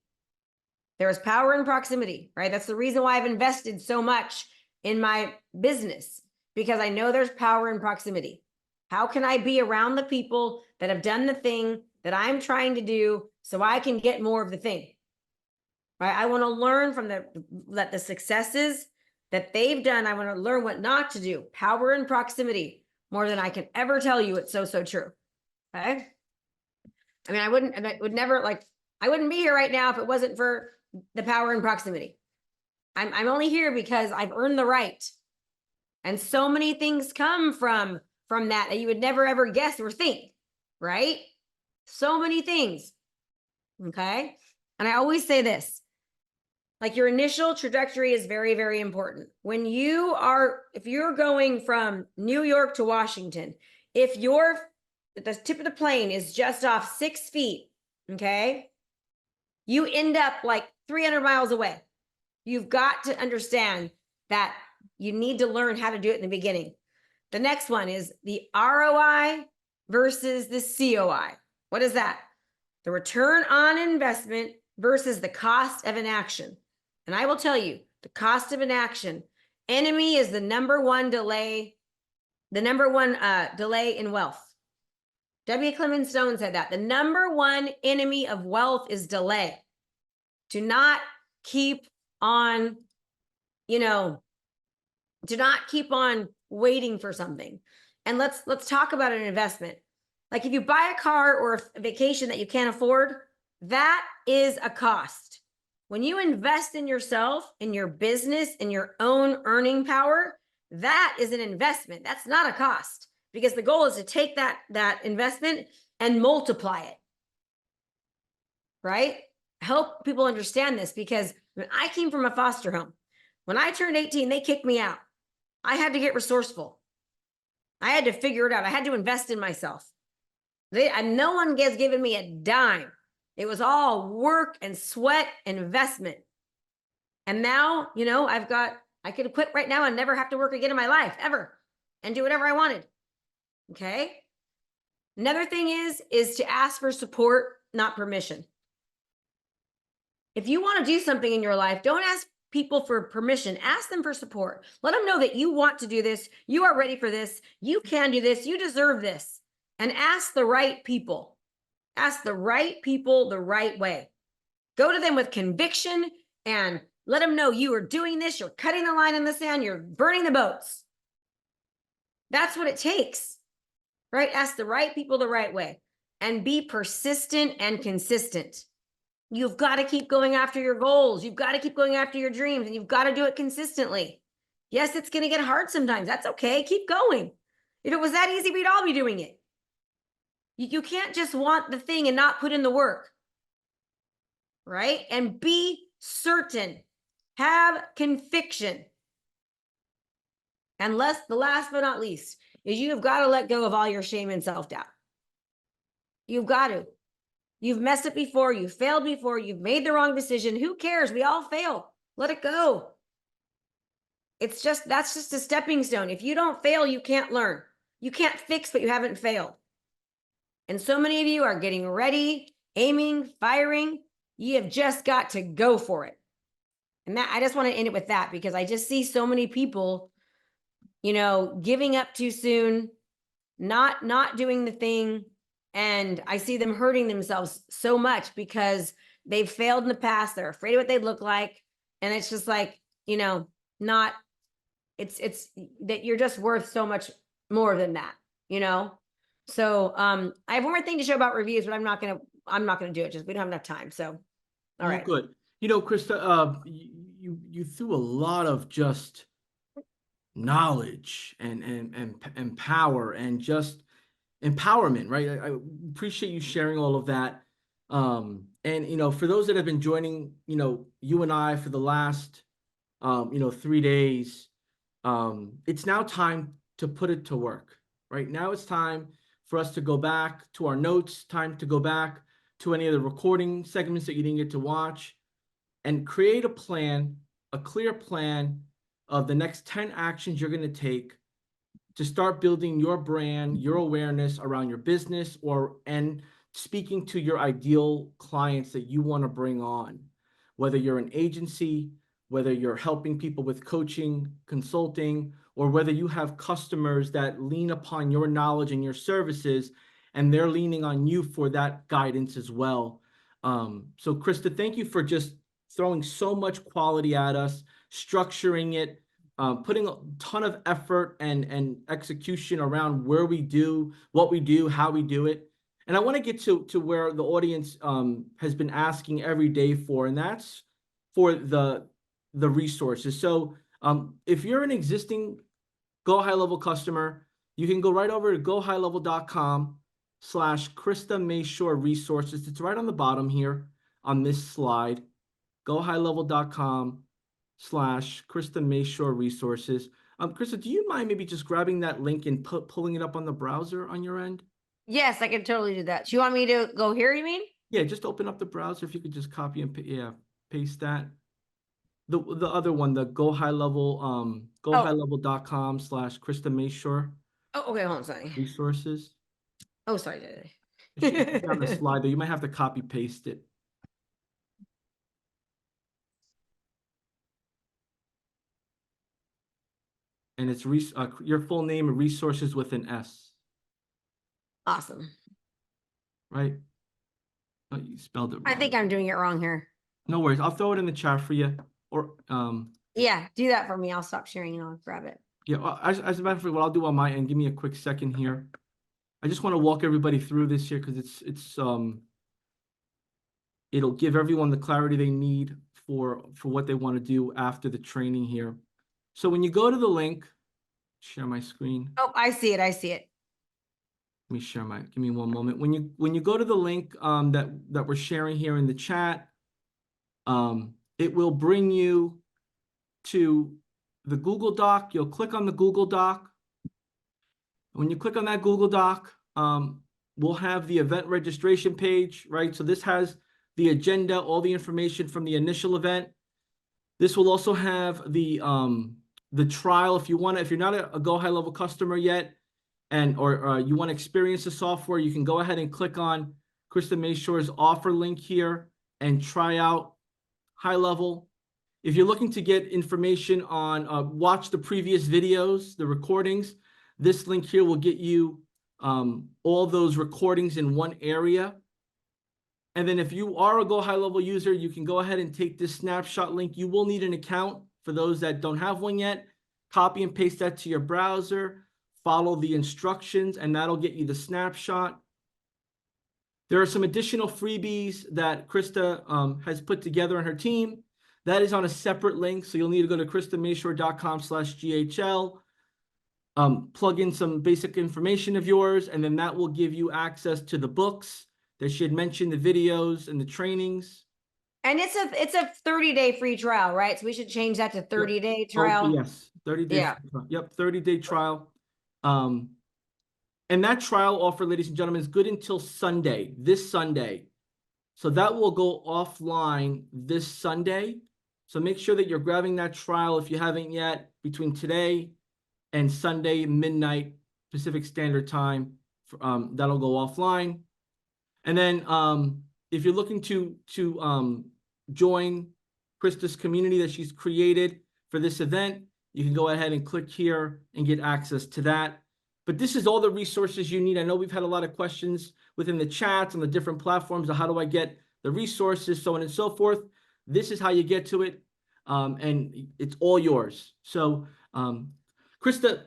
There is power in proximity, right? That's the reason why I've invested so much in my business, because I know there's power in proximity. How can I be around the people that have done the thing that I'm trying to do so I can get more of the thing? Right? I want to learn from the successes that they've done. I want to learn what not to do. Power in proximity, more than I can ever tell you. It's so true. Okay. I mean, I wouldn't be here right now if it wasn't for the power in proximity. I'm only here because I've earned the right. And so many things come from that you would never ever guess or think, right? So many things. Okay. And I always say this, like your initial trajectory is very, very important. If you're going from New York to Washington, if the tip of the plane is just off 6 feet, okay, you end up like 300 miles away. You've got to understand that you need to learn how to do it in the beginning. The next one is the ROI versus the COI. What is that? The return on investment versus the cost of an action. And I will tell you, the cost of an action, enemy is the number one delay in wealth. W. Clement Stone said that the number one enemy of wealth is delay. Do not keep on, waiting for something. And let's talk about an investment. Like if you buy a car or a vacation that you can't afford, that is a cost. When you invest in yourself, in your business, in your own earning power, that is an investment. That's not a cost, because the goal is to take that investment and multiply it. Right? Help people understand this, because when I came from a foster home, when I turned 18, they kicked me out. I had to get resourceful. I had to figure it out. I had to invest in myself. No one has given me a dime. It was all work and sweat and investment. And now, I could quit right now and never have to work again in my life, ever, and do whatever I wanted. Okay. Another thing is to ask for support, not permission. If you want to do something in your life, don't ask people for permission. Ask them for support. Let them know that you want to do this. You are ready for this. You can do this. You deserve this. And ask the right people. Ask the right people the right way. Go to them with conviction and let them know you are doing this. You're cutting the line in the sand. You're burning the boats. That's what it takes, right? Ask the right people the right way and be persistent and consistent. You've got to keep going after your goals. You've got to keep going after your dreams, and you've got to do it consistently. Yes, it's going to get hard sometimes. That's okay. Keep going. If it was that easy, we'd all be doing it. You can't just want the thing and not put in the work, right? And be certain. Have conviction. And the last but not least is you've got to let go of all your shame and self-doubt. You've got to. You've messed up before. You've failed before. You've made the wrong decision. Who cares? We all fail. Let it go. That's just a stepping stone. If you don't fail, you can't learn. You can't fix what you haven't failed. And so many of you are getting ready, aiming, firing. You have just got to go for it. And I just want to end it with that, because I just see so many people, giving up too soon, not doing the thing, And I see them hurting themselves so much because they've failed in the past. They're afraid of what they look like. And it's just like, you know, not, it's that you're just worth so much more than that, you know? So I have one more thing to show about reviews, but I'm not gonna do it. Just we don't have enough time. So all right. Good. You know, Krista, you threw a lot of just knowledge and power and just empowerment, right? I appreciate you sharing all of that. And you know, for those that have been joining, you know, you and I for the last 3 days, it's now time to put it to work. Right now, it's time for us to go back to our notes. Time to go back to any of the recording segments that you didn't get to watch, and create a plan, a clear plan of the next 10 actions you're going to take to start building your brand, your awareness around your business, and speaking to your ideal clients that you want to bring on, whether you're an agency, whether you're helping people with coaching, consulting, or whether you have customers that lean upon your knowledge and your services, and they're leaning on you for that guidance as well. So Krista, thank you for just throwing so much quality at us, structuring it, putting a ton of effort and execution around where we do, what we do, how we do it. And I want to get to where the audience has been asking every day for, and that's for the resources. So if you're an existing Go High Level customer, you can go right over to gohighlevel.com/Krista Mashore resources. It's right on the bottom here on this slide. gohighlevel.com/Krista Mashore resources. Krista, do you mind maybe just grabbing that link and pulling it up on the browser on your end? Yes, I can totally do that. Do you want me to go here, you mean? Yeah, just open up the browser. If you could just copy and paste that. The other one, the Go High Level, gohighlevel.com/Krista Mashore Oh, okay, hold on, sorry. resources. Oh, sorry. It should be on the slide, though. You might have to copy paste it. And it's your full name and resources with an S, Awesome. right? Oh, you spelled it wrong. I think I'm doing it wrong here. No worries. I'll throw it in the chat for you. Or Yeah, do that for me. I'll stop sharing and I'll grab it. yeah, as a matter of fact, what I'll do on my end, give me a quick second here. I just want to walk everybody through this here because it'll give everyone the clarity they need for what they want to do after the training here. So when you go to the link, share my screen. Oh, I see it. I see it. Let me share give me one moment. When you go to the link that we're sharing here in the chat, it will bring you to the Google Doc. You'll click on the Google Doc. When you click on that Google Doc, we'll have the event registration page, right? So this has the agenda, all the information from the initial event. This will also have the trial if you're not a Go High Level customer yet, or you want to experience the software, you can go ahead and click on Krista Mashore's offer link here and try out High Level. If you're looking to get information on watch the previous videos, the recordings, this link here will get you all those recordings in one area. And then if you are a Go High Level user, you can go ahead and take this snapshot link. You will need an account for those that don't have one yet. Copy and paste that to your browser, follow the instructions, and that'll get you the snapshot. There are some additional freebies that Krista has put together on her team. That is on a separate link, so you'll need to go to KristaMashore.com/GHL, plug in some basic information of yours, and then that will give you access to the books that she had mentioned, the videos and the trainings. And it's a 30-day free trial, right? So we should change that to 30-day trial. Oh, yes, 30-day. Yeah. Yep, 30-day trial. And that trial offer, ladies and gentlemen, is good until Sunday, this Sunday. So that will go offline this Sunday. So make sure that you're grabbing that trial if you haven't yet between today and Sunday midnight Pacific Standard Time. That'll go offline. And then if you're looking to join Krista's community that she's created for this event, you can go ahead and click here and get access to that. But this is all the resources you need. I know we've had a lot of questions within the chats on the different platforms of how do I get the resources, so on and so forth. This is how you get to it, and it's all yours. So, Krista,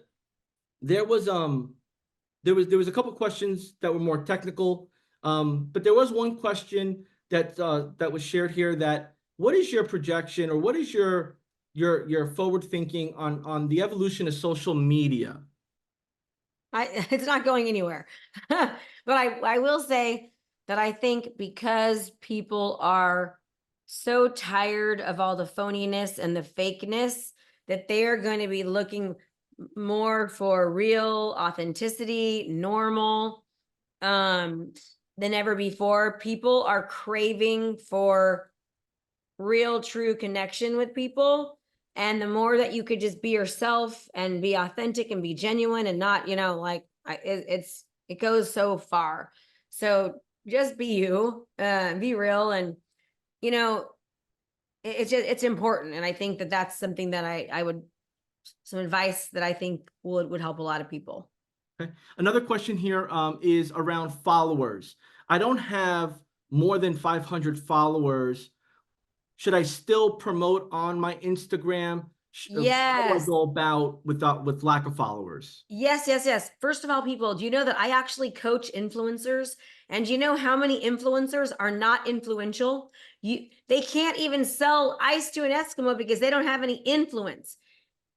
there was a couple questions that were more technical, but there was one question that was shared here. That what is your projection, or what is your forward thinking on the evolution of social media? It's not going anywhere. But I will say that I think because people are so tired of all the phoniness and the fakeness, that they are going to be looking more for real authenticity, normal, than ever before. People are craving for real, true connection with people. And the more that you could just be yourself and be authentic and be genuine and not, it goes so far. So just be you, be real. And, it's important. And I think that that's something that I would, some advice that I think would help a lot of people. Okay. Another question here is around followers. I don't have more than 500 followers. Should I still promote on my Instagram? How do I Yes. go about with lack of followers? Yes. First of all, people, do you know that I actually coach influencers? And do you know how many influencers are not influential? They can't even sell ice to an Eskimo because they don't have any influence.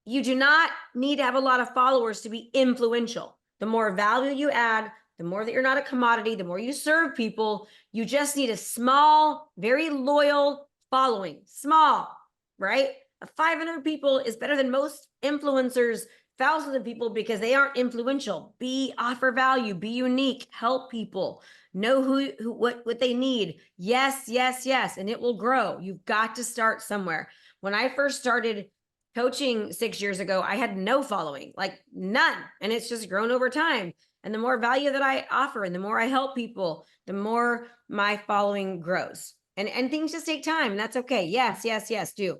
You do not need to have a lot of followers to be influential. The more value you add, the more that you're not a commodity, the more you serve people. You just need a small, very loyal following. Small, right? 500 people is better than most influencers, thousands of people, because they aren't influential. Offer value, be unique, help people, know what they need. Yes, and it will grow. You've got to start somewhere. When I first started coaching 6 years ago, I had no following, like none. And it's just grown over time. And the more value that I offer and the more I help people, the more my following grows. And things just take time. And that's okay. Yes, do.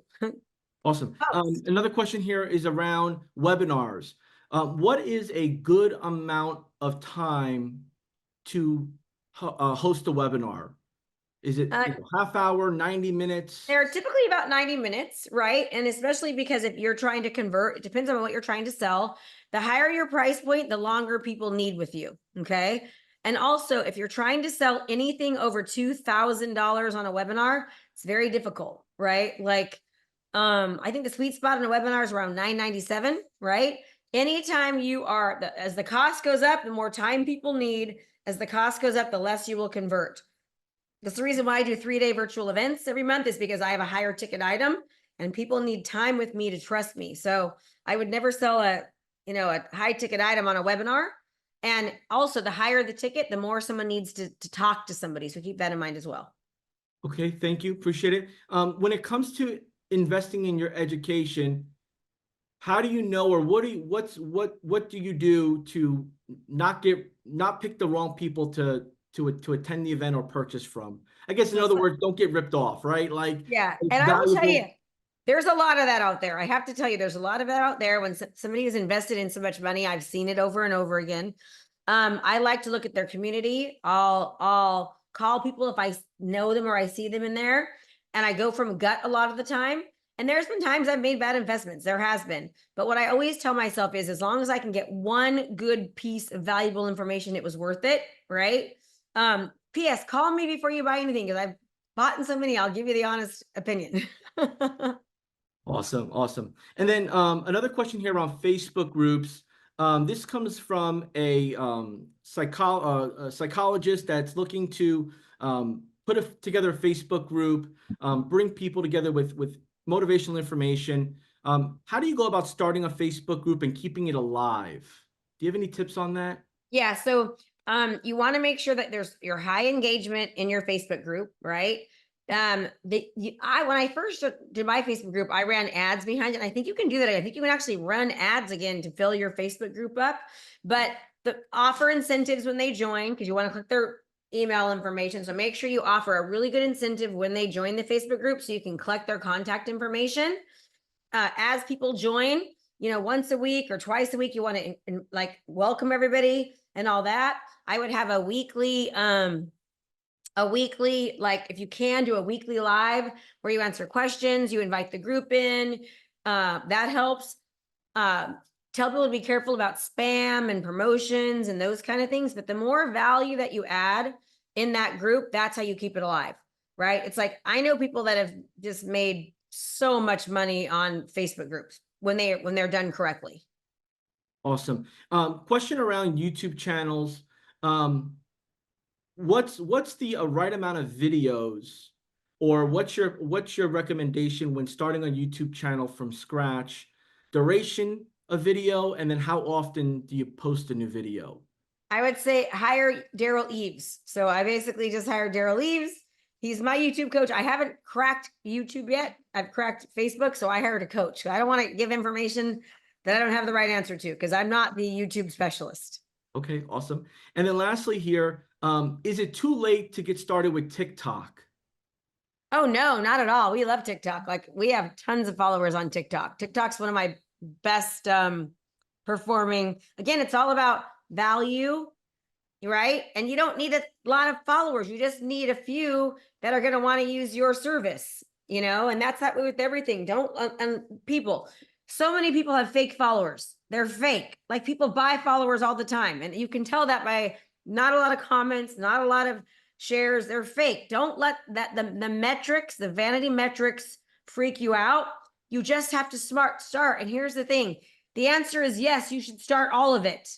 Awesome. Oh. Another question here is around webinars. What is a good amount of time to host a webinar? Is it half hour, 90 minutes? They're typically about 90 minutes, right? And especially because if you're trying to convert, it depends on what you're trying to sell. The higher your price point, the longer people need with you, okay? And also, if you're trying to sell anything over $2,000 on a webinar, it's very difficult, right? Like, I think the sweet spot in a webinar is around $9.97, right? Anytime you are, as the cost goes up, the more time people need. As the cost goes up, the less you will convert. That's the reason why I do 3-day virtual events every month, is because I have a higher ticket item and people need time with me to trust me. So I would never sell a high ticket item on a webinar. And also, the higher the ticket, the more someone needs to talk to somebody. So keep that in mind as well. Okay, thank you. Appreciate it. When it comes to investing in your education, how do you know, or what do you do to not pick the wrong people to attend the event or purchase from? I guess, in other words, don't get ripped off, right? Like, yeah. it's And I will tell valuable. you, there's a lot of that out there. I have to tell you, there's a lot of that out there. When somebody has invested in so much money, I've seen it over and over again. I like to look at their community. I'll call people if I know them or I see them in there, and I go from gut a lot of the time. And there's been times I've made bad investments. There has been. But what I always tell myself is, as long as I can get one good piece of valuable information, it was worth it, right? P.S. Call me before you buy anything, because I've bought in so many. I'll give you the honest opinion. Awesome. And then another question here around Facebook groups. This comes from a psychologist that's looking to put together a Facebook group, bring people together with motivational information. How do you go about starting a Facebook group and keeping it alive? Do you have any tips on that? Yeah. So you want to make sure that there's your high engagement in your Facebook group, right? When I first did my Facebook group, I ran ads behind it. And I think you can do that. I think you can actually run ads again to fill your Facebook group up, but offer incentives when they join, because you want to click their email information. So make sure you offer a really good incentive when they join the Facebook group, so you can collect their contact information. As people join, once a week or twice a week, you want to welcome everybody, and all that, I would have a weekly, like if you can do a weekly live where you answer questions, you invite the group in, that helps. Tell people to be careful about spam and promotions and those kind of things. But the more value that you add in that group, that's how you keep it alive, right? It's like, I know people that have just made so much money on Facebook groups when they're done correctly. Awesome. Question around YouTube channels. What's the right amount of videos, or what's your recommendation when starting a YouTube channel from scratch? Duration of video, and then how often do you post a new video? I would say hire Daryl Eves. So I basically just hired Daryl Eves. He's my YouTube coach. I haven't cracked YouTube yet. I've cracked Facebook, so I hired a coach. I don't want to give information that I don't have the right answer to, because I'm not the YouTube specialist. Okay, awesome. And then lastly here, is it too late to get started with TikTok? Oh, no, not at all. We love TikTok. Like, we have tons of followers on TikTok. TikTok's one of my best performing. Again, it's all about value, right? And you don't need a lot of followers. You just need a few that are going to want to use your service, and that's that way with everything. And people, so many people have fake followers. They're fake. Like, people buy followers all the time. And you can tell that by not a lot of comments, not a lot of shares. They're fake. Don't let that the metrics, the vanity metrics, freak you out. You just have to start. And here's the thing. The answer is yes, you should start all of it,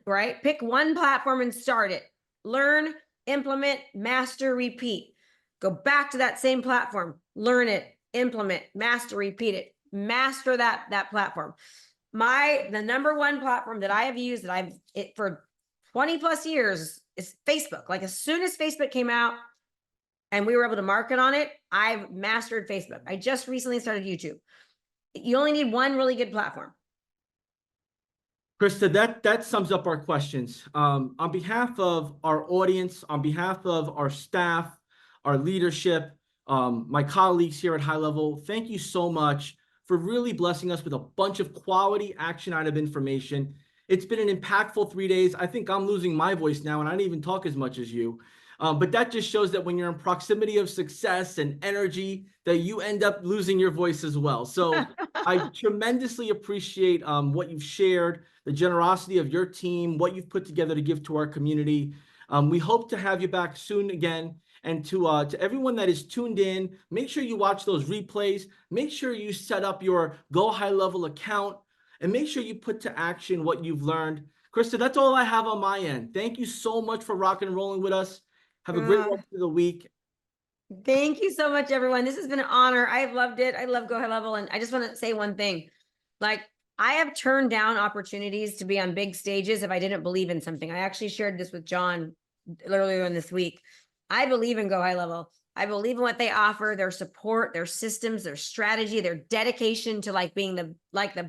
right? Pick one platform and start it. Learn, implement, master, repeat. Go back to that same platform. Learn it, implement, master, repeat it. Master that platform. The number one platform that I have used for 20 plus years is Facebook. Like, as soon as Facebook came out and we were able to market on it, I've mastered Facebook. I just recently started YouTube. You only need one really good platform. Krista, that sums up our questions. On behalf of our audience, on behalf of our staff, our leadership, my colleagues here at High Level, thank you so much for really blessing us with a bunch of quality action item information. It's been an impactful 3 days. I think I'm losing my voice now, and I didn't even talk as much as you. But that just shows that when you're in proximity of success and energy, that you end up losing your voice as well. So I tremendously appreciate what you've shared, the generosity of your team, what you've put together to give to our community. We hope to have you back soon again. And to everyone that is tuned in, make sure you watch those replays. Make sure you set up your Go High Level account, and make sure you put to action what you've learned. Krista, that's all I have on my end. Thank you so much for rock and rolling with us. Have a great rest of the week. Thank you so much, everyone. This has been an honor. I've loved it. I love Go High Level. And I just want to say one thing. Like, I have turned down opportunities to be on big stages if I didn't believe in something. I actually shared this with John earlier in this week. I believe in Go High Level. I believe in what they offer, their support, their systems, their strategy, their dedication to like being the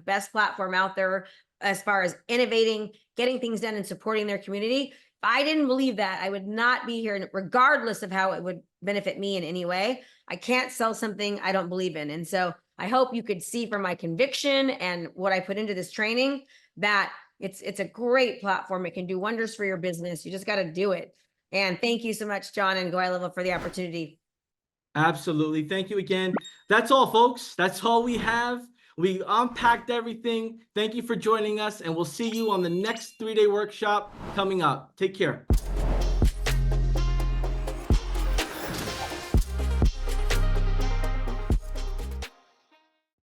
best platform out there as far as innovating, getting things done, and supporting their community. If I didn't believe that, I would not be here, regardless of how it would benefit me in any way. I can't sell something I don't believe in. And so I hope you could see from my conviction and what I put into this training that it's a great platform. It can do wonders for your business. You just got to do it. And thank you so much, John and Go High Level, for the opportunity. Absolutely. Thank you again. That's all, folks. That's all we have. We unpacked everything. Thank you for joining us, and we'll see you on the next 3-day workshop coming up. Take care.